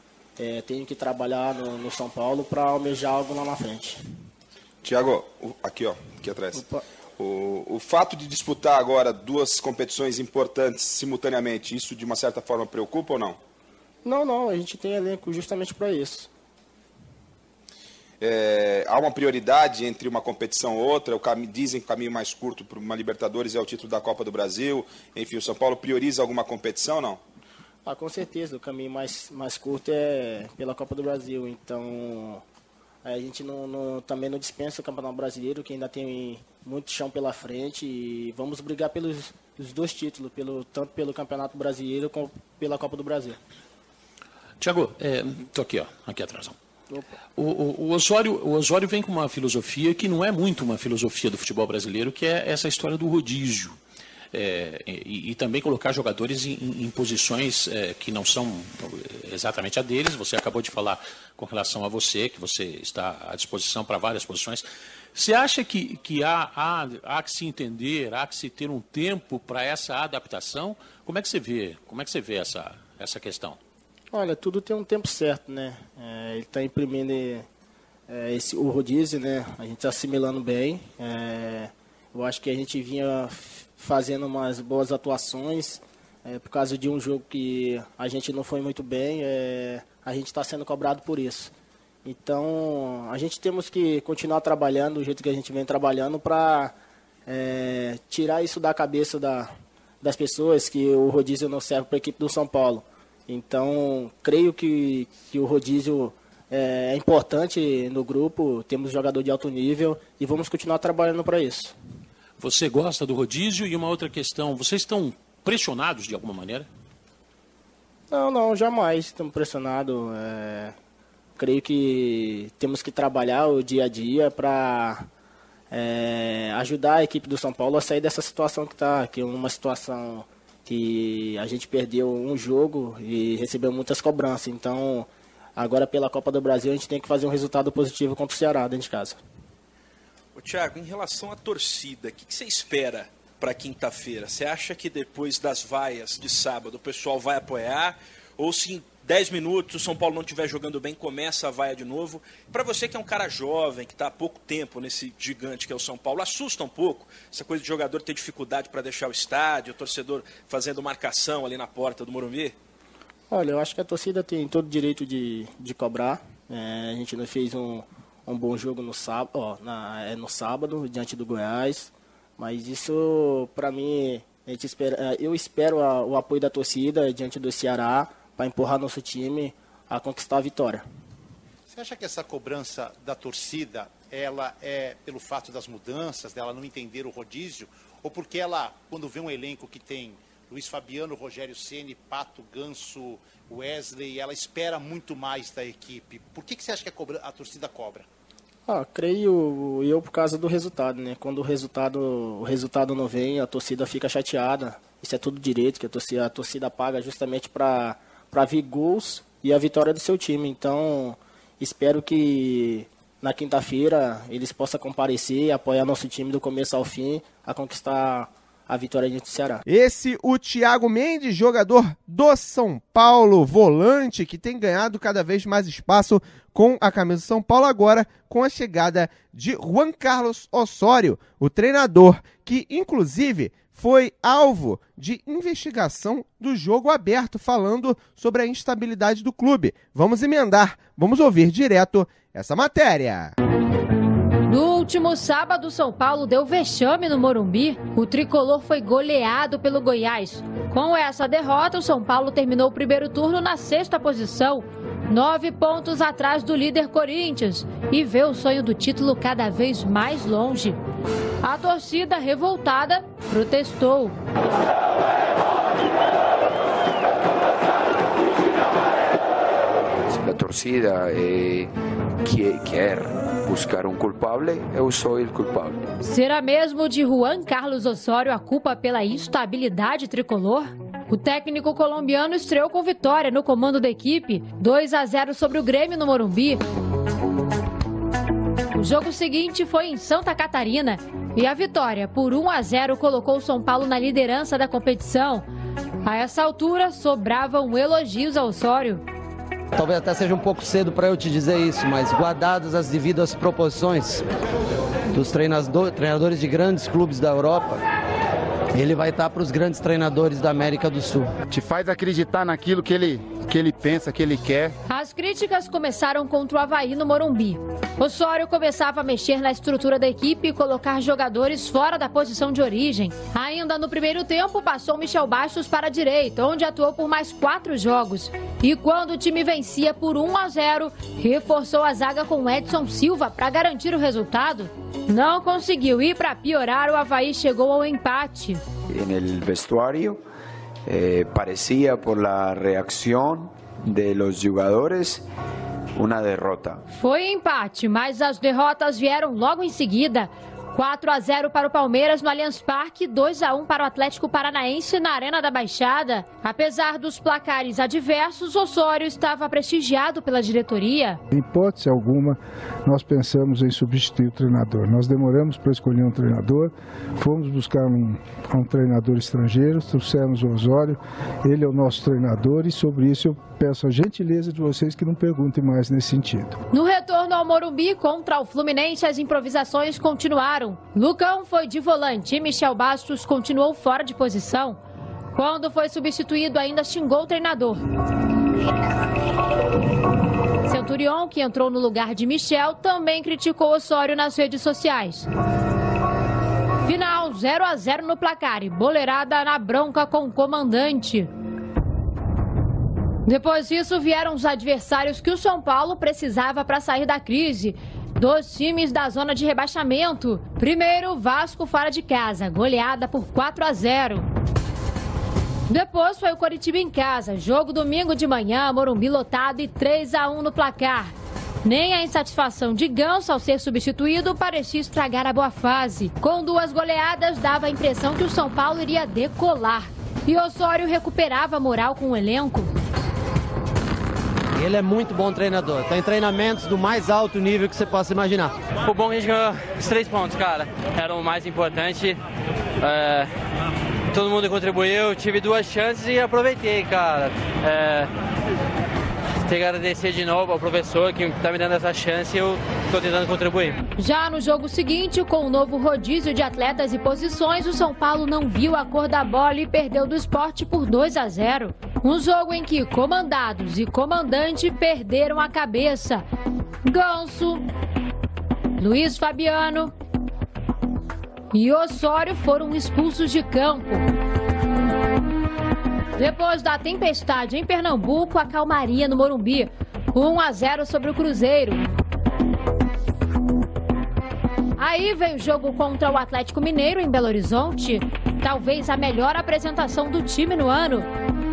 tenho que trabalhar no São Paulo para almejar algo lá na frente. Tiago, aqui atrás. O fato de disputar agora 2 competições importantes simultaneamente, isso de uma certa forma preocupa ou não? Não, a gente tem elenco justamente para isso. Há uma prioridade entre uma competição ou outra? Dizem que o caminho mais curto para uma Libertadores é o título da Copa do Brasil. Enfim, o São Paulo prioriza alguma competição ou não? Com certeza, o caminho mais curto é pela Copa do Brasil. Então, a gente também não dispensa o Campeonato Brasileiro, que ainda tem muito chão pela frente. E vamos brigar pelos 2 títulos, tanto pelo Campeonato Brasileiro como pela Copa do Brasil. Tiago, estou aqui atrás. O Osório vem com uma filosofia que não é muito uma filosofia do futebol brasileiro, que é essa história do rodízio. E também colocar jogadores em posições que não são exatamente a deles. Você acabou de falar com relação a você, que você está à disposição para várias posições. Você acha que há que se entender, há que se ter um tempo para essa adaptação? Como é que você vê essa questão? Olha, tudo tem um tempo certo, né? Ele está imprimindo o rodízio, né? A gente está assimilando bem. Eu acho que a gente vinha fazendo umas boas atuações. Por causa de um jogo que a gente não foi muito bem, a gente está sendo cobrado por isso. Então, a gente temos que continuar trabalhando do jeito que a gente vem trabalhando para tirar isso da cabeça das pessoas, que o rodízio não serve para a equipe do São Paulo. Então, creio que o rodízio é importante no grupo, temos jogador de alto nível e vamos continuar trabalhando para isso. Você gosta do rodízio? E uma outra questão, vocês estão pressionados de alguma maneira? Não, jamais estamos pressionados. Creio que temos que trabalhar o dia a dia para ajudar a equipe do São Paulo a sair dessa situação que é uma situação que a gente perdeu um jogo e recebeu muitas cobranças. Então, agora pela Copa do Brasil, a gente tem que fazer um resultado positivo contra o Ceará dentro de casa. Tiago, em relação à torcida, o que você espera para quinta-feira? Você acha que depois das vaias de sábado o pessoal vai apoiar? Ou se em 10 minutos o São Paulo não estiver jogando bem, começa a vaia de novo? Para você que é um cara jovem, que está há pouco tempo nesse gigante que é o São Paulo, assusta um pouco essa coisa de jogador ter dificuldade para deixar o estádio, o torcedor fazendo marcação ali na porta do Morumbi? Olha, eu acho que a torcida tem todo o direito de cobrar. A gente não fez um bom jogo no sábado, diante do Goiás. Mas isso, para mim, eu espero o apoio da torcida diante do Ceará para empurrar nosso time a conquistar a vitória. Você acha que essa cobrança da torcida, ela é pelo fato das mudanças, dela não entender o rodízio, ou porque ela, quando vê um elenco que tem Luiz Fabiano, Rogério Ceni, Pato, Ganso, Wesley, ela espera muito mais da equipe? Por que você acha que a torcida cobra? Creio eu por causa do resultado, né? Quando o resultado não vem, a torcida fica chateada. Isso é tudo direito, que a torcida paga justamente para ver gols e a vitória do seu time. Então, espero que na quinta-feira eles possam comparecer e apoiar nosso time do começo ao fim a conquistar a vitória diante do Ceará. Esse, o Thiago Mendes, jogador do São Paulo, volante, que tem ganhado cada vez mais espaço com a camisa do São Paulo, agora com a chegada de Juan Carlos Osório, o treinador que, inclusive, foi alvo de investigação do Jogo Aberto, falando sobre a instabilidade do clube. Vamos emendar, vamos ouvir direto essa matéria. No último sábado, São Paulo deu vexame no Morumbi. O tricolor foi goleado pelo Goiás. Com essa derrota, o São Paulo terminou o primeiro turno na 6ª posição, 9 pontos atrás do líder Corinthians, e vê o sonho do título cada vez mais longe. A torcida, revoltada, protestou. Se a torcida quer buscar um culpável, eu sou o culpável. Será mesmo de Juan Carlos Osório a culpa pela instabilidade tricolor? O técnico colombiano estreou com vitória no comando da equipe, 2-0 sobre o Grêmio no Morumbi. O jogo seguinte foi em Santa Catarina e a vitória por 1-0 colocou o São Paulo na liderança da competição. A essa altura, sobravam elogios ao Osório. talvez até seja um pouco cedo para eu te dizer isso, mas guardadas as devidas proporções dos treinadores de grandes clubes da Europa, ele vai estar para os grandes treinadores da América do Sul. Te faz acreditar naquilo que ele pensa, que ele quer. As críticas começaram contra o Avaí no Morumbi. Osório começava a mexer na estrutura da equipe e colocar jogadores fora da posição de origem. Ainda no primeiro tempo, passou Michel Bastos para a direita, onde atuou por mais 4 jogos. E quando o time vencia por 1-0, reforçou a zaga com Edson Silva para garantir o resultado. Não conseguiu ir, para piorar, o Avaí chegou ao empate. No vestuário, parecia por la reacción de los jugadores uma derrota. Foi empate, mas as derrotas vieram logo em seguida. 4-0 para o Palmeiras no Allianz Parque, 2-1 para o Atlético Paranaense na Arena da Baixada. Apesar dos placares adversos, Osório estava prestigiado pela diretoria. Em hipótese alguma, nós pensamos em substituir o treinador. Nós demoramos para escolher um treinador, fomos buscar um treinador estrangeiro, trouxemos o Osório, ele é o nosso treinador e sobre isso eu peço a gentileza de vocês que não perguntem mais nesse sentido. No retorno ao Morumbi contra o Fluminense, as improvisações continuaram. Lucão foi de volante e Michel Bastos continuou fora de posição. Quando foi substituído, ainda xingou o treinador. Centurion, que entrou no lugar de Michel, também criticou Osório nas redes sociais. Final 0-0 no placar e boleirada na bronca com o comandante. Depois disso, vieram os adversários que o São Paulo precisava para sair da crise. 2 times da zona de rebaixamento. Primeiro, Vasco fora de casa, goleada por 4-0. Depois foi o Coritiba em casa, jogo domingo de manhã, Morumbi lotado e 3-1 no placar. Nem a insatisfação de Ganso ao ser substituído parecia estragar a boa fase. Com 2 goleadas, dava a impressão que o São Paulo iria decolar. E Osório recuperava a moral com o elenco. Ele é muito bom treinador, tem treinamentos do mais alto nível que você possa imaginar. O bom é que a gente ganhou os 3 pontos, cara. Era o mais importante. Todo mundo contribuiu, tive 2 chances e aproveitei, cara. Tenho que agradecer de novo ao professor que está me dando essa chance e eu estou tentando contribuir. Já no jogo seguinte, com o novo rodízio de atletas e posições, o São Paulo não viu a cor da bola e perdeu do Sport por 2-0. Um jogo em que comandados e comandante perderam a cabeça. Ganso, Luiz Fabiano e Osório foram expulsos de campo. Depois da tempestade em Pernambuco, a calmaria no Morumbi. 1-0 sobre o Cruzeiro. Aí veio o jogo contra o Atlético Mineiro em Belo Horizonte. Talvez a melhor apresentação do time no ano.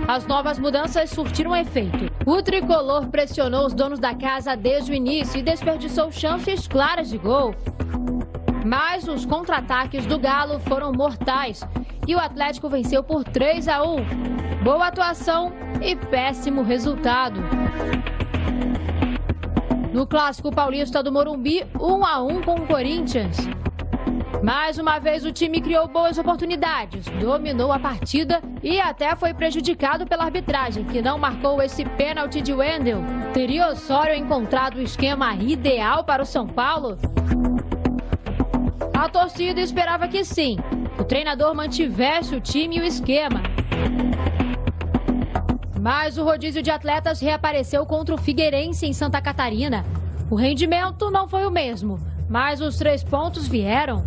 As novas mudanças surtiram efeito. O tricolor pressionou os donos da casa desde o início e desperdiçou chances claras de gol. Mas os contra-ataques do Galo foram mortais e o Atlético venceu por 3-1. Boa atuação e péssimo resultado. No Clássico Paulista do Morumbi, 1-1 com o Corinthians. Mais uma vez o time criou boas oportunidades, dominou a partida e até foi prejudicado pela arbitragem, que não marcou esse pênalti de Wendel. Teria Osório encontrado o esquema ideal para o São Paulo? A torcida esperava que sim, o treinador mantivesse o time e o esquema. Mas o rodízio de atletas reapareceu contra o Figueirense em Santa Catarina. O rendimento não foi o mesmo, mas os 3 pontos vieram.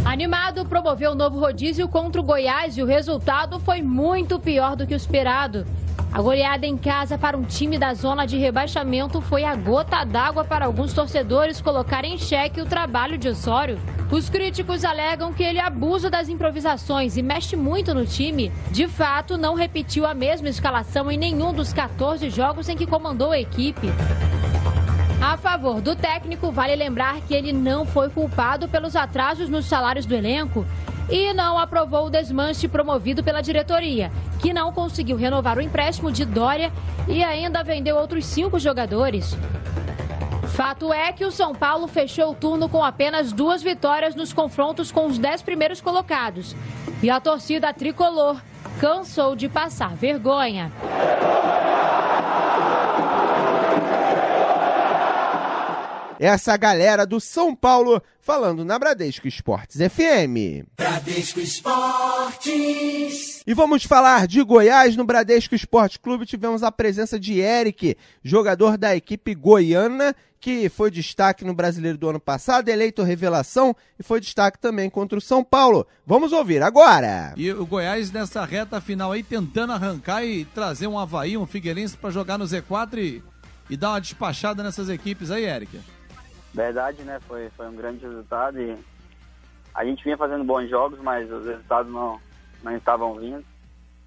Animado, promoveu um novo rodízio contra o Goiás e o resultado foi muito pior do que o esperado. A goleada em casa para um time da zona de rebaixamento foi a gota d'água para alguns torcedores colocarem em xeque o trabalho de Osório. Os críticos alegam que ele abusa das improvisações e mexe muito no time. De fato, não repetiu a mesma escalação em nenhum dos 14 jogos em que comandou a equipe. A favor do técnico, vale lembrar que ele não foi culpado pelos atrasos nos salários do elenco e não aprovou o desmanche promovido pela diretoria, que não conseguiu renovar o empréstimo de Dória e ainda vendeu outros 5 jogadores. Fato é que o São Paulo fechou o turno com apenas 2 vitórias nos confrontos com os 10 primeiros colocados. E a torcida tricolor cansou de passar vergonha. Essa galera do São Paulo falando na Bradesco Esportes FM. Bradesco Esportes. E vamos falar de Goiás. No Bradesco Esporte Clube tivemos a presença de Eric, jogador da equipe goiana, que foi destaque no Brasileiro do ano passado, eleito revelação e foi destaque também contra o São Paulo. Vamos ouvir agora. E o Goiás nessa reta final aí tentando arrancar e trazer um Avaí, um Figueirense para jogar no Z4 e dar uma despachada nessas equipes aí, Eric. Verdade, né? Foi um grande resultado e a gente vinha fazendo bons jogos, mas os resultados não estavam vindo.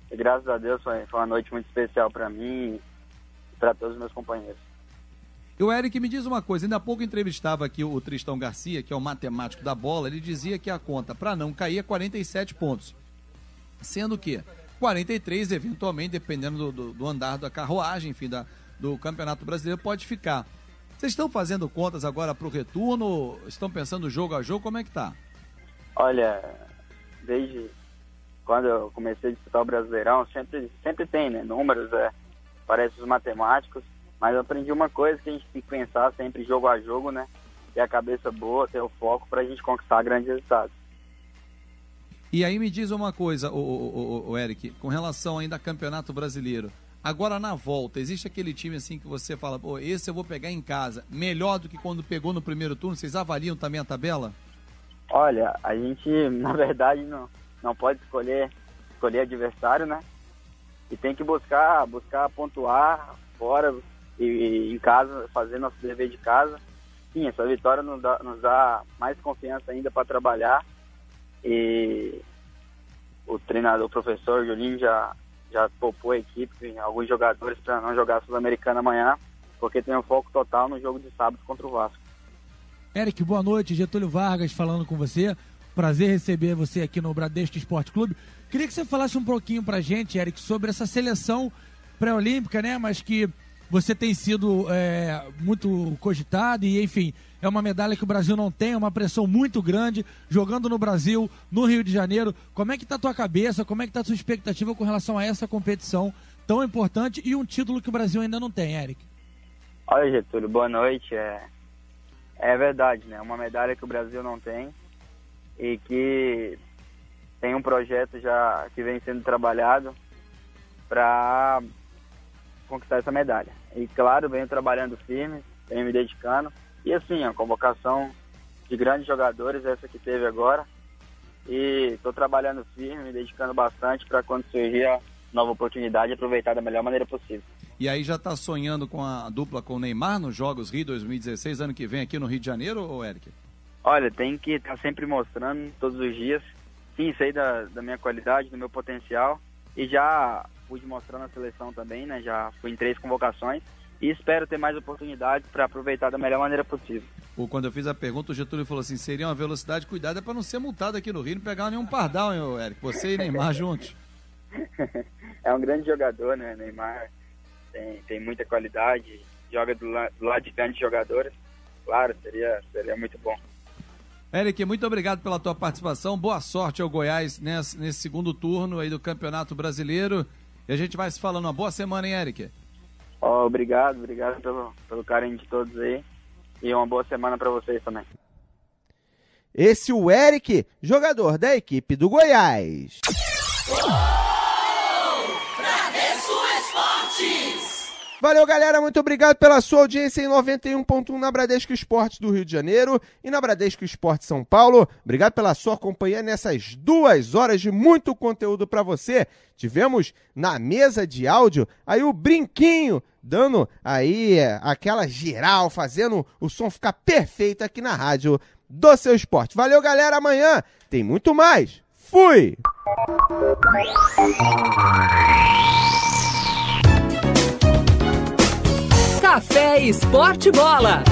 E graças a Deus foi uma noite muito especial para mim e para todos os meus companheiros. E o Eric, me diz uma coisa, ainda há pouco entrevistava aqui o Tristão Garcia, que é o matemático da bola, ele dizia que a conta para não cair é 47 pontos, sendo que 43, eventualmente, dependendo do andar da carruagem, enfim, do Campeonato Brasileiro, pode ficar. Vocês estão fazendo contas agora para o retorno? Estão pensando jogo a jogo? Como é que tá? Olha, desde quando eu comecei a disputar o Brasileirão, sempre tem, né? Números, parece os matemáticos, mas eu aprendi uma coisa que a gente tem que pensar sempre jogo a jogo, né? Ter a cabeça boa, ter o foco para a gente conquistar grandes resultados. E aí me diz uma coisa, o Eric, com relação ainda ao Campeonato Brasileiro. Agora na volta, existe aquele time assim que você fala, pô, esse eu vou pegar em casa, melhor do que quando pegou no primeiro turno? Vocês avaliam também a tabela? Olha, a gente, na verdade, não pode escolher adversário, né? E tem que buscar pontuar fora e em casa, fazer nosso dever de casa. Sim, essa vitória nos dá mais confiança ainda para trabalhar. E o treinador, o professor Julinho já poupou a equipe, alguns jogadores para não jogar a Sul-Americana amanhã, porque tem um foco total no jogo de sábado contra o Vasco. Eric, boa noite, Getúlio Vargas falando com você, prazer receber você aqui no Bradesco Esporte Clube. Queria que você falasse um pouquinho pra gente, Eric, sobre essa seleção pré-olímpica, né, mas que você tem sido muito cogitado e, enfim, é uma medalha que o Brasil não tem, uma pressão muito grande, jogando no Brasil, no Rio de Janeiro. Como é que tá a tua cabeça, como é que tá a tua expectativa com relação a essa competição tão importante e um título que o Brasil ainda não tem, Eric? Olha, Getúlio, boa noite. É verdade, né? Uma medalha que o Brasil não tem e que tem um projeto já que vem sendo trabalhado para conquistar essa medalha. E claro, venho trabalhando firme, venho me dedicando. E assim, a convocação de grandes jogadores, essa que teve agora. E estou trabalhando firme, me dedicando bastante para quando surgir a nova oportunidade, aproveitar da melhor maneira possível. E aí já está sonhando com a dupla com o Neymar nos Jogos Rio 2016, ano que vem aqui no Rio de Janeiro, ou Eric? Olha, tem que estar sempre mostrando todos os dias. Sim, sei da minha qualidade, do meu potencial. E já pude mostrar na seleção também, né? Já fui em 3 convocações. E espero ter mais oportunidades para aproveitar da melhor maneira possível. Quando eu fiz a pergunta, o Getúlio falou assim, seria uma velocidade, cuidado, é para não ser multado aqui no Rio, não pegar nenhum pardal, hein, Eric? Você e Neymar juntos. É um grande jogador, né? Neymar tem muita qualidade, joga do lado de grandes jogadores. Claro, seria muito bom. Eric, muito obrigado pela tua participação. Boa sorte ao Goiás nesse segundo turno aí do Campeonato Brasileiro. E a gente vai se falando. Uma boa semana, hein, Eric? Obrigado pelo carinho de todos aí. E uma boa semana para vocês também. Esse o Eric, jogador da equipe do Goiás. Bradesco Esportes. Valeu, galera, muito obrigado pela sua audiência em 91.1 na Bradesco Esportes do Rio de Janeiro e na Bradesco Esportes São Paulo. Obrigado pela sua companhia nessas 2 horas de muito conteúdo para você. Tivemos na mesa de áudio aí o Brinquinho, dando aí aquela geral, fazendo o som ficar perfeito aqui na rádio do seu esporte. Valeu, galera, amanhã tem muito mais. Fui! Café Esporte Bola.